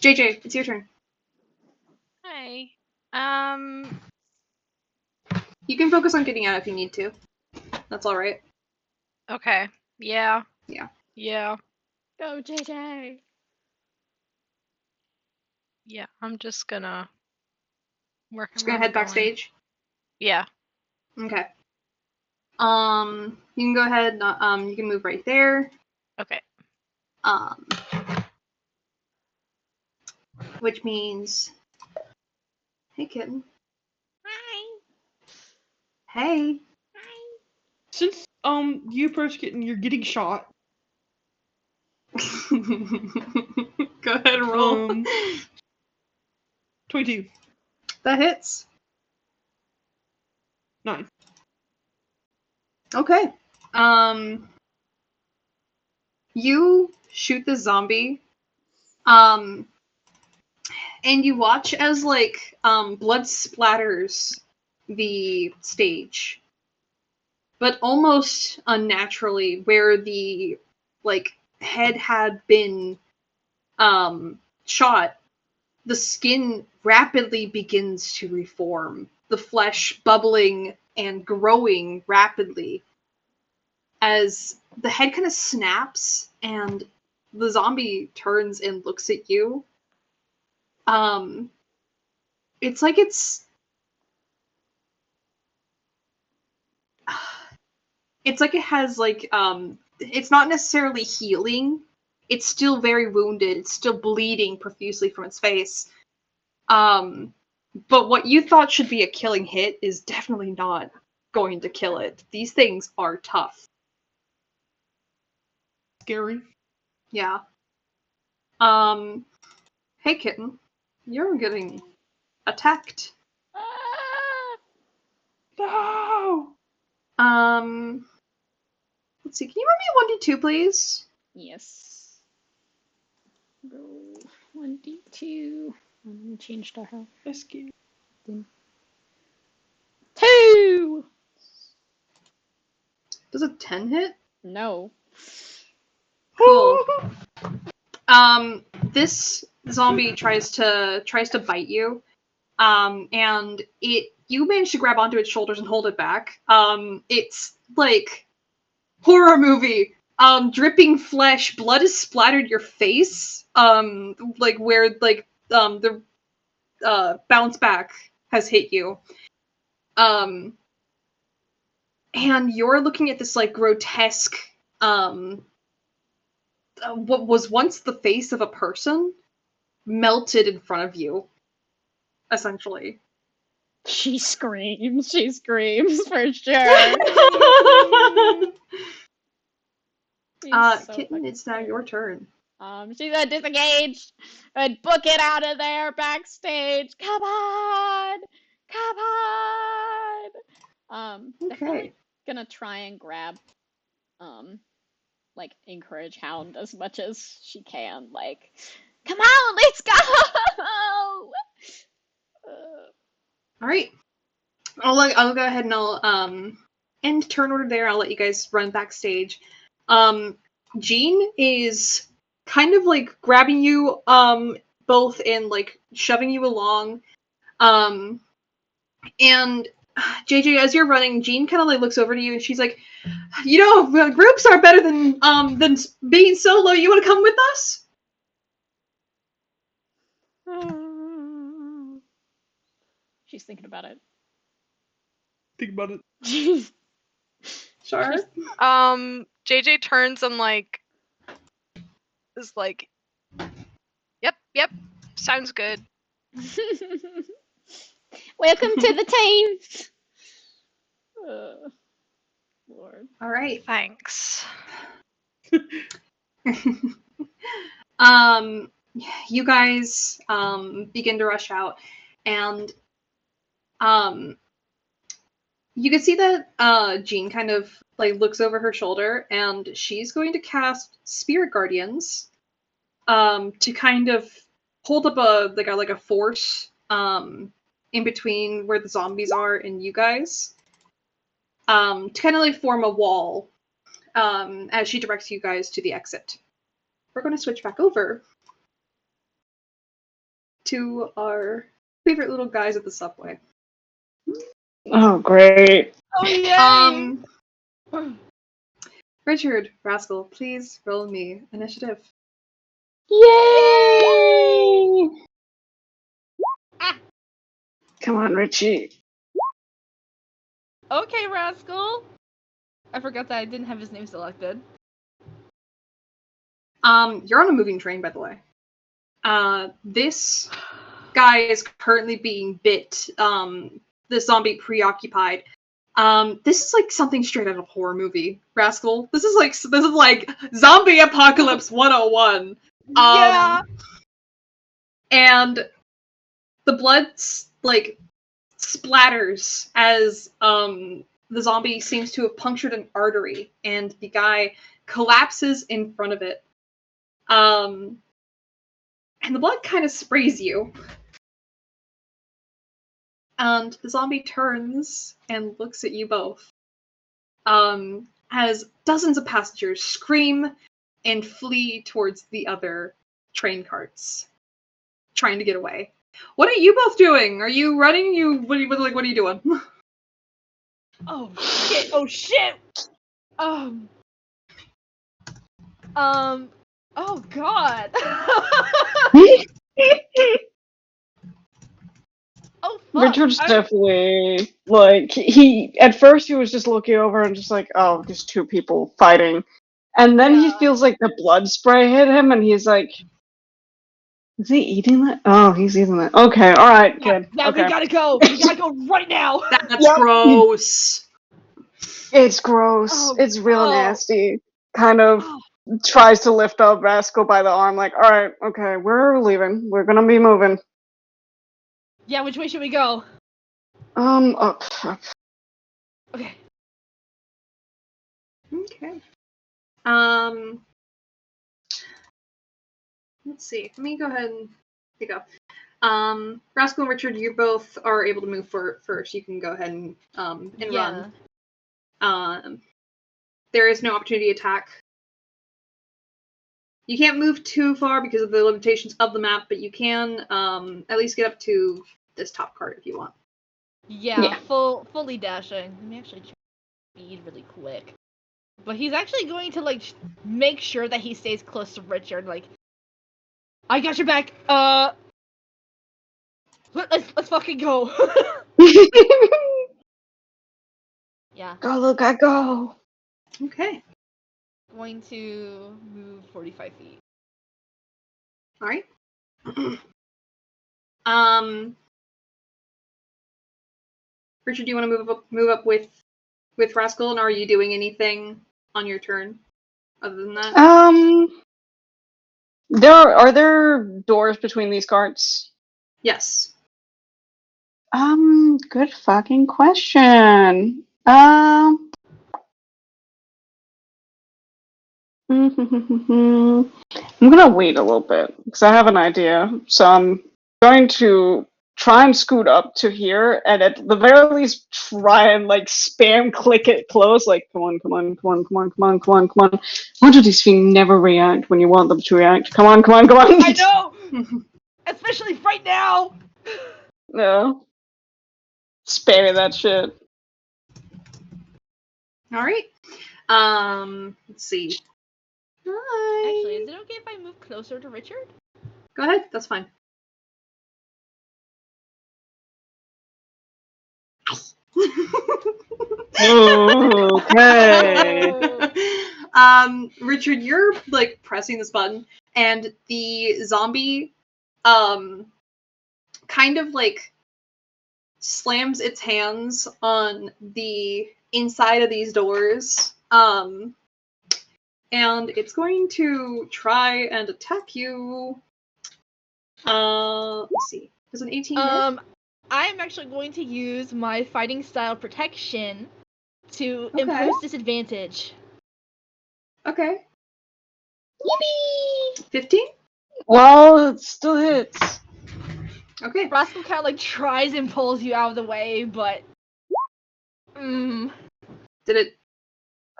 JJ, it's your turn. Hi. You can focus on getting out if you need to. That's alright. Okay. Yeah. Yeah. Yeah. Go, JJ. Yeah. I'm just gonna work. Just gonna head backstage. Yeah. Okay. You can go ahead. You can move right there. Okay. Which means, hey kitten. Hi. Hey. Hi. Since you approach Kitten, you're getting shot. Go ahead and roll. 22. That hits. 9. Okay. You shoot the zombie. And you watch as, like, blood splatters the stage. But almost unnaturally, where the, like, head had been, shot, the skin rapidly begins to reform, the flesh bubbling and growing rapidly as the head kind of snaps and the zombie turns and looks at you. It's like it's like it has like it's not necessarily healing. It's still very wounded. It's still bleeding profusely from its face. But what you thought should be a killing hit is definitely not going to kill it. These things are tough. Scary. Yeah. Hey kitten, you're getting attacked. No! Let's see, can you run me 1d2, please? Yes. Roll 1d2. Change to her. That's scary. 2! Does a 10 hit? No. Cool. This zombie tries to bite you. And you manage to grab onto its shoulders and hold it back. It's like horror movie. Dripping flesh, blood has splattered your face. Like where the bounce back has hit you. And you're looking at this like grotesque what was once the face of a person melted in front of you, essentially. She screams. She screams for sure. Kitten, it's now your turn. She's gonna disengage and book it out of there backstage. Come on! Come on! Definitely gonna try and grab, like, encourage Hound as much as she can. Like, come on, let's go! Alright. I'll go ahead and I'll, end turn order there. I'll let you guys run backstage. Jean is kind of, like, grabbing you, both and, like, shoving you along. And JJ, as you're running, Jean kind of, like, looks over to you and she's like, you know, groups are better than being solo. You want to come with us? She's thinking about it. Think about it. Sure. JJ turns and like is like, yep, sounds good. Welcome to the team. Lord. All right. Thanks. You guys begin to rush out, and you can see that Jean kind of like looks over her shoulder, and she's going to cast Spirit Guardians to kind of hold up a force in between where the zombies are and you guys, to kind of like form a wall as she directs you guys to the exit. We're going to switch back over to our favorite little guys at the subway. Oh, great. Oh yay! Richard, Rascal, please roll me initiative. Yay! Come on, Richie. Okay, Rascal. I forgot that I didn't have his name selected. You're on a moving train, by the way. This guy is currently being bit. This zombie preoccupied. This is like something straight out of a horror movie, Rascal. This is like zombie apocalypse 101. Yeah. and the blood splatters as the zombie seems to have punctured an artery, and the guy collapses in front of it. And the blood kind of sprays you. And the zombie turns and looks at you both. As dozens of passengers scream and flee towards the other train carts, trying to get away. What are you both doing? Are you running? What are you doing? Oh shit! Oh shit! Oh god. Oh fuck. Richard's definitely like he. At first, he was just looking over and just like, "Oh, just two people fighting," and then he feels like the blood spray hit him, and he's like, "Is he eating that? Oh, he's eating that. Okay, all right, good. Yeah, okay, we gotta go. We gotta go right now. That's Yep. gross. It's gross. Oh, It's real oh. nasty." Kind of tries to lift up Rascal by the arm, like, "All right, okay, we're leaving. We're gonna be moving." Yeah, which way should we go? Up. Okay. Okay. Let's see. Let me go ahead and pick up. Rascal and Richard, you both are able to move first. You can go ahead and run. There is no opportunity attack. You can't move too far because of the limitations of the map, but you can at least get up to this top cart if you want. Yeah. Fully dashing. Let me actually check speed really quick. But he's actually going to like make sure that he stays close to Richard. Like, I got your back. Let's fucking go. Yeah. Go, look, I go. Okay. Going to move 45 feet. All right. Richard, do you want to move up with Rascal, and are you doing anything on your turn other than that? Are there doors between these carts? Yes. Good fucking question. I'm gonna wait a little bit because I have an idea. So I'm going to try and scoot up to here, and at the very least try and like spam click it close. Like, come on, come on, come on, come on, come on, come on, come on. Why do these things never react when you want them to react? Come on, come on, come on. I know, especially right now. No. Spamming that shit. All right. Let's see. Hi. Actually, is it okay if I move closer to Richard? Go ahead. That's fine. Okay. Richard, you're like pressing this button, and the zombie, kind of like slams its hands on the inside of these doors, and it's going to try and attack you. Let's see. Does an 18 hit? I'm actually going to use my fighting style protection to impose disadvantage. Okay. Yippee! 15? Well, it still hits. Okay. Rascal kind of like tries and pulls you out of the way, but Did it?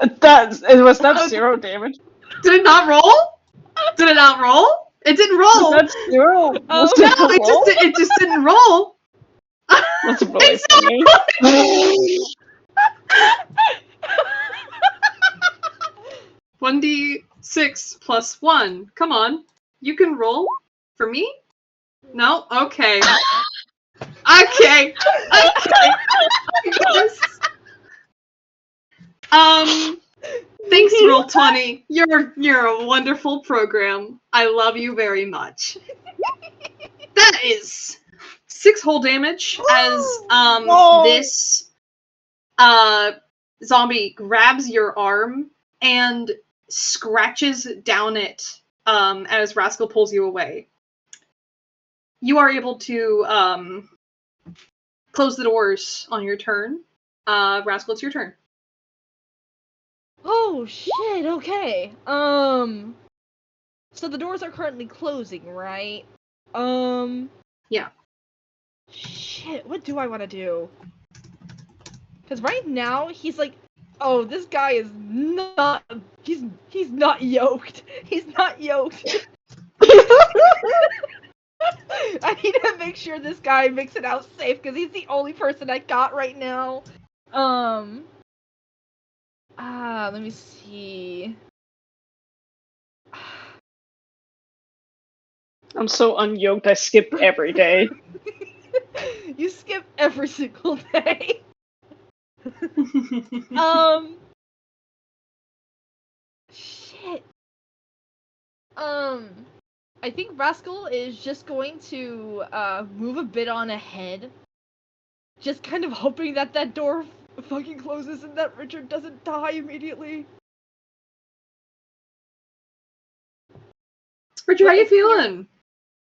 Was that 0 damage? Did it not roll? Did it not roll? It didn't roll. That's 0. No, it just didn't roll. That's really funny. 1d6 plus 1. Come on. You can roll for me? No? Okay. Okay. Thanks, Roll20. You're a wonderful program. I love you very much. That is 6 whole damage as this zombie grabs your arm and scratches down it as Rascal pulls you away. you are able to close the doors on your turn. Rascal, it's your turn. Oh shit, okay. So the doors are currently closing, right? Yeah. Shit, what do I want to do? Because right now, he's like, oh, this guy is not, he's not yoked. He's not yoked. I need to make sure this guy makes it out safe, because he's the only person I got right now. Let me see. I'm so unyoked, I skip every day. You skip every single day. Shit. I think Rascal is just going to move a bit on ahead, just kind of hoping that that door fucking closes and that Richard doesn't die immediately. Richard, how you feeling?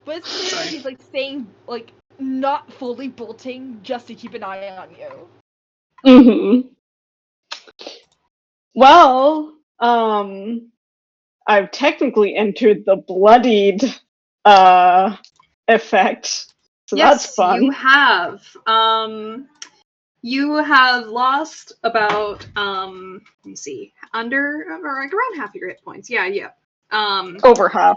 But it's clear that he's like staying like not fully bolting just to keep an eye on you. Mm-hmm. Well, I've technically entered the bloodied effect. So Yes, that's fun. you have. You have lost about let me see, under or like around half your hit points. Yeah. Over half.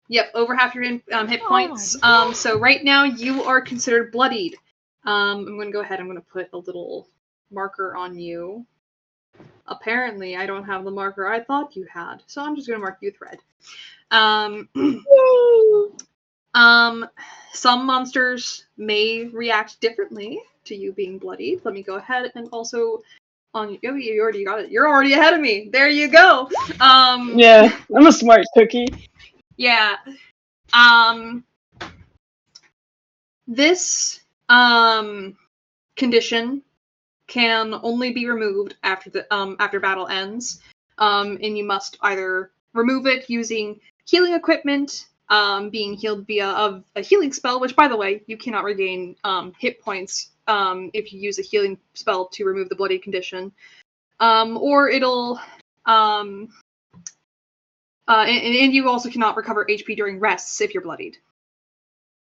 Yep, over half your hit points. Oh, So right now you are considered bloodied. I'm gonna go ahead. I'm gonna put a little marker on you. Apparently, I don't have the marker I thought you had, so I'm just gonna mark you with red. Some monsters may react differently to you being bloodied. Let me go ahead and also on you. You already got it. You're already ahead of me. There you go. Yeah, I'm a smart cookie. Yeah. This condition can only be removed after the after battle ends. And you must either remove it using healing equipment, being healed via a healing spell, which by the way, you cannot regain hit points if you use a healing spell to remove the bloody condition. Or it'll and you also cannot recover HP during rests if you're bloodied.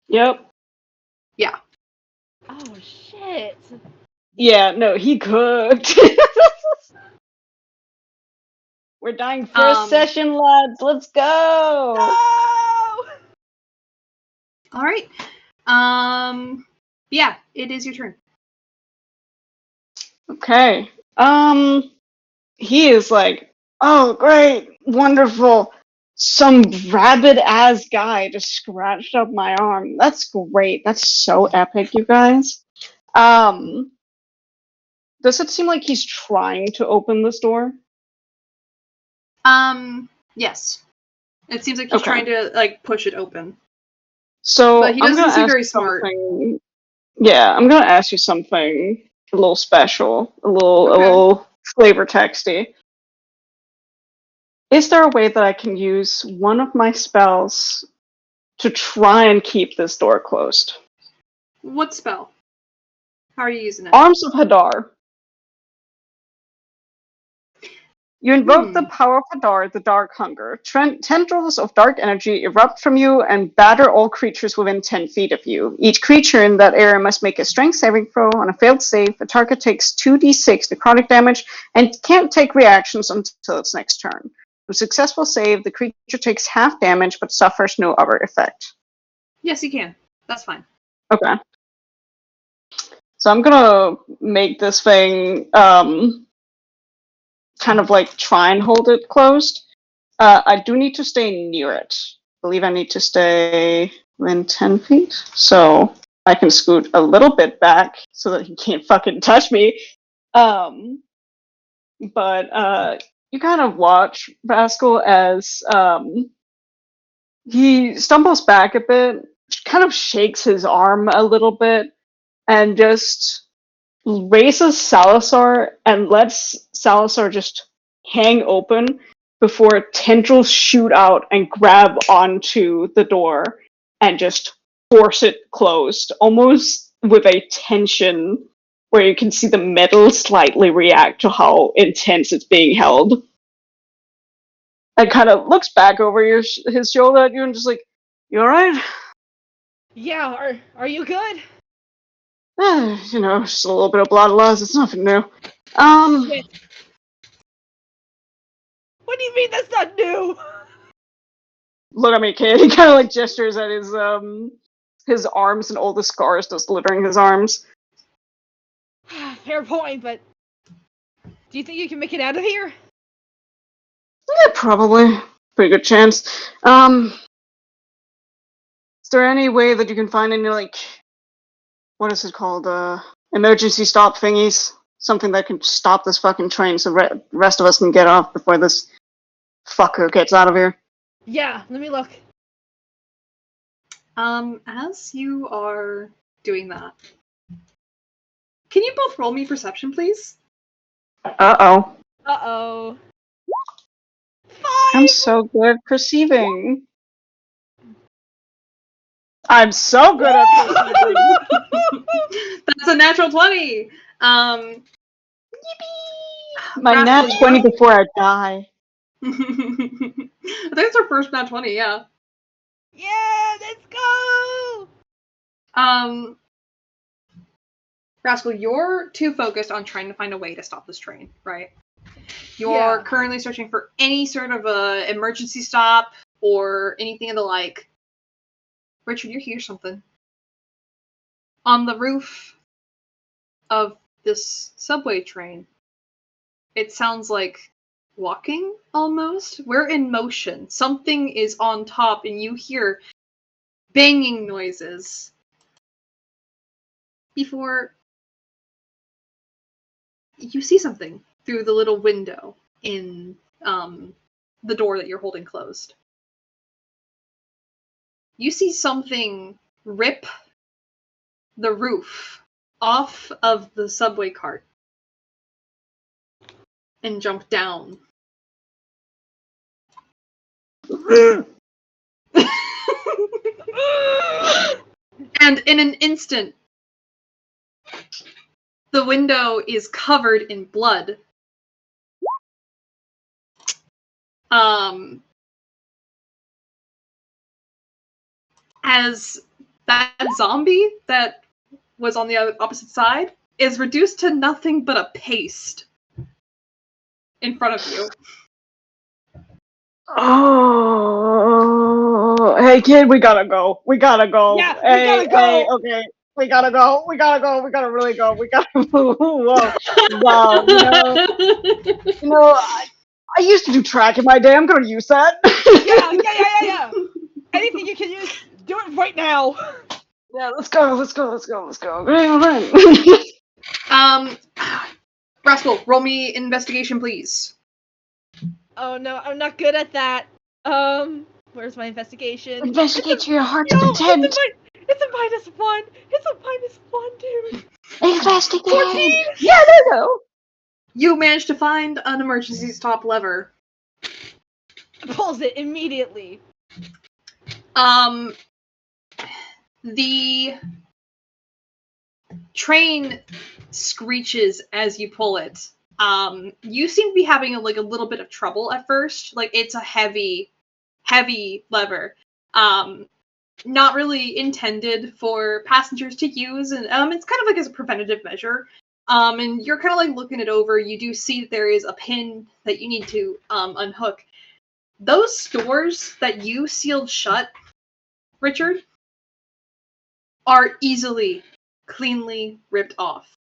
Yep. Yeah. Oh shit. Yeah, no, he cooked. We're dying first session, lads. Let's go. No! All right. Yeah, it is your turn. Okay. He is like, oh, great, wonderful. Some rabid ass guy just scratched up my arm. That's great. That's so epic, you guys. Does it seem like he's trying to open this door? Yes. It seems like he's trying to like push it open. So But he I'm doesn't gonna seem ask very you smart. something. Yeah, I'm gonna ask you something a little special, a Okay. little flavor texty. Is there a way that I can use one of my spells to try and keep this door closed? What spell? How are you using it? Arms of Hadar. You invoke the power of Hadar, the Dark Hunger. Tendrils of dark energy erupt from you and batter all creatures within 10 feet of you. Each creature in that area must make a strength saving throw. On a failed save, the target takes 2d6 necrotic damage and can't take reactions until its next turn. With a successful save, the creature takes half damage but suffers no other effect. Yes, you can. That's fine. Okay. So I'm gonna make this thing kind of like try and hold it closed. I do need to stay near it. I believe I need to stay within 10 feet. So I can scoot a little bit back so that he can't fucking touch me. But you kind of watch Rascal as he stumbles back a bit, kind of shakes his arm a little bit, and just raises Salazar and lets Salazar just hang open before tendrils shoot out and grab onto the door and just force it closed, almost with a tension where you can see the metal slightly react to how intense it's being held. And kind of looks back over his shoulder at you and just like, "You alright?" Yeah, are you good? Just a little bit of blood loss. It's nothing new. Shit. What do you mean that's not new? Look at me, kid. He kind of like gestures at his arms and all the scars just littering his arms. Fair point, but do you think you can make it out of here? Yeah, probably. Pretty good chance. Is there any way that you can find any, like, what is it called? Emergency stop thingies? Something that can stop this fucking train so the rest of us can get off before this fucker gets out of here. Yeah, let me look. As you are doing that, can you both roll me perception, please? Uh-oh. Uh-oh. I'm 5! so good at perceiving. I'm so good at perceiving. That's a natural 20! My Rascal, nat 20 before I die. I think it's our first nat 20, yeah. Yeah, let's go! Rascal, you're too focused on trying to find a way to stop this train, right? You're Yeah. currently searching for any sort of a emergency stop or anything of the like. Richard, you hear something. On the roof of this subway train, it sounds like walking, almost. We're in motion. Something is on top, and you hear banging noises. Before you see something through the little window in the door that you're holding closed. You see something rip the roof off of the subway cart and jump down. And in an instant, the window is covered in blood. As that zombie that was on the opposite side is reduced to nothing but a paste in front of you. Oh, hey kid, we gotta go. We gotta go. Yeah, we Hey, gotta go. hey, okay. We gotta go. We gotta go. We gotta really go. We gotta move. Whoa. Wow. I used to do track in my day. I'm gonna use that. Yeah. Anything you can use, do it right now. Yeah, let's go. Rascal, roll me investigation, please. Oh no, I'm not good at that. Where's my investigation? Investigate to your heart's Yo, content. it's a -1. It's a -1, dude. Investigate. 14? Yeah, there you go. You managed to find an emergency stop lever. Pulls it immediately. The train screeches as you pull it. You seem to be having a little bit of trouble at first. Like, it's a heavy lever. Not really intended for passengers to use, and it's kind of like as a preventative measure. And you're kind of like looking it over. You do see that there is a pin that you need to unhook. Those doors that you sealed shut, Richard, are easily, cleanly ripped off.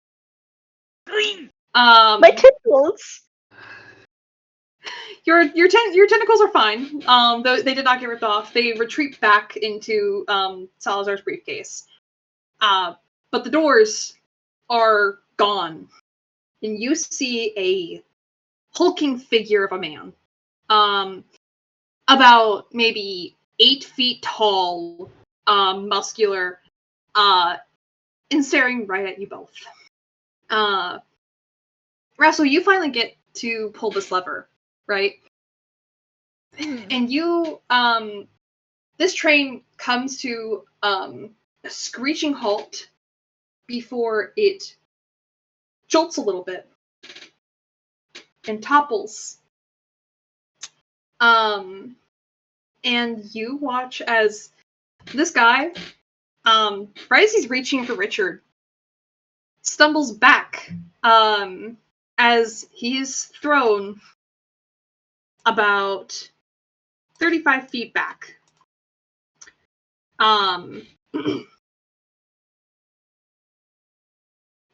My tickles. Your tentacles are fine. They did not get ripped off. They retreat back into Salazar's briefcase. But the doors are gone, and you see a hulking figure of a man, about maybe 8 feet tall, muscular, and staring right at you both. Russell, you finally get to pull this lever, right? And you, this train comes to a screeching halt before it jolts a little bit and topples. And you watch as this guy, right as he's reaching for Richard, stumbles back as he is thrown about 35 feet back.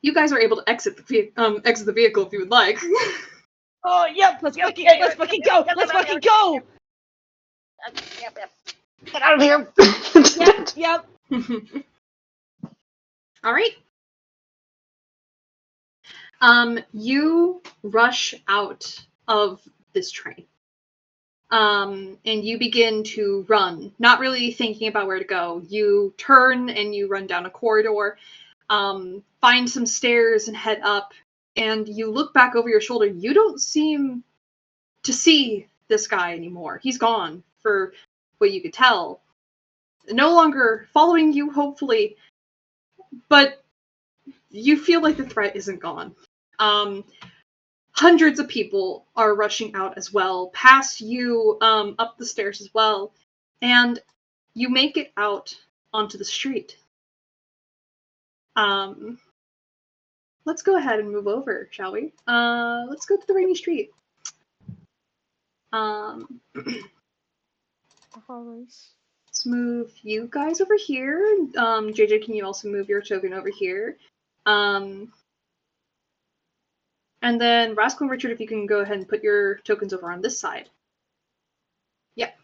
You guys are able to exit the vehicle if you would like. Oh, yep. Let's fucking go. Let's fucking go. Get out of here! Yep. All right. You rush out of this train. And you begin to run, not really thinking about where to go. You turn and you run down a corridor, find some stairs and head up, and you look back over your shoulder. You don't seem to see this guy anymore. He's gone, for what you could tell. No longer following you, hopefully, but you feel like the threat isn't gone. Hundreds of people are rushing out as well, past you, up the stairs as well, and you make it out onto the street. Let's go ahead and move over, shall we? Let's go to the rainy street. Let's move you guys over here. JJ, can you also move your token over here? And then Rascal and Richard, if you can go ahead and put your tokens over on this side. Yep.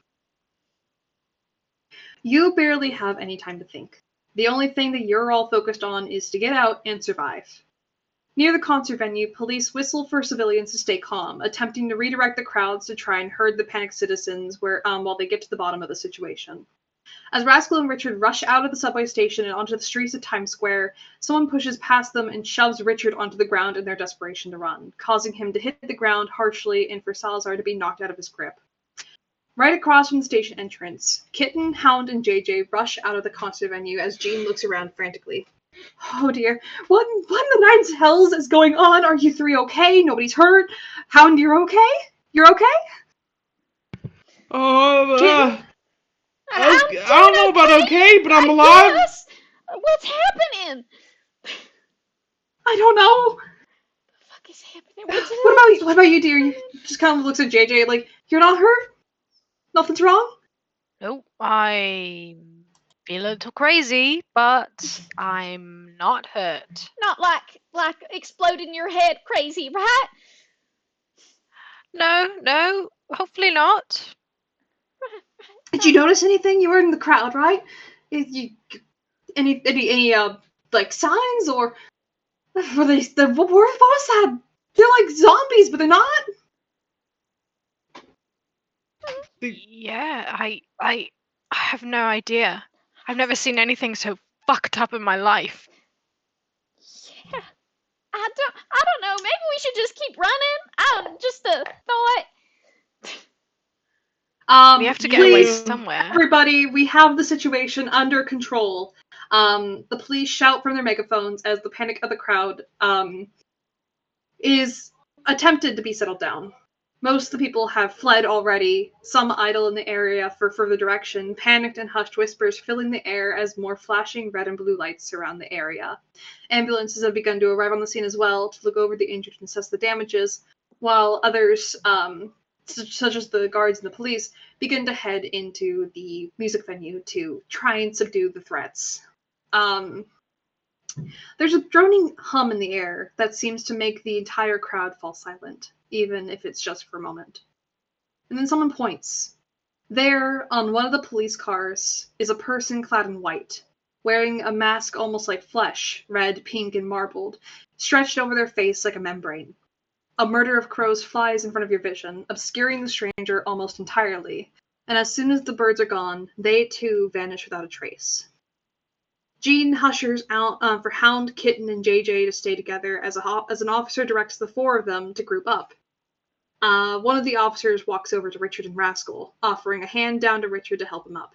You barely have any time to think. The only thing that you're all focused on is to get out and survive. Near the concert venue, police whistle for civilians to stay calm, attempting to redirect the crowds to try and herd the panicked citizens while they get to the bottom of the situation. As Rascal and Richard rush out of the subway station and onto the streets of Times Square, someone pushes past them and shoves Richard onto the ground in their desperation to run, causing him to hit the ground harshly and for Salazar to be knocked out of his grip. Right across from the station entrance, Kitten, Hound, and JJ rush out of the concert venue as Jean looks around frantically. Oh dear, what in the nine's hells is going on? Are you three okay? Nobody's hurt? Hound, you're okay? You're okay? I don't know about okay, but I'm alive. Yes. What's happening? I don't know. The fuck is happening? What about you, dear? You just kind of looks at JJ like, you're not hurt? Nothing's wrong? Nope, I feel a little crazy, but I'm not hurt. Not like exploding your head crazy, right? No, hopefully not. Did you notice anything? You were in the crowd, right? Any like signs or were they? What was that? They're like zombies, but they're not. Yeah, I have no idea. I've never seen anything so fucked up in my life. Yeah. I don't know. Maybe we should just keep running. Just a thought. We have to get away somewhere. Everybody, we have the situation under control. The police shout from their megaphones as the panic of the crowd is attempted to be settled down. Most of the people have fled already, some idle in the area for further direction, panicked and hushed whispers filling the air as more flashing red and blue lights surround the area. Ambulances have begun to arrive on the scene as well to look over the injured and assess the damages, while others, such as the guards and the police, begin to head into the music venue to try and subdue the threats. There's a droning hum in the air that seems to make the entire crowd fall silent, even if it's just for a moment. And then someone points. There, on one of the police cars, is a person clad in white, wearing a mask almost like flesh, red, pink, and marbled, stretched over their face like a membrane. A murder of crows flies in front of your vision, obscuring the stranger almost entirely, and as soon as the birds are gone, they too vanish without a trace. Jean hushers out for Hound, Kitten, and JJ to stay together as an officer directs the four of them to group up. One of the officers walks over to Richard and Rascal, offering a hand down to Richard to help him up.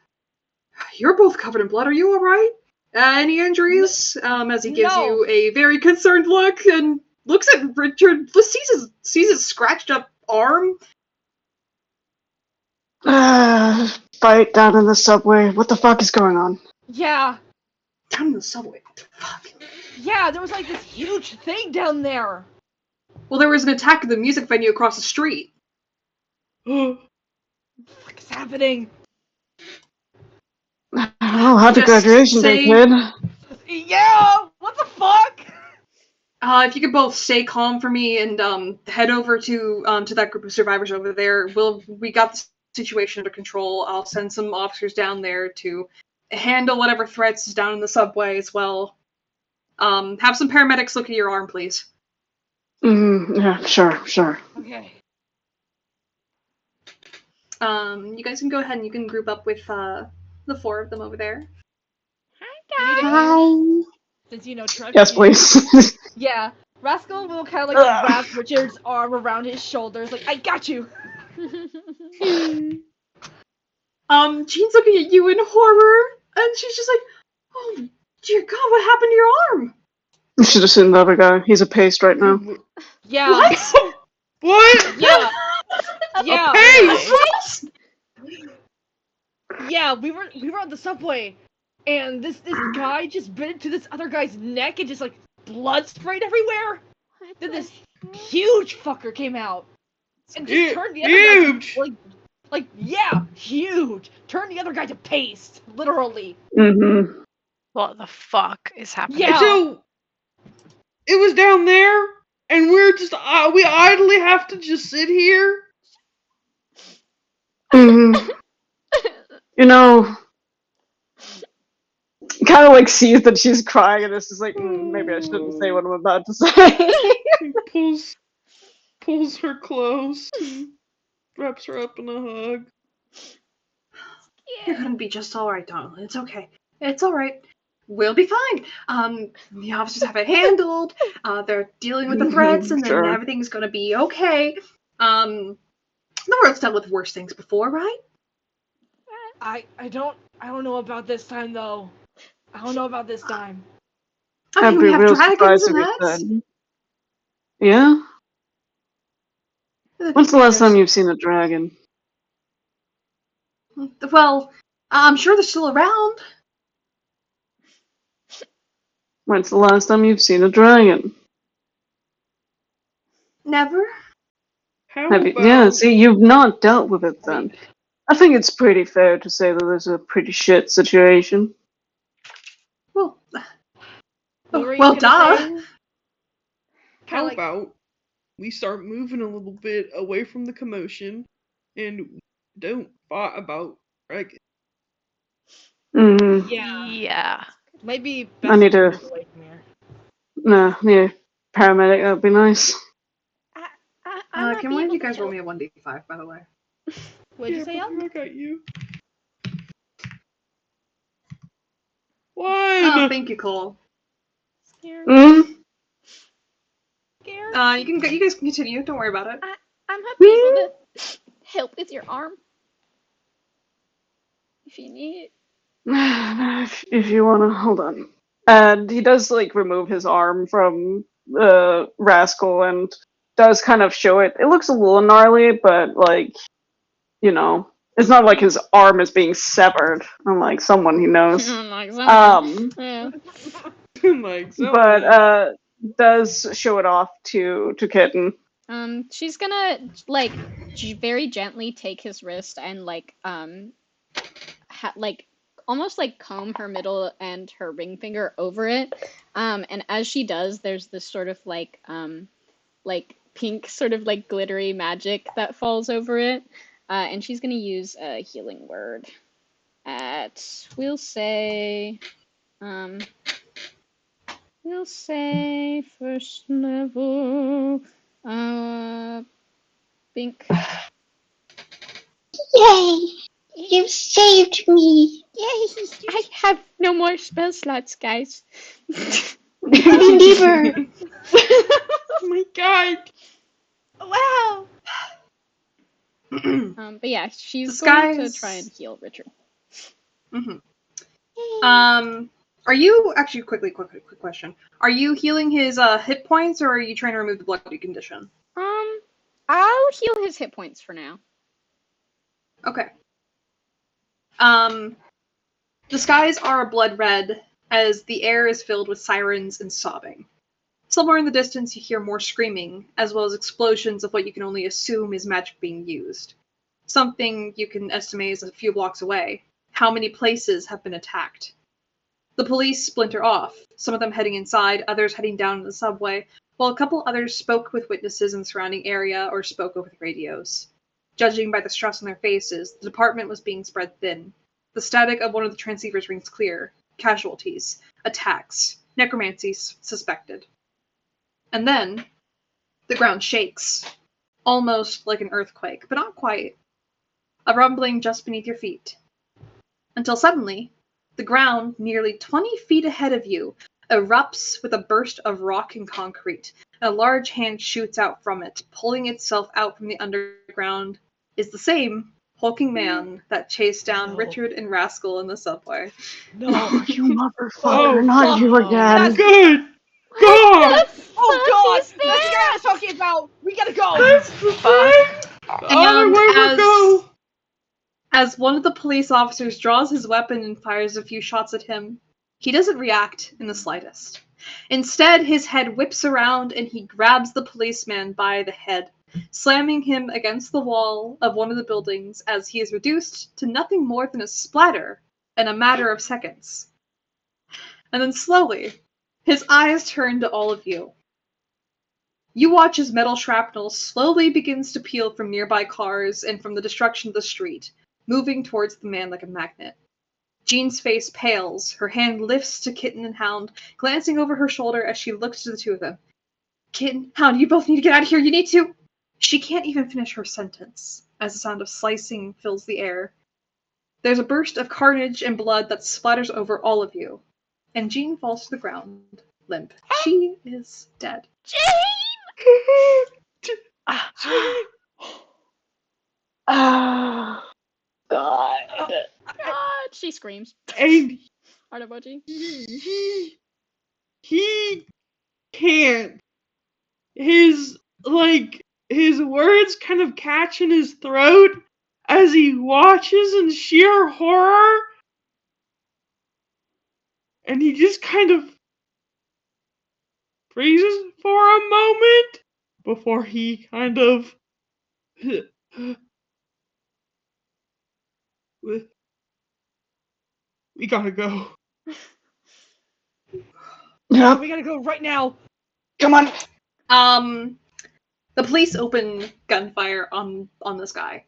You're both covered in blood, are you alright? Any injuries? As he gives No. you a very concerned look and looks at Richard, sees his scratched up arm. Fight down in the subway. What the fuck is going on? Yeah. Down in the subway. What the fuck? Yeah, there was like this huge thing down there. Well, there was an attack at the music venue across the street. What the fuck is happening? Oh, happy Just graduation day, say- kid. Yeah! What the fuck? If you could both stay calm for me and head over to that group of survivors over there. We got the situation under control. I'll send some officers down there to handle whatever threats is down in the subway as well. Have some paramedics look at your arm, please. Yeah, sure. Okay. You guys can go ahead and you can group up with the 4 of them over there. Hi. Since you know Trevor. Yes, please. Yeah. Rascal will kind of like wrap Richard's arm around his shoulders, like, I got you! Jean's looking at you in horror, and she's just like, oh, dear God, what happened to your arm? You should have seen the other guy. He's a paste right now. Yeah. What? What? Yeah. Yeah. Paste? Yeah, we were on the subway, and this guy just bit into this other guy's neck and just like blood sprayed everywhere. Then this huge fucker came out and just turned the other guy to, like yeah, huge. Turned the other guy to paste, literally. Mm-hmm. What the fuck is happening? Yeah. So it was down there, and we're just we idly have to just sit here. Mm-hmm. You know, kind of like sees that she's crying and is just like, maybe I shouldn't say what I'm about to say. He pulls her close, wraps her up in a hug. You're gonna be just alright, darling. It's okay. It's alright. We'll be fine. The officers have it handled. They're dealing with the threats, and then Sure. everything's gonna be okay. The world's dealt with worse things before, right? I don't know about this time though. I don't know about this time. I I'd mean, be we have real dragons surprised and if it that. did. Yeah? When's the last time you've seen a dragon? Well, I'm sure they're still around. When's the last time you've seen a dragon? Never. How Have you? about Yeah, see, you've not dealt with it then. I think it's pretty fair to say that there's a pretty shit situation. Well, What were you well, gonna duh. say? how like- about we start moving a little bit away from the commotion and don't fight about dragons. Mm-hmm. Yeah. Maybe I best need to- move away from here. No, need a paramedic, that'd be nice. Can one of you guys roll me a 1d5, by the way? What'd you say, brother, Al? I got you. Oh, One. thank you, Cole. Mm? You guys can continue. Don't worry about it. I'm happy able to help with your arm. If you need it. If you wanna, hold on. And he does, like, remove his arm from Rascal and does kind of show it. It looks a little gnarly, but, like, you know, it's not like his arm is being severed, unlike someone he knows. Like someone. Yeah. Like so. But does show it off to Kitten. She's gonna like very gently take his wrist and like like almost like comb her middle and her ring finger over it. And as she does, there's this sort of like pink sort of like glittery magic that falls over it. And she's gonna use a healing word at we'll say first level Bink. Yay! You saved me! Yay! I have no more spell slots, guys. Me neither! Oh my god. Wow! But yeah, she's This going to guy's- try and heal Richard. Mm-hmm. Are you actually quick question? Are you healing his hit points, or are you trying to remove the bloody condition? I'll heal his hit points for now. Okay. The skies are a blood red as the air is filled with sirens and sobbing. Somewhere in the distance, you hear more screaming, as well as explosions of what you can only assume is magic being used. Something you can estimate is a few blocks away. How many places have been attacked? The police splinter off, some of them heading inside, others heading down to the subway, while a couple others spoke with witnesses in the surrounding area or spoke over the radios. Judging by the stress on their faces, the department was being spread thin. The static of one of the transceivers rings clear. Casualties, attacks, necromancies suspected. And then, the ground shakes, almost like an earthquake, but not quite. A rumbling just beneath your feet. Until suddenly, the ground nearly 20 feet ahead of you erupts with a burst of rock and concrete, and a large hand shoots out from it, pulling itself out from the underground, is the same hulking man that chased down Richard and Rascal in the subway. No. You motherfucker, not fuck. you again. Good God! Oh god! is That's the guy I was talking about! We gotta go! That's the thing! The other way would go! As one of the police officers draws his weapon and fires a few shots at him, he doesn't react in the slightest. Instead, his head whips around and he grabs the policeman by the head, slamming him against the wall of one of the buildings as he is reduced to nothing more than a splatter in a matter of seconds. And then slowly, his eyes turn to all of you. You watch as metal shrapnel slowly begins to peel from nearby cars and from the destruction of the street, moving towards the man like a magnet. Jean's face pales, her hand lifts to Kitten and Hound, glancing over her shoulder as she looks to the two of them. Kitten, Hound, you both need to get out of here, you need to— She can't even finish her sentence, as the sound of slicing fills the air. There's a burst of carnage and blood that splatters over all of you, and Jean falls to the ground, limp. She is dead. Oh, God. God, she screams. And Heart emoji. he can't. His words kind of catch in his throat as he watches in sheer horror. And he just kind of freezes for a moment before he kind of we gotta go. Yep. We gotta go right now! Come on. The police open gunfire on this guy.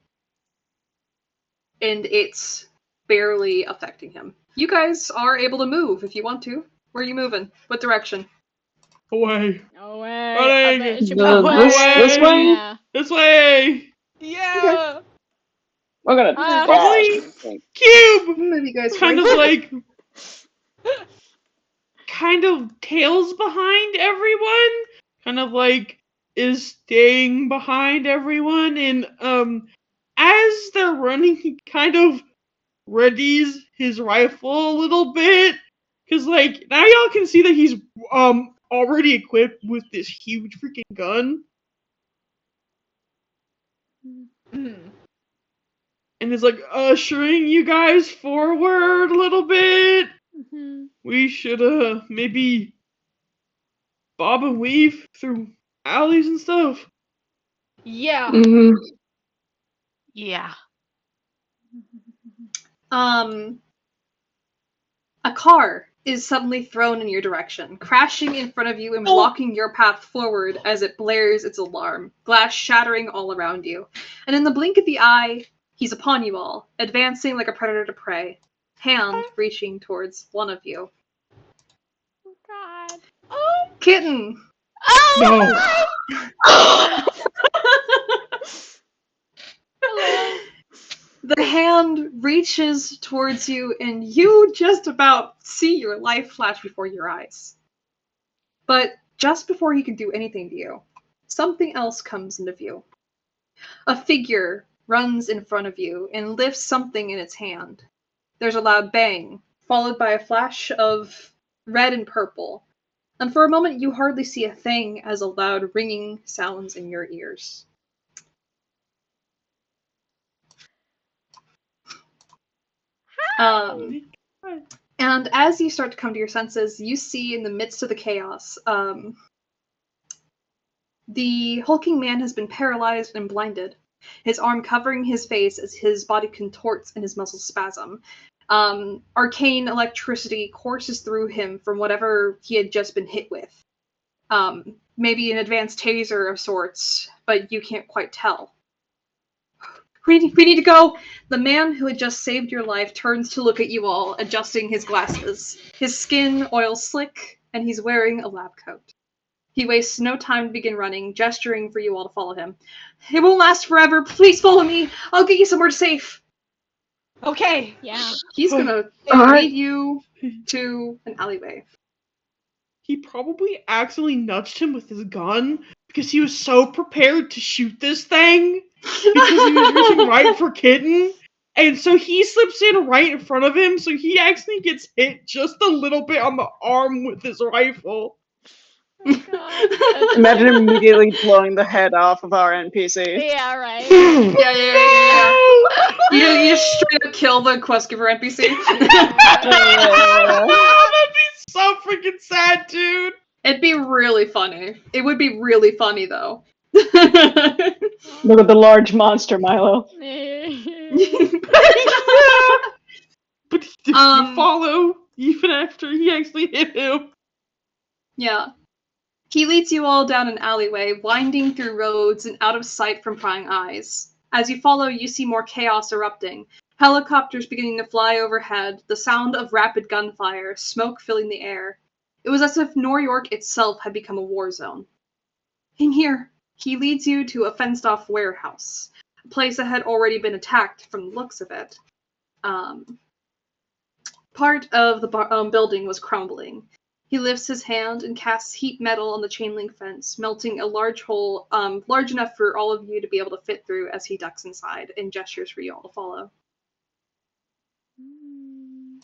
And it's barely affecting him. You guys are able to move if you want to. Where are you moving? What direction? Away. Away. Running. I bet it should be This way? Yeah. This way. Yeah! We're gonna Probably dash. Cube. Move you guys Kind of forward. kind of tails behind everyone. Kind of is staying behind everyone, and as they're running, he kind of readies his rifle a little bit, because now y'all can see that he's already equipped with this huge freaking gun, and is ushering you guys forward a little bit. Mm-hmm. We should maybe bob and weave through alleys and stuff. Yeah! Mm-hmm. Yeah. A car is suddenly thrown in your direction, crashing in front of you and blocking your path forward as it blares its alarm, glass shattering all around you. And in the blink of the eye, he's upon you all, advancing like a predator to prey, hand reaching towards one of you. Oh, God. Kitten! Oh! No. Hello. The hand reaches towards you, and you just about see your life flash before your eyes. But just before he can do anything to you, something else comes into view. A figure runs in front of you and lifts something in its hand. There's a loud bang, followed by a flash of red and purple. And for a moment, you hardly see a thing as a loud ringing sounds in your ears. And as you start to come to your senses, you see in the midst of the chaos, the hulking man has been paralyzed and blinded, his arm covering his face as his body contorts and his muscles spasm. Arcane electricity courses through him from whatever he had just been hit with. Maybe an advanced taser of sorts, but you can't quite tell. We need to go! The man who had just saved your life turns to look at you all, adjusting his glasses. His skin oils slick, and he's wearing a lab coat. He wastes no time to begin running, gesturing for you all to follow him. It won't last forever. Please follow me. I'll get you somewhere safe. Okay. Yeah. He's gonna Alright. lead you to an alleyway. He probably accidentally nudged him with his gun because he was so prepared to shoot this thing because he was reaching right for Kitten. And so he slips in right in front of him, so he actually gets hit just a little bit on the arm with his rifle. Oh god. Imagine immediately blowing the head off of our NPC. Yeah, right. Yeah. You just straight up kill the quest giver NPC. That'd be so freaking sad, dude. It'd be really funny. It would be really funny, though. Look at the large monster, Milo. But you follow even after he actually hit him. Yeah. He leads you all down an alleyway, winding through roads and out of sight from prying eyes. As you follow, you see more chaos erupting. Helicopters beginning to fly overhead, the sound of rapid gunfire, smoke filling the air. It was as if New York itself had become a war zone. In here, he leads you to a fenced-off warehouse, a place that had already been attacked from the looks of it. Part of the building was crumbling. He lifts his hand and casts heat metal on the chain link fence, melting a large hole large enough for all of you to be able to fit through as he ducks inside and gestures for you all to follow.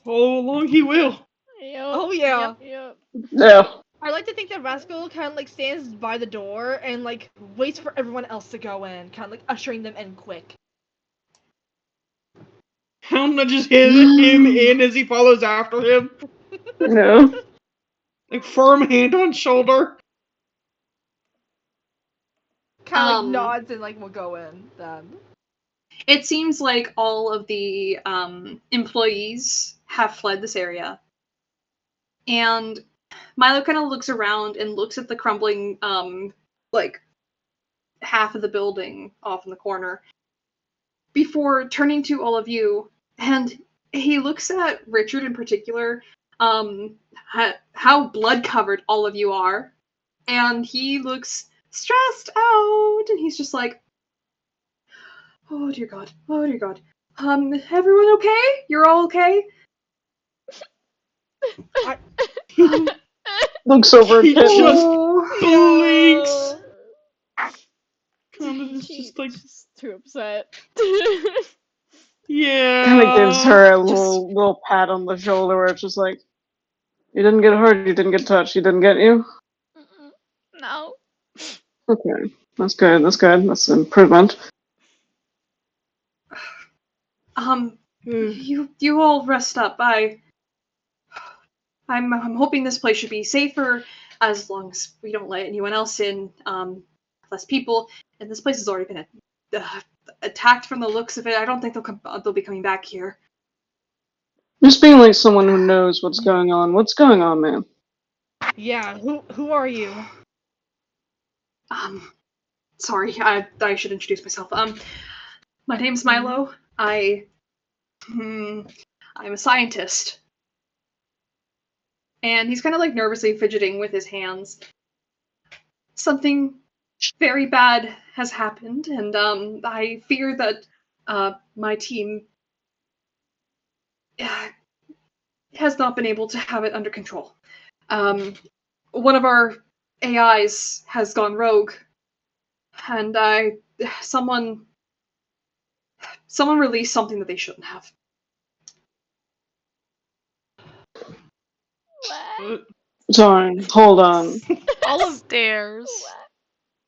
Follow along he will. Yep. Oh yeah. Yep. Yeah. I like to think that Rascal kind of like stands by the door and like waits for everyone else to go in, kind of like ushering them in quick. Hound nudges him in as he follows after him. No. Like firm hand on shoulder. Kind of like nods and like will go in then. It seems like all of the employees have fled this area. And Milo kind of looks around and looks at the crumbling, like, half of the building off in the corner before turning to all of you. And he looks at Richard in particular, how blood-covered all of you are. And he looks stressed out, and he's just like, oh dear God, oh dear God. Everyone okay? You're all okay? Looks over He at Kitten. just blinks. Kind of is just like, Just too upset. yeah. Kind of gives her a little pat on the shoulder where it's just like, you didn't get hurt, you didn't get touched, you didn't get you? No. Okay, that's good, that's an improvement. You all rest up. I'm hoping this place should be safer as long as we don't let anyone else in. Less people, and this place has already been attacked from the looks of it. I don't think they'll be coming back here. Just being like someone who knows what's going on. What's going on, man? Yeah, who are you? Sorry, I should introduce myself. My name's Milo. I'm a scientist. And he's kind of like nervously fidgeting with his hands. Something very bad has happened, and I fear that my team has not been able to have it under control. One of our AIs has gone rogue, and someone released something that they shouldn't have. Sorry, hold on. All of Stairs.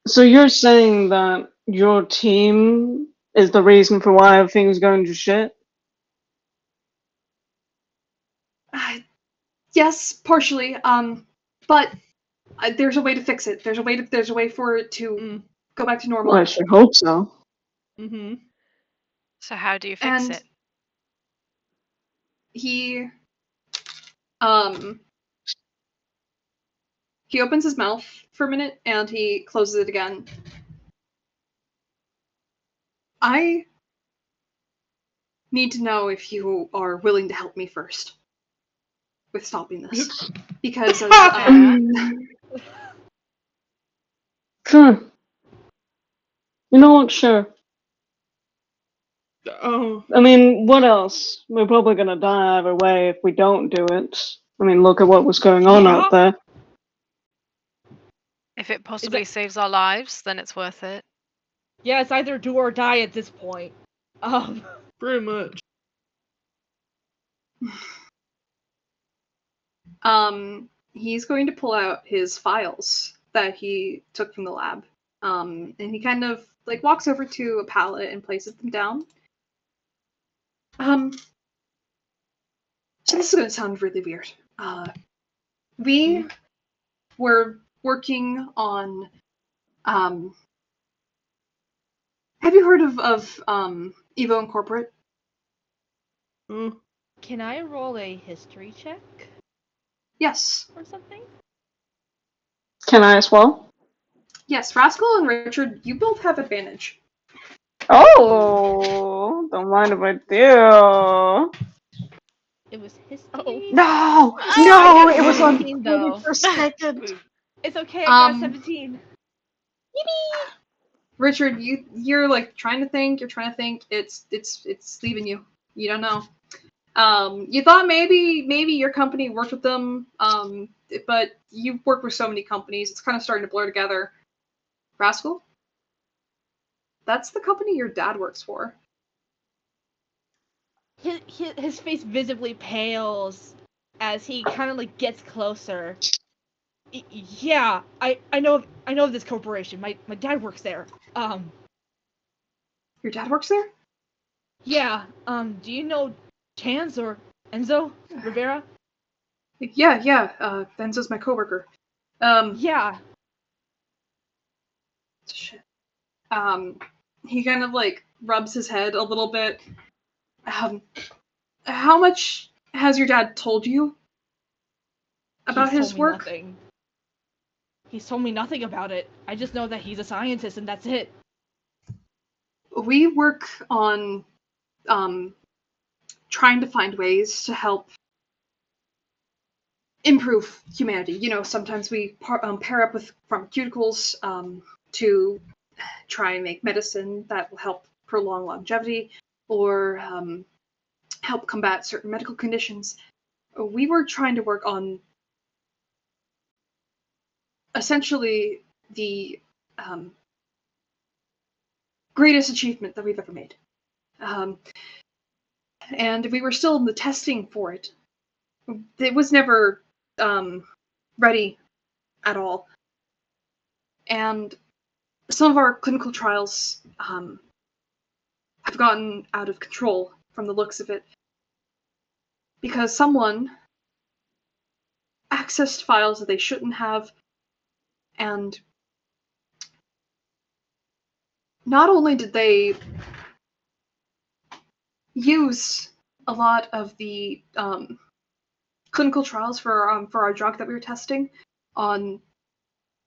So you're saying that your team is the reason for why everything's going to shit? Yes, partially. But there's a way to fix it. There's a way for it to go back to normal. Well, I should hope so. Mm-hmm. So how do you fix And it? he opens his mouth for a minute and he closes it again. I need to know if you are willing to help me first with stopping this. Because of, Sure. You know what? Sure. Oh. I mean, what else? We're probably gonna die either way if we don't do it. I mean, look at what was going on out there. If it possibly saves our lives, then it's worth it. Yeah, it's either do or die at this point. Pretty much. He's going to pull out his files that he took from the lab. And he kind of like walks over to a pallet and places them down. So this is gonna sound really weird. We were working on have you heard of Evo Incorporate? Can I roll a history check Yes. or something? Can I as well? Yes, Rascal and Richard, you both have advantage. Oh, don't mind if I do. It was history. No, I no, got it was on 17 though. for a second. It's okay, I got 17. Richard, you're like trying to think. You're trying to think. It's leaving you. You don't know. You thought maybe your company worked with them. But you've worked with so many companies. It's kind of starting to blur together. Rascal, that's the company your dad works for. His face visibly pales as he kind of like gets closer. Yeah, I know of this corporation. My dad works there. Your dad works there? Yeah. Do you know Chance or Enzo Rivera? Yeah. Enzo's my coworker. Yeah. Shit. He kind of like rubs his head a little bit. How much has your dad told you about his work? Nothing. He's told me nothing about it. I just know that he's a scientist and that's it. We work on trying to find ways to help improve humanity. You know, sometimes we pair up with pharmaceuticals to try and make medicine that will help prolong longevity or help combat certain medical conditions. We were trying to work on essentially the greatest achievement that we've ever made. And we were still in the testing for it. It was never ready at all. And some of our clinical trials have gotten out of control from the looks of it. Because someone accessed files that they shouldn't have, and not only did they use a lot of the clinical trials for our drug that we were testing on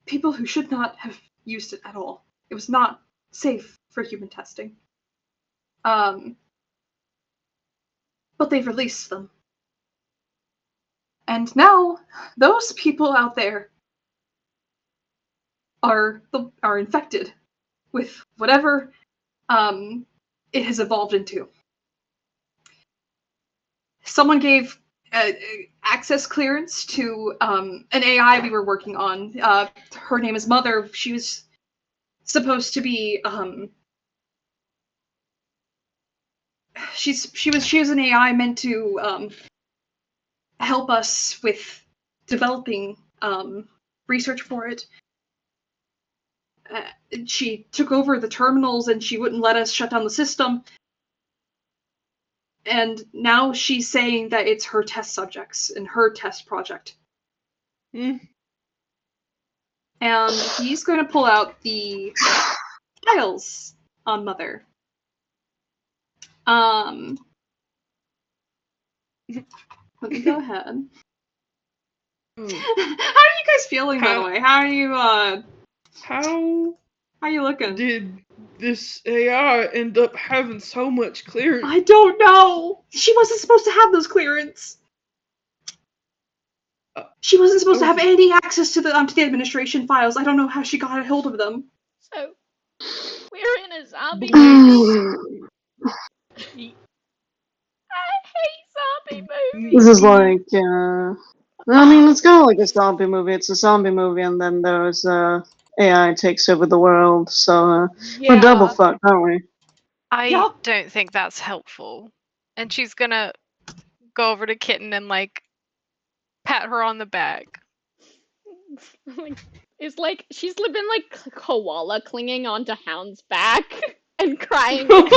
people who should not have used it at all. It was not safe for human testing. But they've released them. And now, those people out there are infected with whatever it has evolved into. Someone gave access clearance to an AI we were working on. Her name is Mother. She was supposed to be she was an AI meant to help us with developing research for it. She took over the terminals and she wouldn't let us shut down the system. And now she's saying that it's her test subjects and her test project. Mm. And he's going to pull out the files on Mother. Let me go ahead. How are you guys feeling, by the way? How are you looking? Did this AI end up having so much clearance? I don't know. She wasn't supposed to have those clearance. She wasn't supposed to have any access to the administration files. I don't know how she got a hold of them. So, we're in a zombie movie. I hate zombie movies. This is like, I mean, it's kind of like a zombie movie. It's a zombie movie, and then there's AI takes over the world. So we're double fucked, aren't we? I don't think that's helpful. And she's gonna go over to Kitten and like pat her on the back. It's like she's been like koala clinging onto Hound's back and crying into it.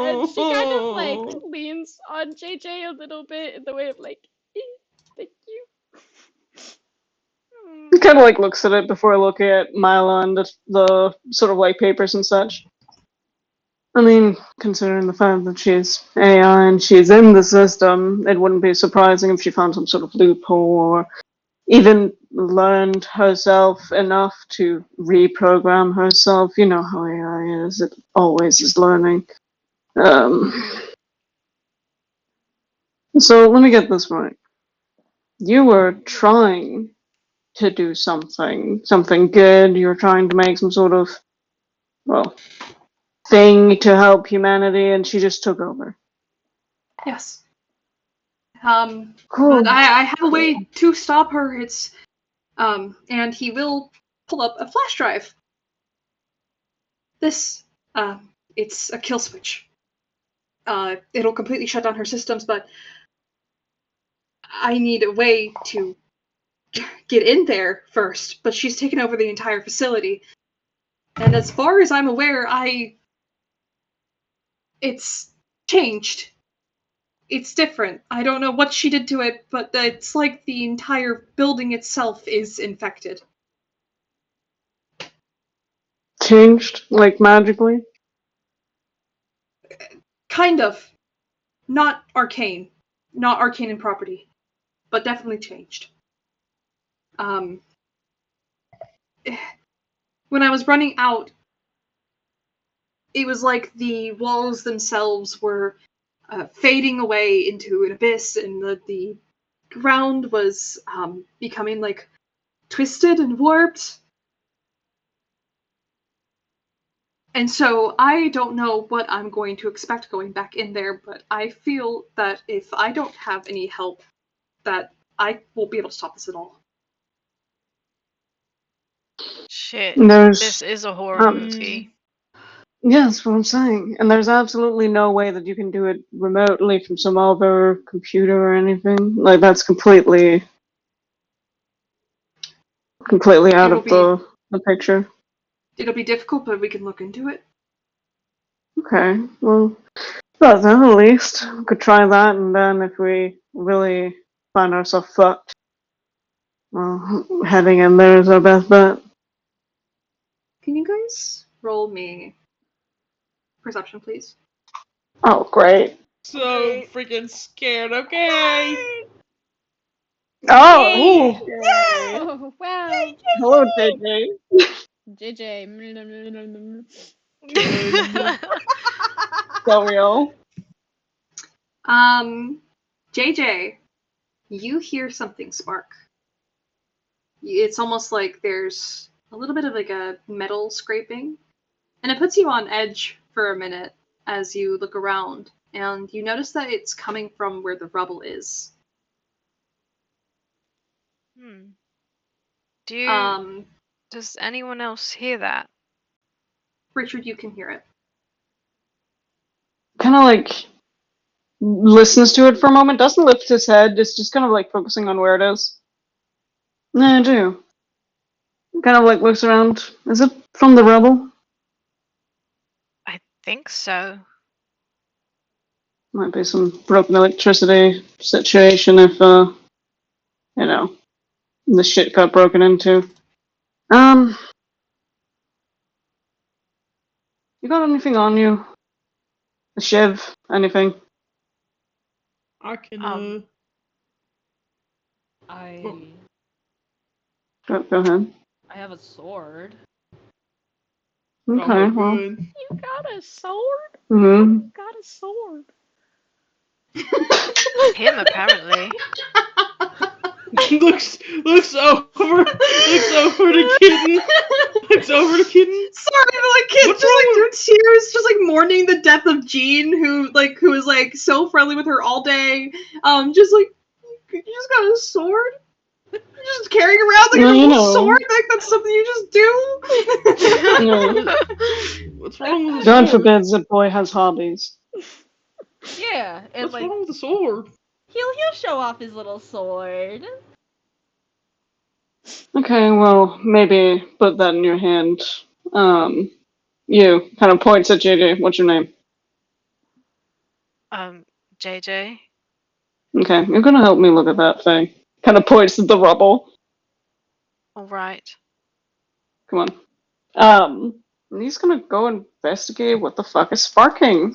And she kind of like leans on JJ a little bit in the way of like, thank you. He kind of like looks at it before looking at Mila and the sort of white papers and such. I mean, considering the fact that she's AI and she's in the system, it wouldn't be surprising if she found some sort of loophole or even learned herself enough to reprogram herself. You know how AI is, it always is learning. So let me get this right. You were trying to do something good, you're trying to make some sort of, well, thing to help humanity, and she just took over. Yes. Cool. But I have a way to stop her. It's, and he will pull up a flash drive. This, it's a kill switch. It'll completely shut down her systems, but I need a way to get in there first. But she's taken over the entire facility. And as far as I'm aware, it's changed. It's different. I don't know what she did to it, but it's like the entire building itself is infected. Changed, like magically? Kind of. Not arcane. Not arcane in property. But definitely changed. When I was running out, it was like the walls themselves were fading away into an abyss, and the ground was becoming like twisted and warped. And so I don't know what I'm going to expect going back in there, but I feel that if I don't have any help, that I won't be able to stop this at all. Shit. There's, This is a horror movie. Yeah, that's what I'm saying. And there's absolutely no way that you can do it remotely from some other computer or anything. Like, that's completely out of the picture. It'll be difficult, but we can look into it. Okay, well, that's at least. We could try that, and then if we really find ourselves fucked, well, heading in there is our best bet. Can you guys roll me perception, please? Oh, great. So freaking scared, okay? Oh! Oh, wow. Hello, JJ. JJ. So real. JJ, you hear something spark. It's almost like there's a little bit of like a metal scraping, and it puts you on edge for a minute as you look around, and you notice that it's coming from where the rubble is. Does anyone else hear that? Richard, you can hear it. Kind of like listens to it for a moment, doesn't lift his head, is just kind of like focusing on where it is. Yeah, I do. Kind of like looks around. Is it from the rubble? I think so. Might be some broken electricity situation if, you know, the shit got broken into. You got anything on you? A shiv? Anything? I can, I Go ahead. I have a sword. Okay, well. good. You got a sword? Mm-hmm. Got a sword. Him, apparently. looks over to Kitten. Looks over to Kitten. Sorry, but like kids What's just wrong like with- through tears, just like mourning the death of Jean, who is like so friendly with her all day. Just like you just got a sword. You're just carrying around like Well, a you little know. sword. Like that's something you just do. No. What's wrong with the God sword? forbid the boy has hobbies. Yeah, and What's like wrong with the sword? he'll show off his little sword. Okay, well, maybe put that in your hand. You kind of points at JJ. What's your name? JJ. Okay, you're gonna help me look at that thing. Kind of points at the rubble. All right. Come on. And he's gonna go investigate what the fuck is sparking.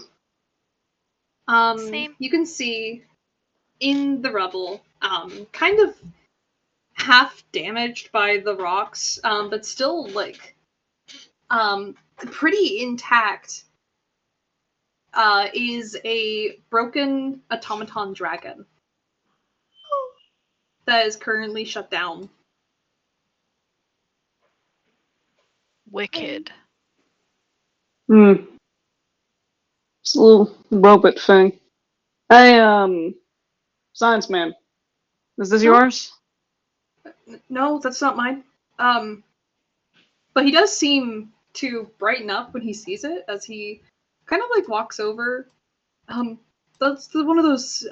Same. You can see in the rubble, kind of half damaged by the rocks, but still like, pretty intact. Is a broken automaton dragon that is currently shut down. Wicked. Hmm. It's a little robot thing. Hey, science man. Is this yours? No, that's not mine. But he does seem to brighten up when he sees it as he kind of like walks over. That's one of those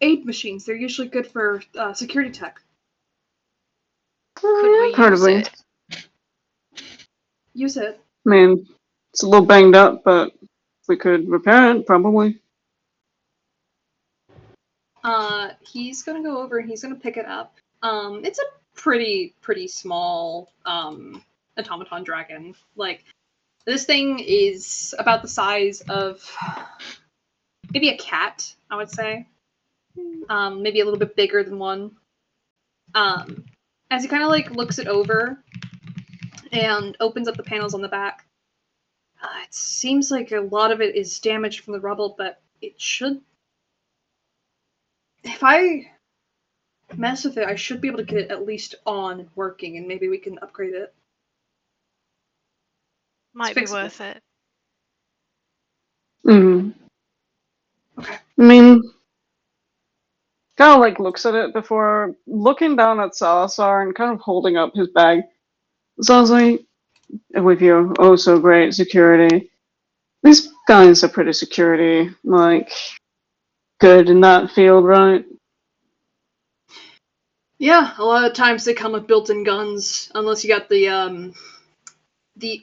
aid machines. They're usually good for security tech. Could we Part of use me. it? Use it. I mean, it's a little banged up, but if we could repair it, probably. He's gonna go over and he's gonna pick it up. It's a pretty small automaton dragon. Like this thing is about the size of maybe a cat, I would say. Maybe a little bit bigger than one. As he kind of like looks it over and opens up the panels on the back, it seems like a lot of it is damaged from the rubble, but it should. If I mess with it, I should be able to get it at least on and working, and maybe we can upgrade it. Might be fixable. worth it. Hmm. Okay. I mean, kind of like looks at it before looking down at Salazar and kind of holding up his bag. Salazar, with your oh so great security, these guys are pretty security, like, good in that field, right? Yeah, a lot of times they come with built-in guns, unless you got the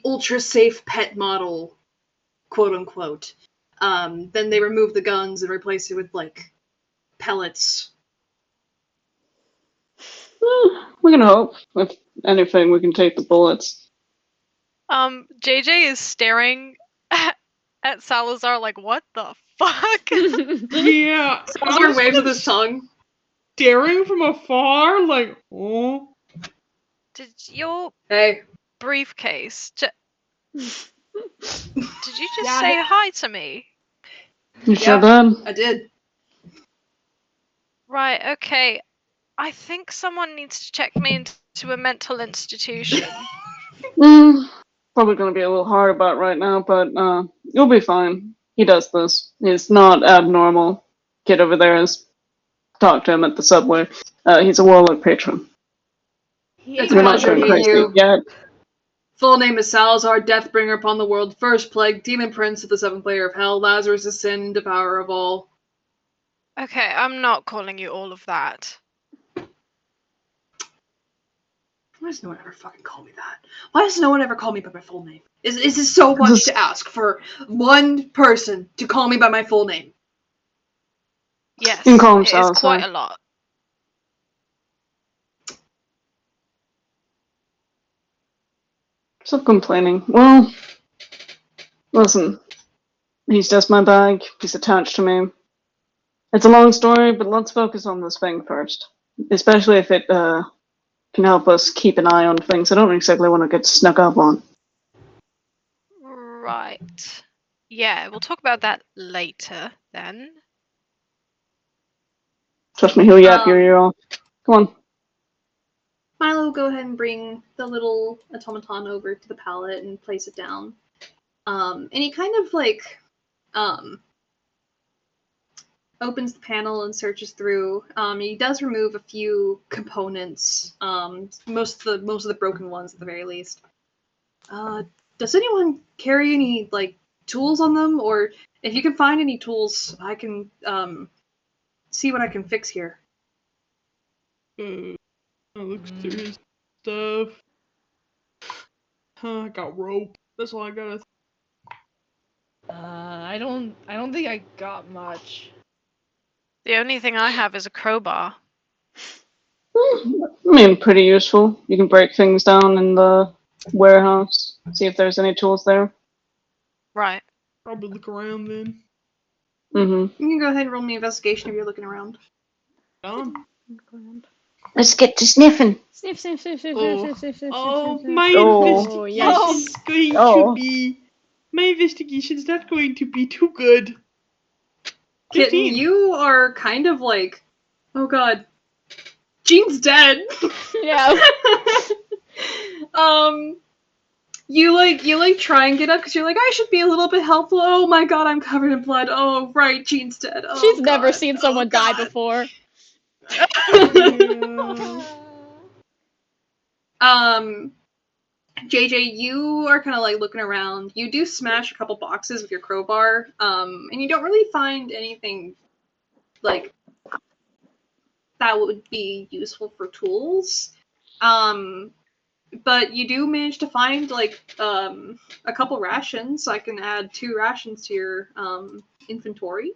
ultra safe pet model, quote unquote. Then they remove the guns and replace it with like pellets. We can hope. If anything, we can take the bullets. JJ is staring at Salazar like, what the fuck? Yeah. Salazar waves with his tongue. Staring from afar, like, oh. Did your Hey. briefcase... Did you just Yeah, say hi to me? You sure Yeah. did? I did. Right, okay. I think someone needs to check me into a mental institution. Probably gonna be a little hard about right now, but you'll be fine. He does this. He's not abnormal. Kid over there has talked to him at the subway. He's a warlock patron. It's a You're not pleasure going meeting crazy you. yet. Full name is Salazar, Deathbringer upon the world, first plague, demon prince of the seventh layer of hell, Lazarus' sin, devourer of all. Okay, I'm not calling you all of that. Why does no one ever fucking call me that? Why does no one ever call me by my full name? Is this so much to ask for one person to call me by my full name? Yes, You can call him it is Salazar. quite a lot. Stop complaining. Well, listen. He's just my bag. He's attached to me. It's a long story, but let's focus on this thing first. Especially if it can help us keep an eye on things I don't exactly want to get snuck up on. Right. Yeah, we'll talk about that later then. Trust me, he'll yap your ear off. Come on. Milo will go ahead and bring the little automaton over to the pallet and place it down. And he kind of like opens the panel and searches through. He does remove a few components, most of the broken ones at the very least. Does anyone carry any like tools on them, or if you can find any tools, I can see what I can fix here. I look through his stuff. I got rope. That's all I got. I don't think I got much. The only thing I have is a crowbar. I mean, pretty useful. You can break things down in the warehouse, see if there's any tools there. Right. Probably look around then. Mm-hmm. You can go ahead and roll me investigation if you're looking around. Done. Let's get to sniffing. Sniff, sniff, sniff, sniff, Oh. sniff, sniff, sniff, Oh, sniff, my Oh, investigation's going to be... My investigation's not going to be too good. Kitten, 15. you are kind of like, oh god, Jean's dead. Yeah. You try and get up because you're like, I should be a little bit helpful. Oh my god, I'm covered in blood. Oh right, Jean's dead. Oh, She's never God. seen someone die before. JJ, you are kind of like looking around. You do smash a couple boxes with your crowbar, and you don't really find anything like that would be useful for tools. But you do manage to find like a couple rations. So I can add 2 rations to your inventory.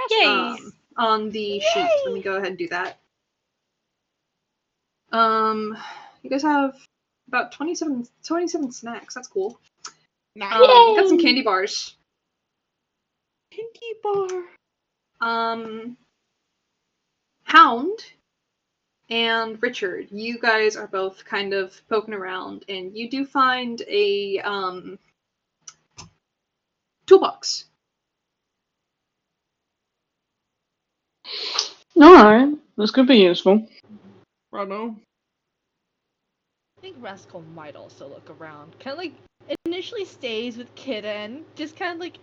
Yay! On the sheet. Let me go ahead and do that. You guys have about 27 snacks. That's cool. Nice. Got some candy bars. Pinky bar. Hound and Richard, you guys are both kind of poking around, and you do find a toolbox. Alright, this could be useful. Righto. I think Rascal might also look around. Kind of like initially stays with Kitten, just kind of like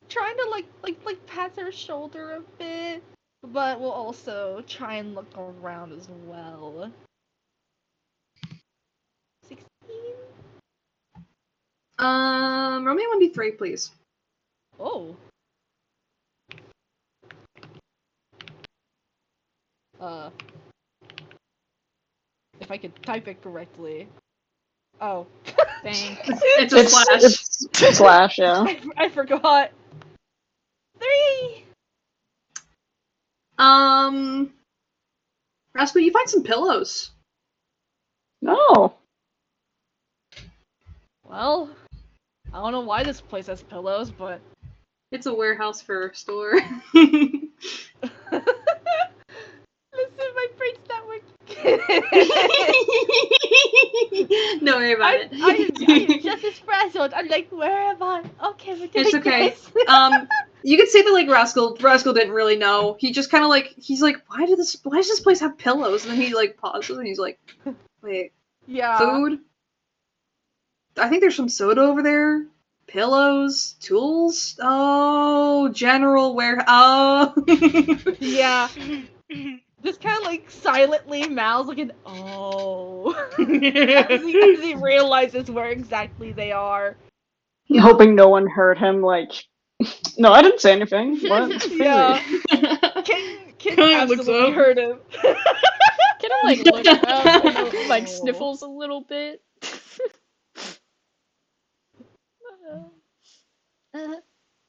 trying to like pat her shoulder a bit, but will also try and look around as well. 16. Roll me 1d3, please. Oh. If I could type it correctly. Oh. Dang. It's a slash. It's slash, yeah. I forgot. 3. Rascal, you find some pillows. No. Well, I don't know why this place has pillows, but It's a warehouse for a store. listen, my brain's not working. Don't worry about it. I'm just as frazzled. I'm like, where am I? Okay, we're doing It's okay. this. You could say that like Rascal didn't really know. He just kind of like he's like, why does this place have pillows? And then he like pauses and he's like, wait, Yeah. food? I think there's some soda over there. Pillows, tools. Oh, general warehouse. Oh. Yeah. Just kind of like silently mouths looking. Oh. as he realizes where exactly they are. Yeah. Hoping no one heard him, like, no, I didn't say anything. What? It's crazy. Yeah. Kid Kinda looks absolutely up. heard him. Kind of like looks up and like Oh. sniffles a little bit.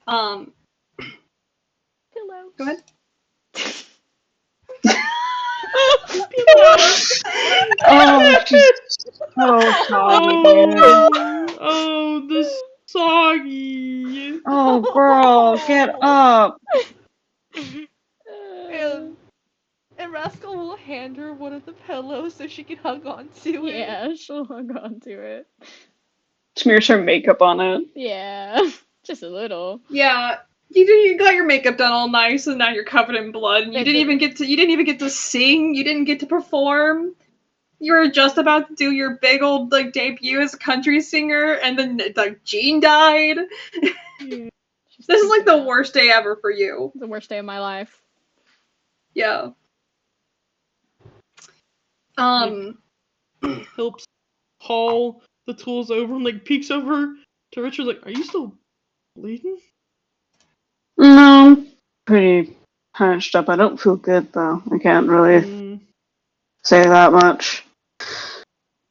Um, Pillows. go ahead. Oh, she's so sorry, dude. Oh, the soggy. Oh, girl, get up. And Rascal will hand her one of the pillows so she can hug onto it. Yeah, she'll hug onto it. Smears her makeup on it. Yeah, just a little. Yeah, you got your makeup done all nice, and now you're covered in blood. And you didn't even get to sing. You didn't get to perform. You were just about to do your big old like debut as a country singer, and then like Jean died. She's This is like the freaking out. worst day ever for you. The worst day of my life. Yeah. Helps haul the tools over and like peeks over to Richard like, are you still bleeding? No, pretty patched up. I don't feel good, though. I can't really say that much.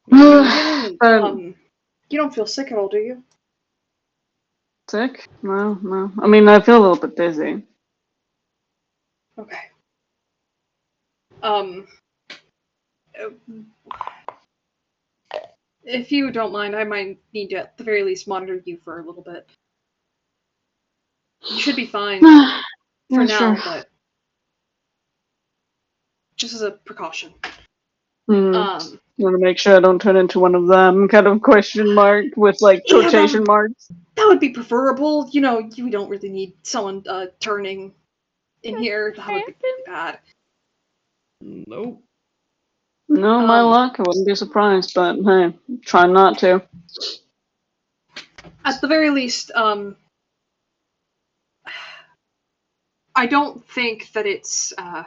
You But don't feel sick at all, do you? sick? No. I mean, I feel a little bit dizzy. Okay. If you don't mind, I might need to at the very least monitor you for a little bit. You should be fine for now, sure. but just as a precaution. You want to make sure I don't turn into one of them, kind of question mark with like quotation marks. That would be preferable. You know, you don't really need someone turning in here. That would be really bad. Nope. No, my luck. I wouldn't be surprised, but hey, try not to. At the very least, I don't think that it's a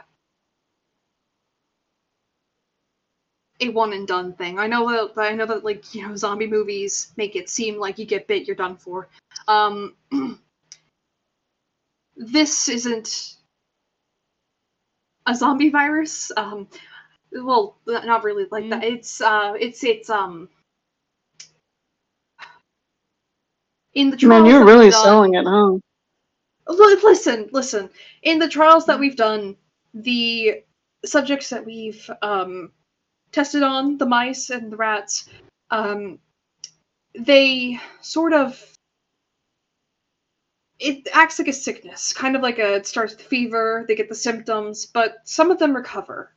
one and done thing. I know that like, you know, zombie movies make it seem like you get bit, you're done for. This isn't a zombie virus. Well, not really like that. It's in the trials. Man, you're that really we've done, selling it, huh? Listen. In the trials that we've done, the subjects that we've tested on, the mice and the rats, they sort of, it acts like a sickness, kind of like it starts with fever, they get the symptoms, but some of them recover.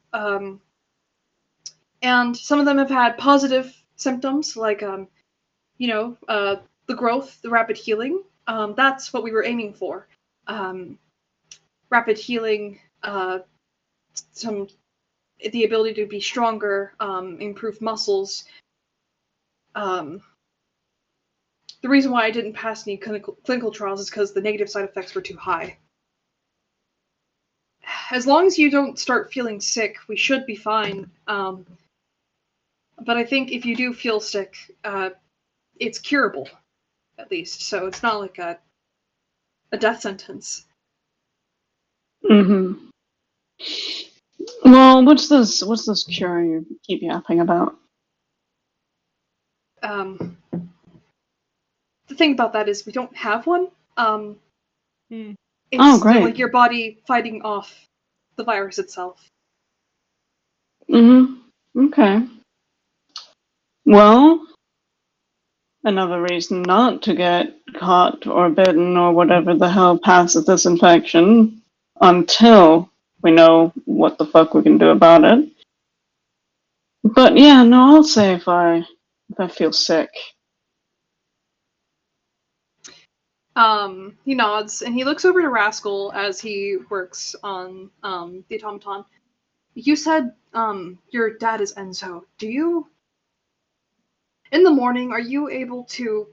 And some of them have had positive symptoms, like, the growth, the rapid healing. That's what we were aiming for. Rapid healing, the ability to be stronger, improve muscles. The reason why I didn't pass any clinical trials is because the negative side effects were too high. As long as you don't start feeling sick, we should be fine. But I think if you do feel sick, it's curable, at least. So it's not like a death sentence. Mm-hmm. Well, what's this cure you keep yapping about? The thing about that is we don't have one. It's great. like your body fighting off the virus itself. Okay. Well, another reason not to get caught or bitten or whatever the hell passes this infection until we know what the fuck we can do about it. But yeah, no, I'll say if I feel sick. He nods and he looks over to Rascal as he works on the automaton. You said your dad is Enzo. Do you, in the morning, are you able to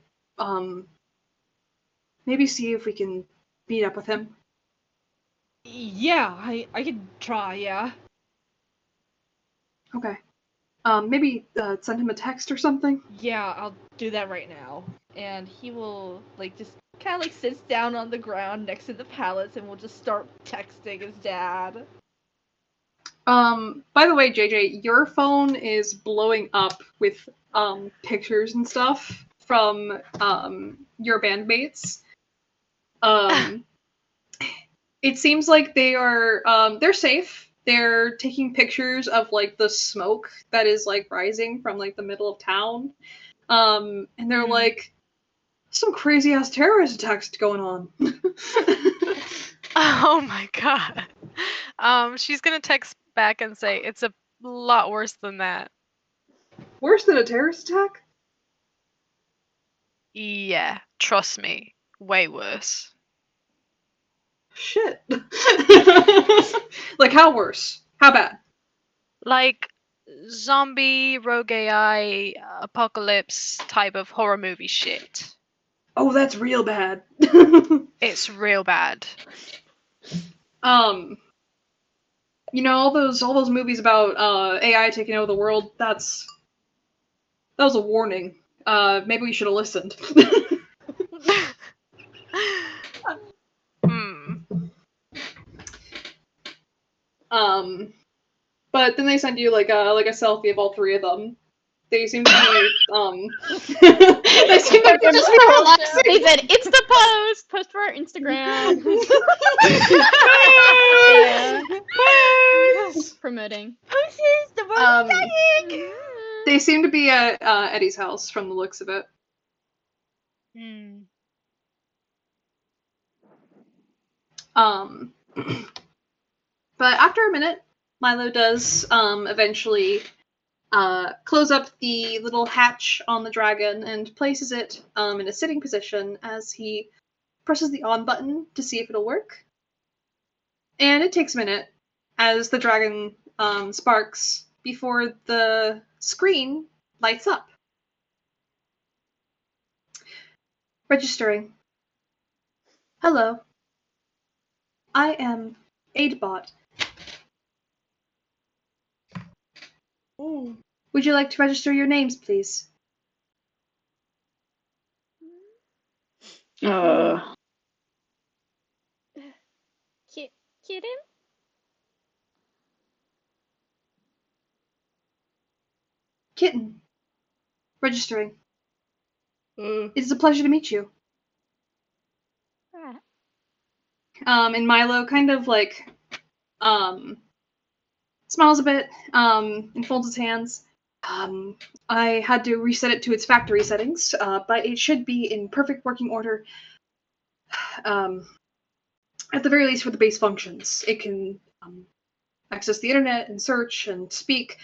maybe see if we can meet up with him? Yeah, I could try, yeah. Okay. Maybe send him a text or something? Yeah, I'll do that right now. And he will, like, just kind of, like, sits down on the ground next to the pallets and will just start texting his dad. By the way, JJ, your phone is blowing up with pictures and stuff from your bandmates. It seems like they're safe. They're taking pictures of like the smoke that is like rising from like the middle of town. And they're like, some crazy ass terrorist attacks going on. Oh my god. She's gonna text back and say it's a lot worse than that. Worse than a terrorist attack? Yeah, trust me, way worse. Shit. Like, how worse? How bad? Like zombie, rogue AI, apocalypse type of horror movie shit. Oh, that's real bad. It's real bad. You know, all those movies about AI taking over the world, that was a warning. Maybe we should have listened. But then they send you like a selfie of all three of them. They seem to be they seem to be just relaxing. They said it's the post for our Instagram. Yeah. Promoting. This is the most dying. They seem to be at Eddie's house from the looks of it. But after a minute, Milo does eventually close up the little hatch on the dragon and places it in a sitting position as he presses the on button to see if it'll work. And it takes a minute as the dragon sparks before the screen lights up. Registering. Hello. I am AidBot. Oh. Would you like to register your names, please? Kitten? Kitten. Registering. Uh, It is a pleasure to meet you. Right. And Milo kind of like smiles a bit, and folds his hands. I had to reset it to its factory settings, but it should be in perfect working order. At the very least for the base functions. It can access the internet and search and speak,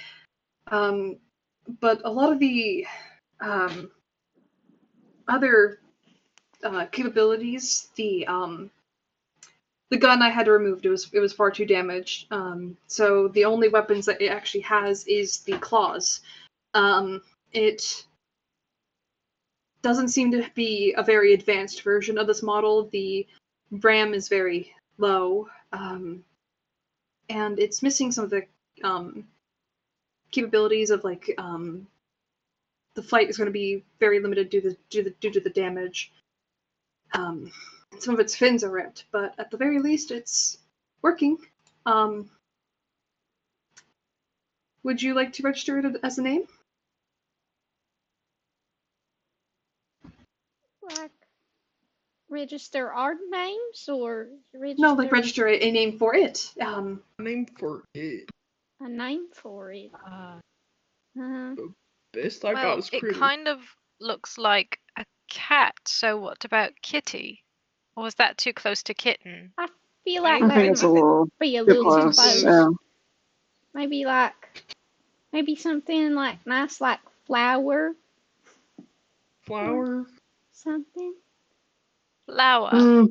but a lot of the other capabilities, the gun I had to remove, it was far too damaged. So the only weapons that it actually has is the claws. It doesn't seem to be a very advanced version of this model. The RAM is very low, and it's missing some of the capabilities of like the flight is going to be very limited due to the damage. Some of its fins are ripped, but at the very least, it's working. Would you like to register it as a name? Like, register our names or register? No, like register a name for it. A name for it. A name for it. Best I got is it critter. kind of looks like a cat, so what about kitty? Or was that too close to kitten? I feel like I that think it's a might little be a too little too close. close. Yeah. Maybe something like nice, like flower. Flower? Something. Flower.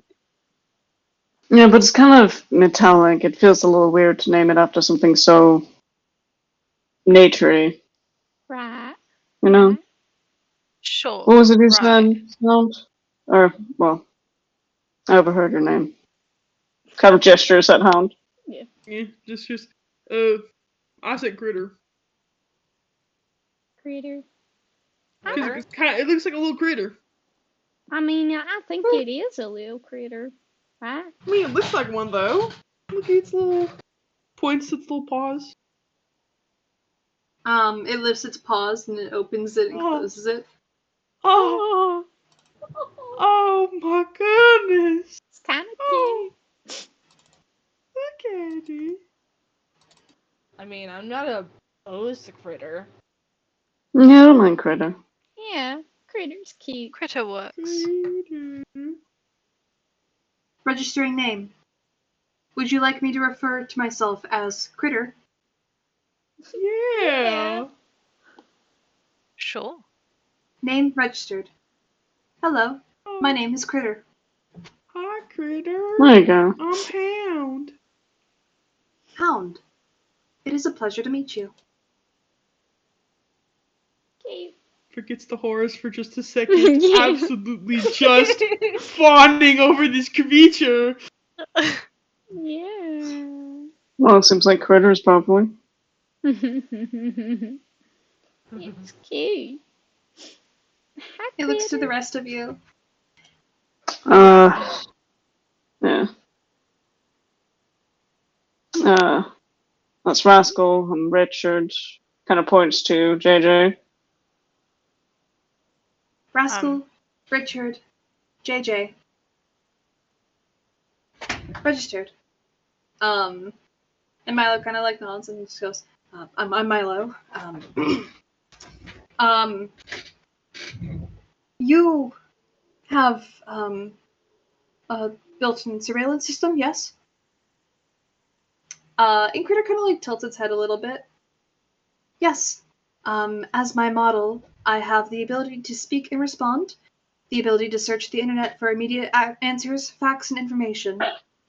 Yeah, but it's kind of metallic. It feels a little weird to name it after something so naturey. Right. You know? Sure. What was it you right. said? Hound? Or, well, I overheard your name. Kind of gestures at Hound. Yeah, just, I said critter. Critter. It looks like a little critter. I mean, I think it is a little critter, right? I mean, it looks like one though. Look at its little points its little paws. It lifts its paws and it opens it and closes it. Oh, Oh, oh my goodness. it's kind of Oh, cute. look at it. I mean, I'm not opposed to critter. Yeah, I don't mind critter. Yeah, critter's cute. Critter works. Registering name. Would you like me to refer to myself as Critter? Yeah. Sure. Name registered. Hello, my name is Critter. Hi, Critter. There you go. I'm Pound. Hound. It is a pleasure to meet you. Cute. Forgets the horrors for just a second. Yeah. Absolutely just fawning over this creature. Yeah. Well, it seems like critters probably. It's cute. Hi, It looks to the critter. rest of you. Yeah. That's Rascal and Richard. Kind of points to JJ. Rascal, Richard, JJ. Registered. And Milo kind of like nods and just goes, I'm Milo. You have, a built-in surveillance system, yes? Incritter kind of like tilts its head a little bit. Yes. As my model, I have the ability to speak and respond, the ability to search the internet for immediate answers, facts, and information,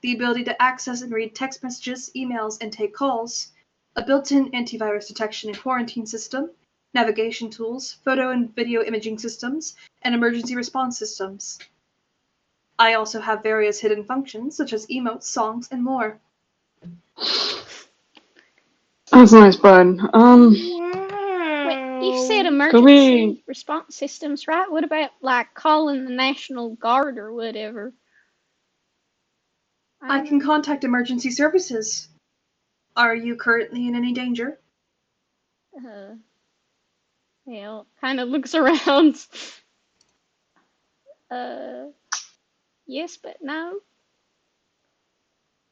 the ability to access and read text messages, emails, and take calls, a built-in antivirus detection and quarantine system, navigation tools, photo and video imaging systems, and emergency response systems. I also have various hidden functions, such as emotes, songs, and more. That's nice, bud. Wow. Wait, you said Could emergency we? response systems, right? What about like calling the National Guard or whatever? I can contact emergency services. Are you currently in any danger? Well, kind of looks around. Yes, but no.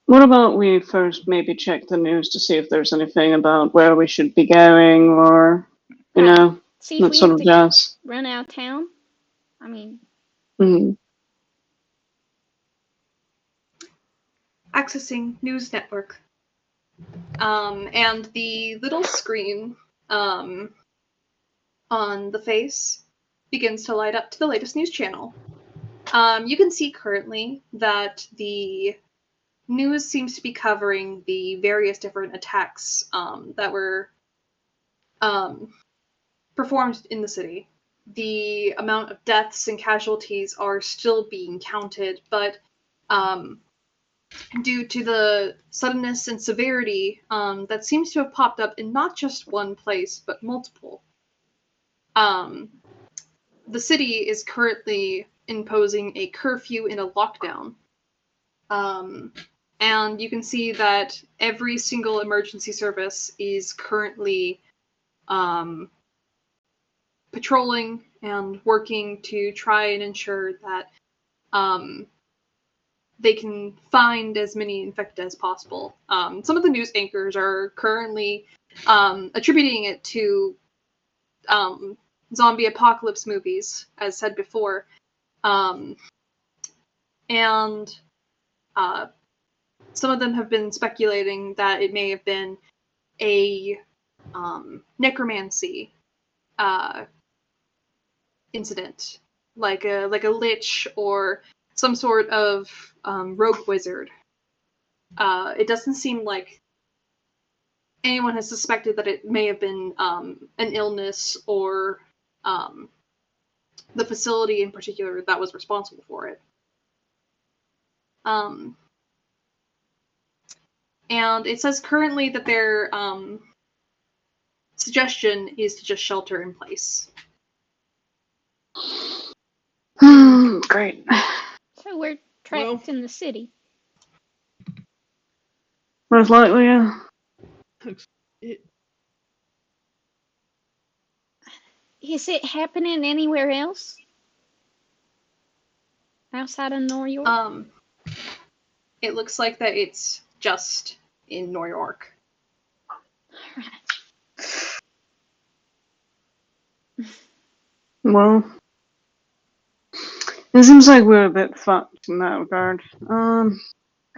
What about we first maybe check the news to see if there's anything about where we should be going, or Right. See if that we sort have of to jazz. run out of town. I mean, Accessing news network. And the little screen on the face begins to light up to the latest news channel. You can see currently that the news seems to be covering the various different attacks that were performed in the city. The amount of deaths and casualties are still being counted, but due to the suddenness and severity that seems to have popped up in not just one place, but multiple. The city is currently imposing a curfew and a lockdown. And you can see that every single emergency service is currently patrolling and working to try and ensure that they can find as many infected as possible. Some of the news anchors are currently attributing it to zombie apocalypse movies, as said before. And some of them have been speculating that it may have been a necromancy incident, like a lich or some sort of rogue wizard. It doesn't seem like anyone has suspected that it may have been an illness or the facility in particular that was responsible for it. And it says currently that their suggestion is to just shelter in place. Great. so we're trapped in the city. Most likely, yeah. It, Is it happening anywhere else? Outside of New York? It looks like that it's just in New York. Well, it seems like we're a bit fucked in that regard. Kind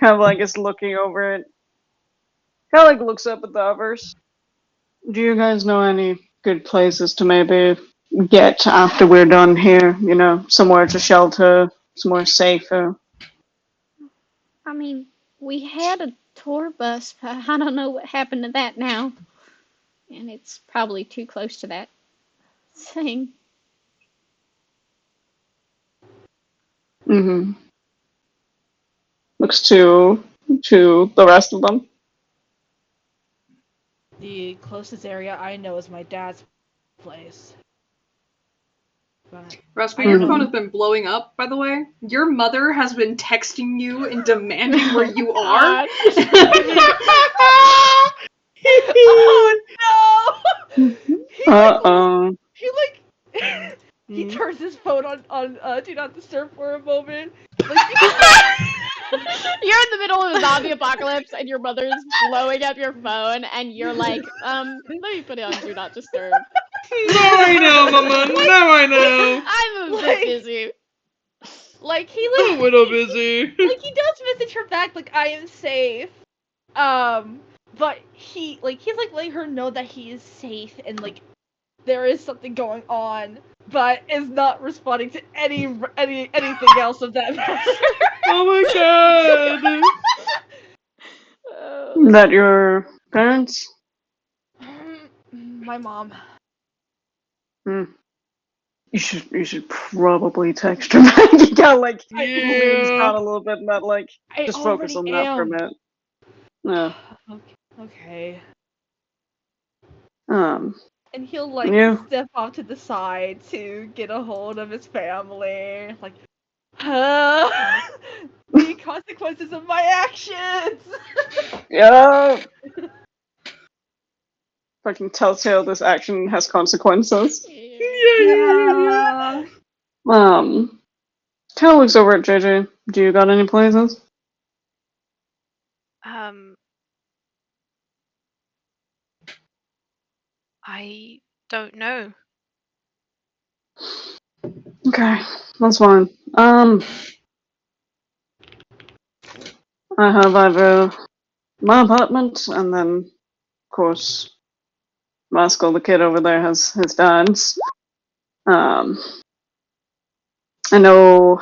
of like is looking over it. Kind of like looks up at the others. Do you guys know any good places to maybe get after we're done here? You know, somewhere to shelter, somewhere safer. I mean, we had a tour bus, but I don't know what happened to that now. And it's probably too close to that thing. Mm-hmm. Looks to the rest of them. The closest area I know is my dad's place. But Roscoe, I your don't phone know. has been blowing up, by the way. Your mother has been texting you and demanding where you are. Oh no! Uh-oh. He mm. turns his phone on do not disturb for a moment. Like You're in the middle of a zombie apocalypse and your mother's blowing up your phone and you're like, let me put it on Do Not Disturb. Now I know, Mama. Now I know. I'm a bit busy. A little busy. he does message her back like I am safe. But he's letting her know that he is safe and like there is something going on, but is not responding to anything else of that matter. Oh my god. That your parents? My mom. Hmm. You should probably text her back. You gotta like leans Yeah. down a little bit and that like I just focus already on that for a am. minute. Yeah. Okay. And he'll like You step off to the side to get a hold of his family. Like, the consequences of my actions. yeah. Fucking telltale this action has consequences. Yeah. Kind of looks over at JJ. Do you got any places? I don't know. Okay, that's fine. I have either my apartment and then, of course, Rascal, the kid over there, has his dad's. Um, I know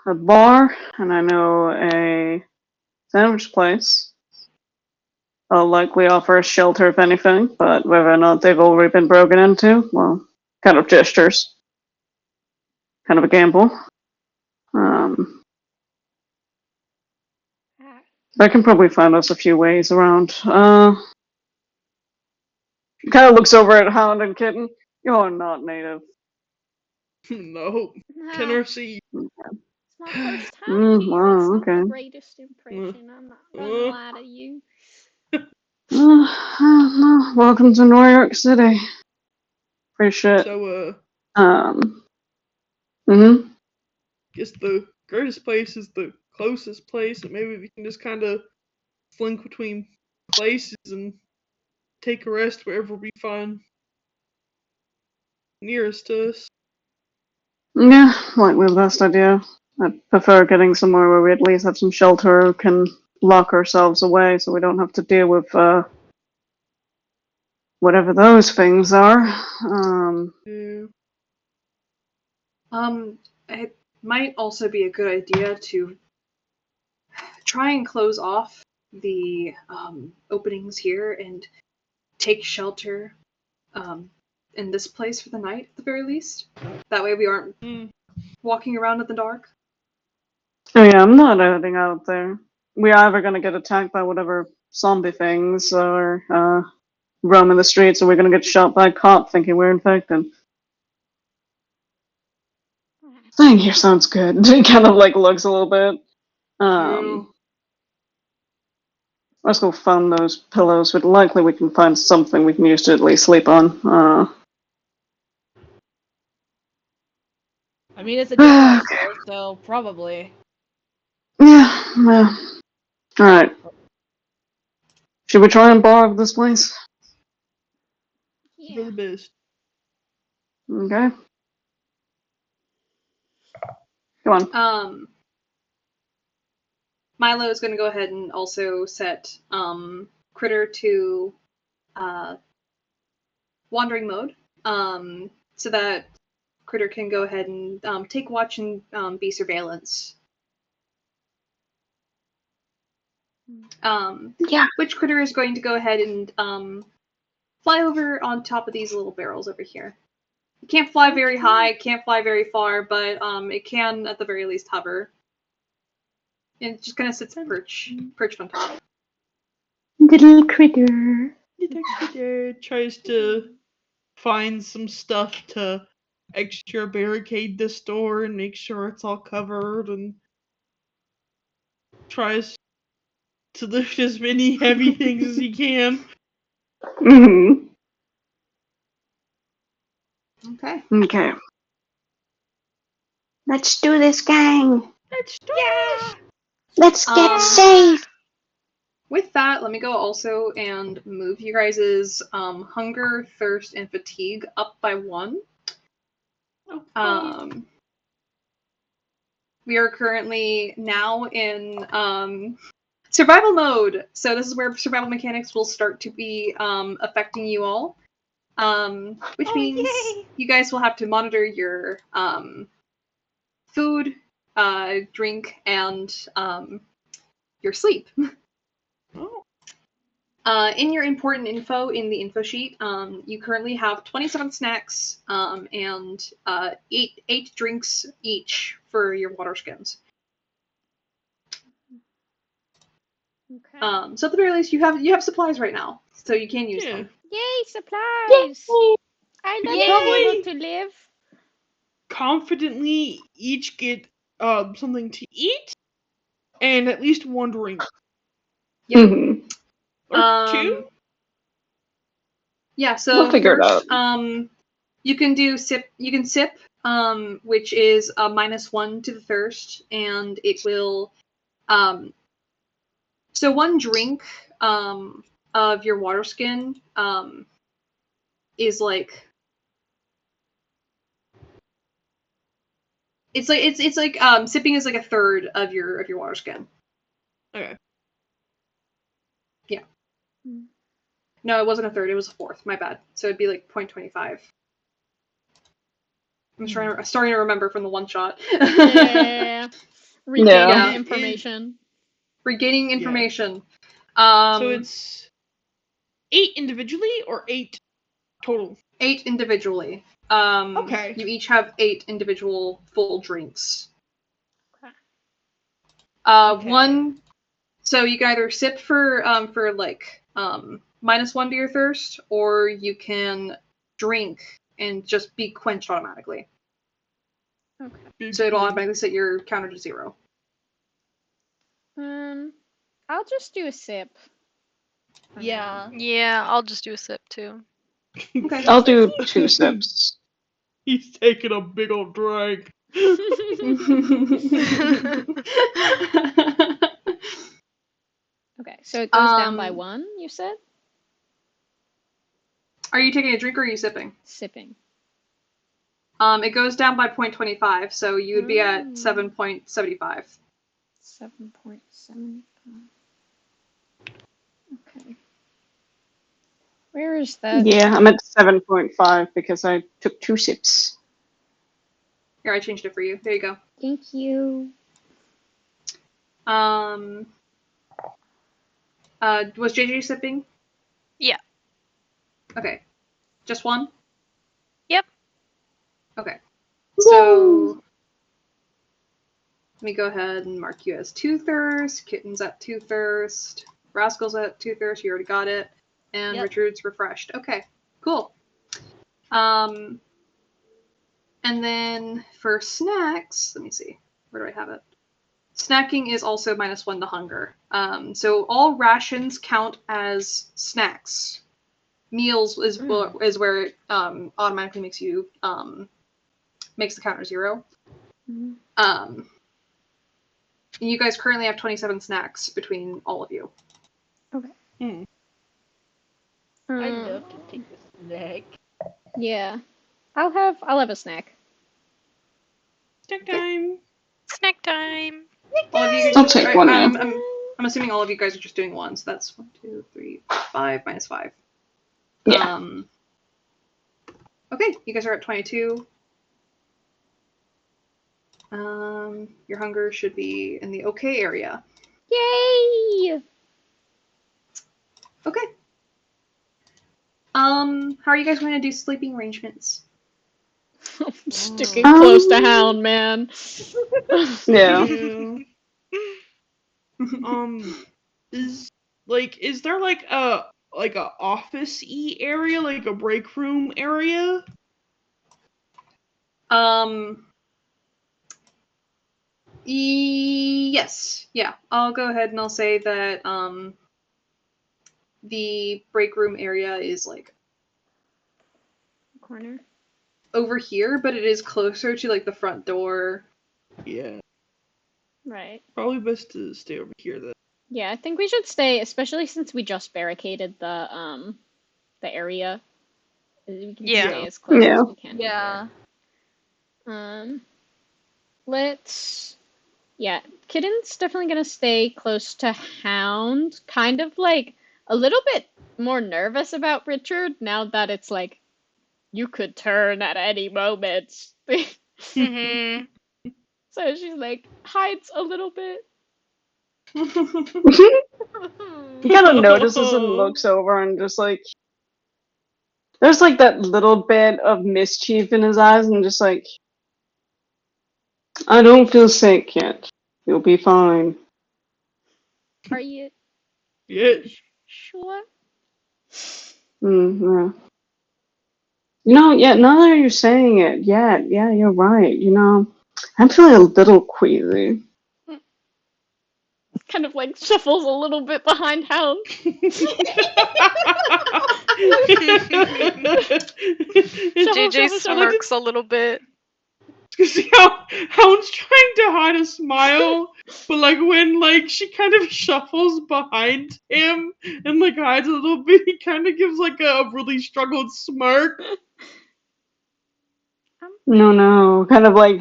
a bar and I know a sandwich place. I'll likely offer a shelter if anything, but whether or not they've already been broken into, well, kind of gestures. Kind of a gamble. I can probably find us a few ways around. Kind of looks over at Hound and Kitten. You're not native. No. Nah, Tennessee. it's my first time here. Wow, It's not okay. the greatest impression. I'm not gonna lie to you. Welcome to New York City. Appreciate. So, Mm-hmm. guess the greatest place is the closest place, and maybe we can just kind of slink between places and take a rest wherever we find nearest to us. Yeah, likely the best idea. I prefer getting somewhere where we at least have some shelter, can lock ourselves away so we don't have to deal with, whatever those things are. Yeah. It might also be a good idea to try and close off the openings here and take shelter in this place for the night at the very least. That way we aren't walking around in the dark. Oh yeah, I'm not heading out there. We're either gonna get attacked by whatever zombie things or, roaming the streets, or we're gonna get shot by a cop thinking we're infected. Staying here sounds good. He kind of like looks a little bit. Let's go find those pillows, but likely we can find something we can use to at least sleep on. I mean, it's a discount store, so probably. Yeah. Alright. Should we try and borrow this place? For the best. Okay. Come on. Milo is going to go ahead and also set Critter to wandering mode, so that Critter can go ahead and take watch and be surveillance. Yeah. Which Critter is going to go ahead and fly over on top of these little barrels over here. It can't fly very high, can't fly very far, but it can at the very least hover. And it just kind of sits perched on top. Little critter. Little critter tries to find some stuff to extra barricade the store and make sure it's all covered, and tries to lift as many heavy things as he can. Mm-hmm. Okay. Let's do this, gang. Let's do this! Let's get safe. With that, let me go also and move you guys' hunger, thirst, and fatigue up by 1. We are currently now in survival mode, so this is where survival mechanics will start to be affecting you all, which means you guys will have to monitor your food, drink, and your sleep. In your important info in the info sheet, you currently have 27 snacks and 8 drinks each for your water skins. Okay. So at the very least, you have supplies right now, so you can use them. Yay, supplies! I love being able to live. Confidently each get something to eat and at least one drink. Yep. Mm-hmm. Or 2? Yeah, so We'll figure it first, out. you can do sip. You can sip, which is a -1 to the thirst, and it will. So one drink of your water skin is like. It's like sipping is like a third of your water skin. Okay. Yeah. No, it wasn't a third. It was a fourth. My bad. So it'd be like 0.25. I'm starting to remember from the one shot. Yeah. Regaining Yeah. information. Regaining information. So it's 8 individually or 8 total? 8 individually. Okay. You each have 8 individual full drinks. Okay. One. So you can either sip for like -1 to your thirst, or you can drink and just be quenched automatically. Okay. So it'll automatically set your counter to 0. I'll just do a sip. Yeah. Yeah, I'll just do a sip too. Okay. I'll do 2 sips. He's taking a big old drink. Okay, so it goes down by 1, you said? Are you taking a drink or are you sipping? Sipping. It goes down by 0.25, so you would be at 7.75. 7.75. Okay. Where is that? Yeah, I'm at 7.5 because I took 2 sips. Here, I changed it for you. There you go. Thank you. Was JJ sipping? Yeah. Okay. Just 1? Yep. Okay. So let me go ahead and mark you as 2 thirst. Kitten's at 2 thirst. Rascal's at 2 thirst. You already got it. And Richard's refreshed. Okay. Cool. And then for snacks, let me see. Where do I have it? snacking is also -1 to hunger. So all rations count as snacks. Meals is where it automatically makes you makes the counter 0. And you guys currently have 27 snacks between all of you. Okay. I'd love to take a snack. Yeah. I'll have a snack. Snack time. Snack time. All of you guys, I'll take one now. I'm assuming all of you guys are just doing one, so that's 1, 2, 3, 5 -5. Yeah. Okay, you guys are at 22. Your hunger should be in the okay area. Yay! Okay. How are you guys going to do sleeping arrangements? I'm sticking close to Hound, man. Yeah. Is there like a office-y area, like a break room area? Yes. Yeah. I'll go ahead and I'll say that the break room area is like Corner. over here, but it is closer to like the front door. Yeah. Right. Probably best to stay over here then. Yeah, I think we should stay, especially since we just barricaded the area. We can Yeah. stay as close Yeah. as we can. Yeah. Yeah, Kitten's definitely gonna stay close to Hound, kind of like a little bit more nervous about Richard now that it's like you could turn at any moment. Mm-hmm. So she's like hides a little bit. He kind of notices and looks over and just like there's like that little bit of mischief in his eyes and just like I don't feel sick yet. You'll be fine. Are you Yeah. sure? Yeah. Yeah, now that you're saying it, yeah, you're right. I'm feeling a little queasy. Kind of like shuffles a little bit behind Hound. JJ smirks a little bit. See how Hound's trying to hide a smile, but like when like she kind of shuffles behind him and like hides a little bit, he kind of gives like a really struggled smirk. No, kind of like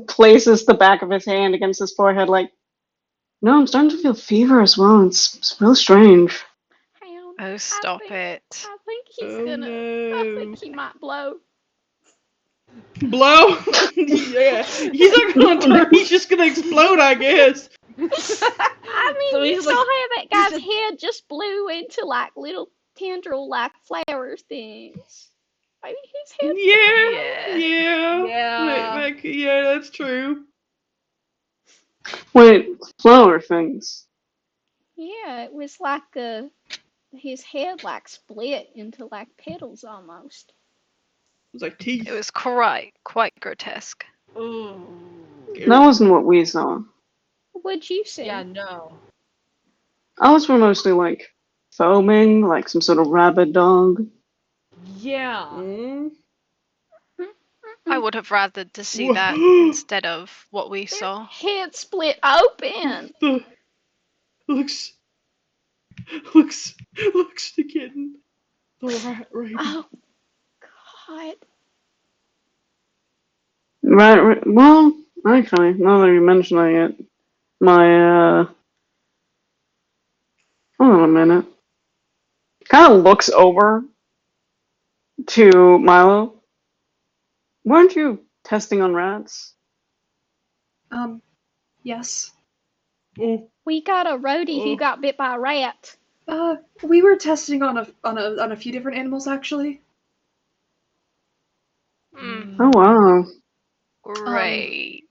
places the back of his hand against his forehead, like, no, I'm starting to feel fever as well. It's real strange. Hound. Oh, stop it. I think he's Oh, gonna. no. I think he might blow. Blow? Yeah, he's not gonna turn. He's just gonna explode, I guess. I mean, So you he's saw like- how that guy's just- head just blew into like little tendril like flower things. Maybe his head. Yeah. Yeah, that's true. Wait, flower things. Yeah, it was like his head like split into like petals almost. It was like teeth. It was quite grotesque. Ooh. That wasn't what we saw. What'd you say? Yeah, no. Ours were mostly like foaming, like some sort of rabid dog. Yeah. Mm. I would have rathered to see that instead of what we saw. Head split open. Looks the kitten. The rat right. Oh God. Right. Well, actually, now that you're mentioning it, my hold on a minute. Kind of looks over to Milo. Weren't you testing on rats? Yes. Oh, We got a roadie who got bit by a rat. We were testing on a few different animals actually. Oh wow. Great.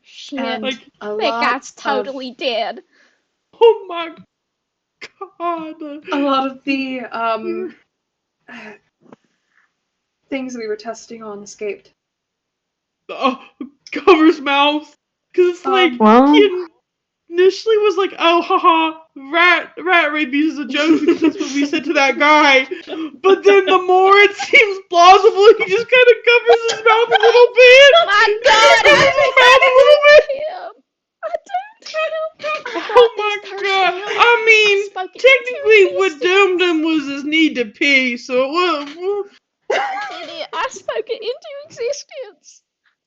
Shit. And like a That lot guy's totally dead. oh my god. a lot of the things that we were testing on escaped. Oh, covers mouth. Because it's like, Well, he initially was like, oh, haha, rat rabies is a joke because that's what we said to that guy. But then the more it seems plausible, he just kind of covers his mouth a little bit. My God, Covers his mouth a little bit. him. I doomed him. I Oh brought my this curse god. down. I mean, spoke it technically into what doomed existence. him was his need to pee, so I did it. I spoke it into existence.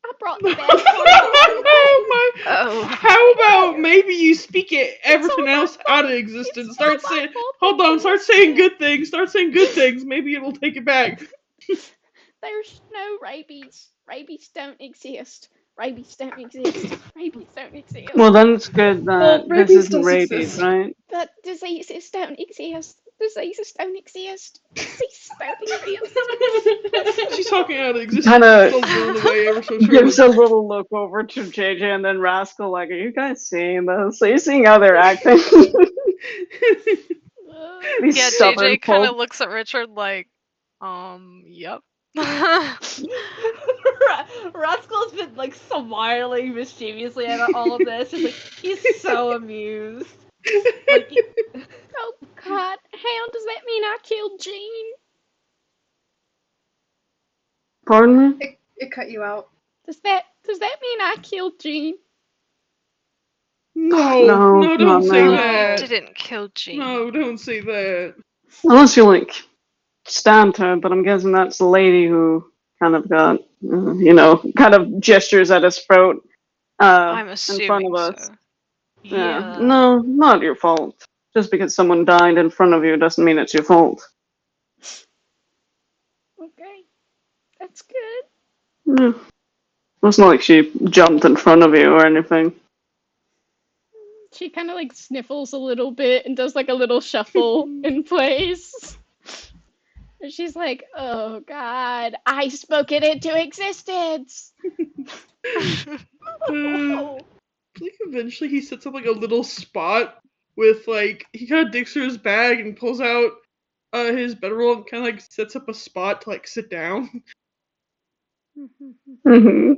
I brought the bad karma our way. Oh my. Oh. How about maybe you speak it everything all my else fault. out of existence? It's Start all my saying, fault hold that on, you start missed saying it. good things. Start saying good things. Maybe it'll take it back. There's no rabies. Rabies don't exist. Rabies don't exist. Rabies don't exist. well, then it's good that this rabies isn't does rabies, exist. right? But diseases don't exist. Diseases don't exist. Diseases don't exist. She's talking out of existence. Kinda Still blown away ever so Gives surely. a little look over to JJ and then Rascal, like, are you guys seeing this? Are you seeing how they're acting? These Yeah, stubborn JJ kind of folk. looks at Richard like, yep. Rascal's been like smiling mischievously at all of this. Just like he's so amused. Like Oh God, how does that mean I killed Jean? Pardon me? It cut you out. Does that mean I killed Jean? No, don't say no. that. Didn't kill Jean. No, don't say that. Unless you, like, stabbed her, but I'm guessing that's the lady who kind of got, kind of gestures at his throat I'm in front of assuming us. so. Yeah. No, not your fault. Just because someone died in front of you doesn't mean it's your fault. Okay, that's good. Yeah. It's not like she jumped in front of you or anything. She kind of like sniffles a little bit and does like a little shuffle in place. And she's like, oh God, I spoke it into existence. I think eventually he sets up like a little spot with like he kind of digs through his bag and pulls out his bedroll and kind of like sets up a spot to like sit down. Mm-hmm.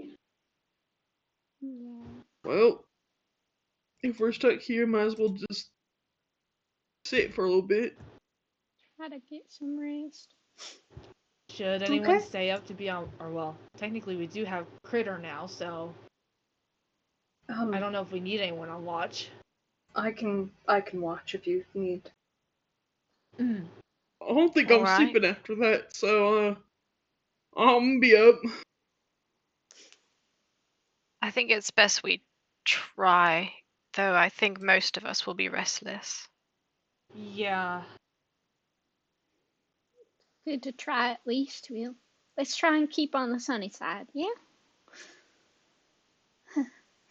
Yeah. Well, if we're stuck here, might as well just sit for a little bit. Try to get some rest. should anyone Okay. stay up to be on or well, technically we do have Critter now, so I don't know if we need anyone on watch. I can watch if you need. I don't think All I'm right. sleeping after that, so I'm be up. I think it's best we try, though I think most of us will be restless. Yeah. Good to try at least. Let's try and keep on the sunny side, yeah?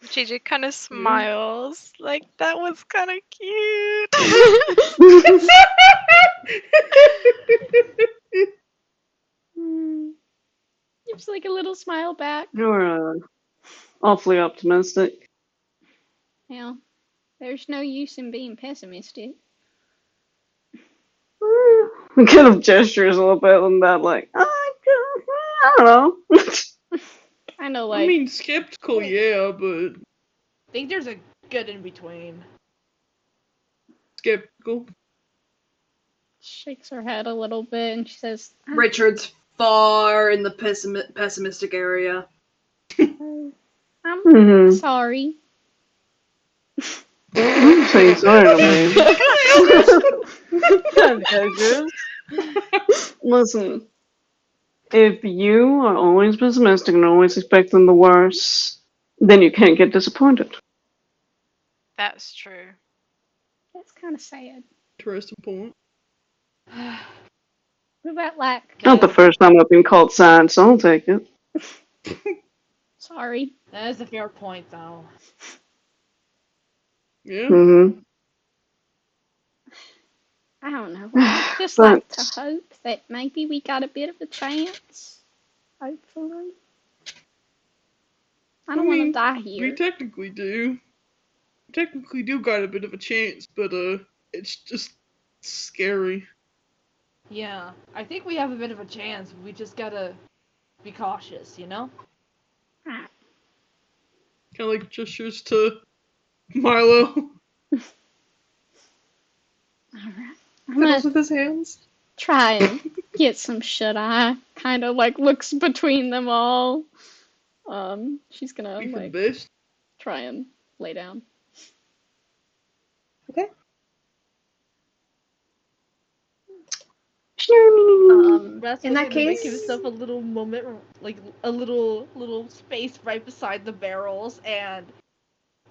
JJ kind of smiles, like that was kind of cute. Gives like a little smile back. You're awfully optimistic. Well, there's no use in being pessimistic. Kind of gestures a little bit on that, like, I don't know. Kind of I like, mean, skeptical, yeah, but I think there's a good in between. skeptical. shakes her head a little bit and she says, Richard's far in the pessimistic area. I'm Mm-hmm. sorry. I'm saying sorry to me. Listen, if you are always pessimistic and always expecting the worst, then you can't get disappointed. That's true. That's kind of sad. Interesting point. What about like, Not the first time I've been called sad, so I'll take it. sorry. That is a fair point, though. Yeah. Mm-hmm. I don't know. I'd just like to But hope that maybe we got a bit of a chance. Hopefully. I don't want to die We here. technically do. We technically do got a bit of a chance, but it's just scary. Yeah, I think we have a bit of a chance. We just gotta be cautious, you know? Right. Kind of like gestures to Milo. Alright. I'm Fiddles gonna with his hands. try and get some shut-eye. Kind of like looks between them all. She's gonna Be for the like best. try and lay down. Okay. Rascal's In that gonna make case- himself a little moment, like a little space right beside the barrels, and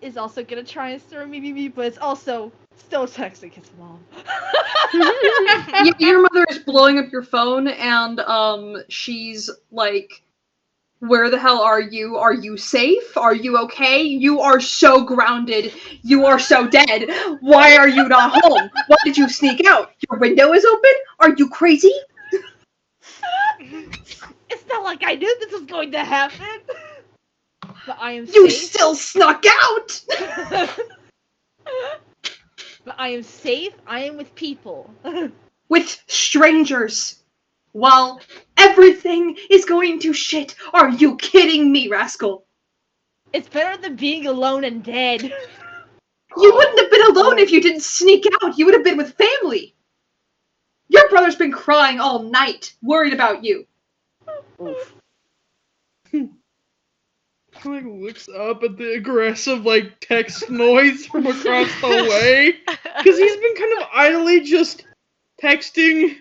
is also gonna try and stir me, but it's also still texting his mom. Your mother is blowing up your phone, and she's like, "Where the hell are you? Are you safe? Are you okay? You are so grounded. You are so dead. Why are you not home? Why did you sneak out? Your window is open? Are you crazy? It's not like I knew this was going to happen. But I am You safe. still snuck out!" But I am safe. I am with people. With strangers. While everything is going to shit. Are you kidding me, rascal? It's better than being alone and dead. You wouldn't have been alone if you didn't sneak out. You would have been with family. Your brother's been crying all night, worried about you. Oof. Like looks up at the aggressive like text noise from across the way, because he's been kind of idly just texting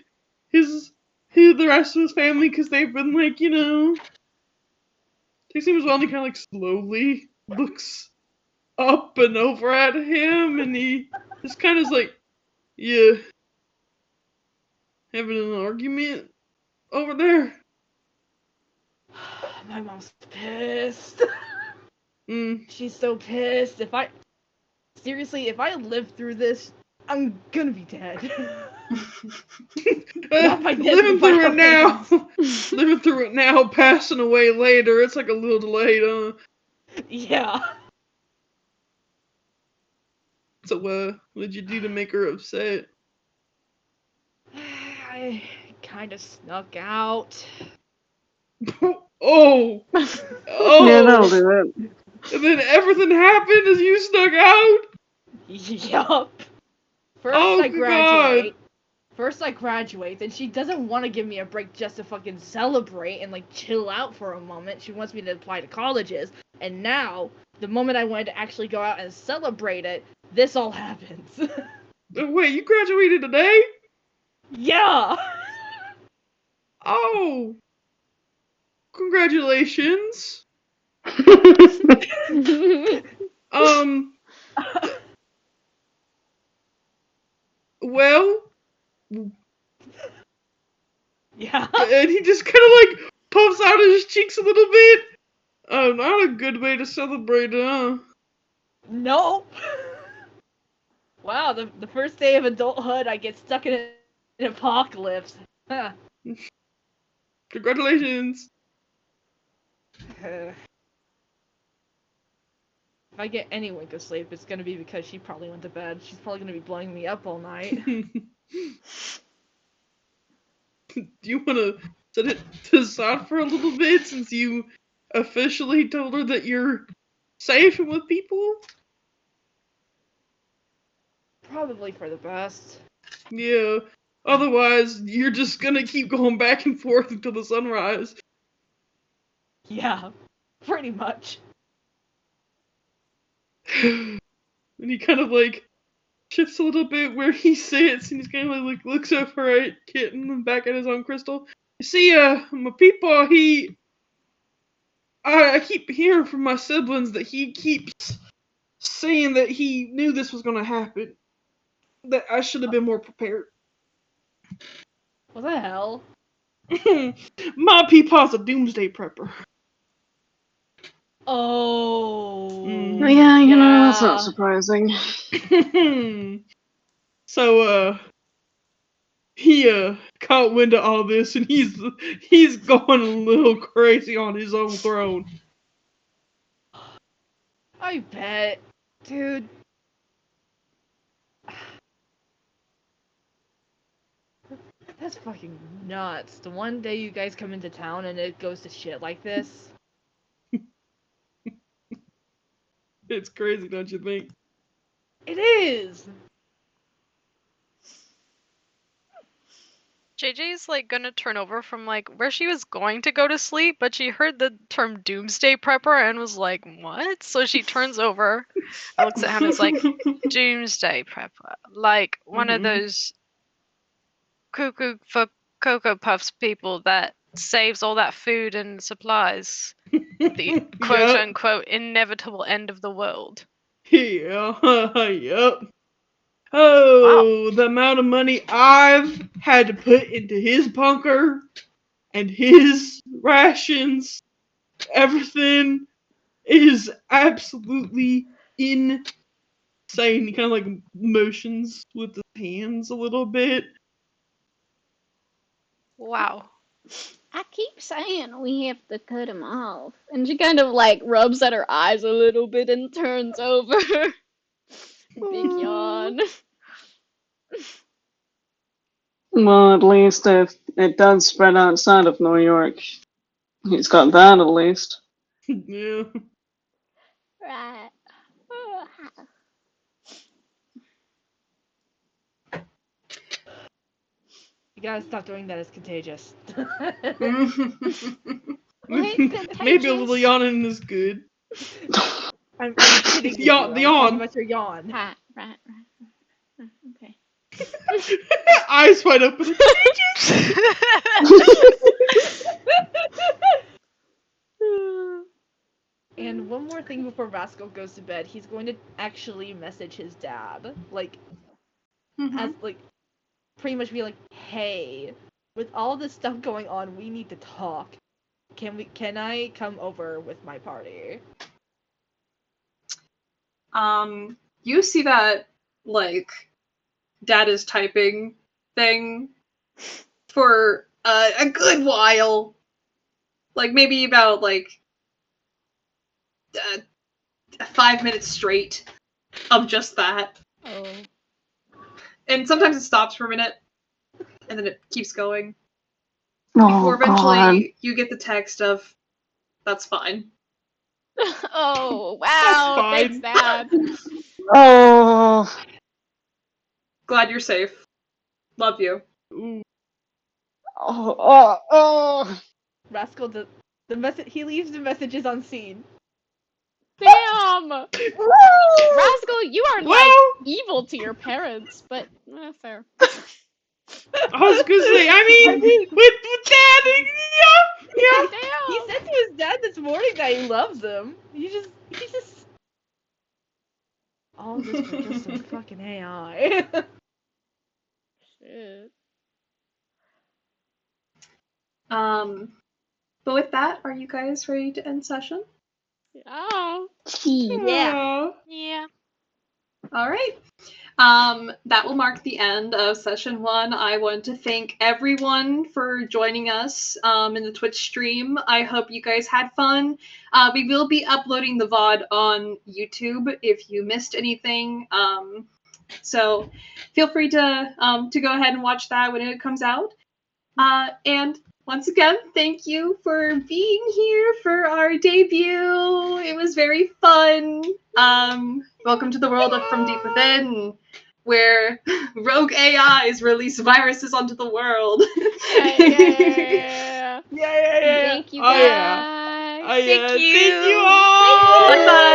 the rest of his family because they've been like texting as well, and he kind of like slowly looks up and over at him, and he just kind of is like, yeah, having an argument over there. My mom's pissed. Mm. She's so pissed. If I live through this, I'm gonna be dead. Not by death, Living but by through her it now. hands. Living through it now, passing away later. It's like a little delayed, huh? Yeah. So, what'd you do to make her upset? I kind of snuck out. Oh! Yeah, that'll Oh! do it. And then everything happened as you snuck out? Yup. First Oh, I good graduate. God. First I graduate, and she doesn't want to give me a break just to fucking celebrate and like chill out for a moment. She wants me to apply to colleges. And now, the moment I wanted to actually go out and celebrate it, this all happens. Wait, you graduated today? Yeah! Oh! Congratulations. Well, Yeah. and he just kind of like puffs out his cheeks a little bit. Oh, not a good way to celebrate, huh? Nope. Wow, the first day of adulthood, I get stuck in an apocalypse. Huh. Congratulations. If I get any wink of sleep, it's gonna be because she probably went to bed. She's probably gonna be blowing me up all night. Do you want to set it to the side for a little bit since you officially told her that you're safe and with people? Probably for the best. Yeah. Otherwise, you're just gonna keep going back and forth until the sunrise. Yeah, pretty much. And he kind of like shifts a little bit where he sits, and he's kind of like looks over at Kitten and back at his own crystal. You see, my people, I keep hearing from my siblings that he keeps saying that he knew this was gonna happen. That I should have been more prepared. What the hell? My peepaw's a doomsday prepper. Oh. Oh, yeah, that's not surprising. So, he caught wind of all this, and he's going a little crazy on his own throne. I bet. Dude. That's fucking nuts. The one day you guys come into town and it goes to shit like this. It's crazy, don't you think? It is. JJ's like gonna turn over from like where she was going to go to sleep, but she heard the term doomsday prepper and was like, what? So she turns over and looks at him and is like, doomsday prepper. Like one of those cuckoo for Cocoa Puffs people that saves all that food and supplies. The quote Yup. unquote inevitable end of the world. Yeah. Yup. Oh, the amount of money I've had to put into his bunker and his rations, everything is absolutely insane. He kind of like motions with his hands a little bit. Wow. I keep saying we have to cut him off. And she kind of like rubs at her eyes a little bit and turns over. Big yawn. Well, at least if it does spread outside of New York, he's got that at least. Yeah. Right. You gotta stop doing that. It's contagious. Maybe a little yawning is good. I'm kidding with you. The I'm talking yawn. about your yawn. Right. Okay. Eyes wide open. And one more thing before Rascal goes to bed, he's going to actually message his dad, like, as like, pretty much be like, "Hey, with all this stuff going on, we need to talk. Can I come over with my party?" You see that, like, dad is typing thing for a good while. Like, maybe about, like, 5 minutes straight of just that. Oh. And sometimes it stops for a minute, and then it keeps going. Oh, Before eventually God. you get the text of, that's fine. Oh, wow. That's Thanks, Dad. Oh. Glad you're safe. Love you. Ooh. Oh. Rascal he leaves the messages on scene. Damn! Rascal, you are like evil to your parents, but fair. I was gonna say, I mean, with dad, yeah. Damn! He said to his dad this morning that he loves him. He just all this for just some fucking AI. Shit. But with that, are you guys ready to end session? Yeah. Yeah. Yeah. All right. That will mark the end of session 1. I want to thank everyone for joining us in the Twitch stream. I hope you guys had fun. We will be uploading the VOD on YouTube if you missed anything. So feel free to go ahead and watch that when it comes out. And once again, thank you for being here for our debut. It was very fun. Welcome to the world of From Deep Within, where rogue AIs release viruses onto the world. Yeah. Yeah. Thank you Oh, guys. yeah. Thank you. Thank you all. Bye bye.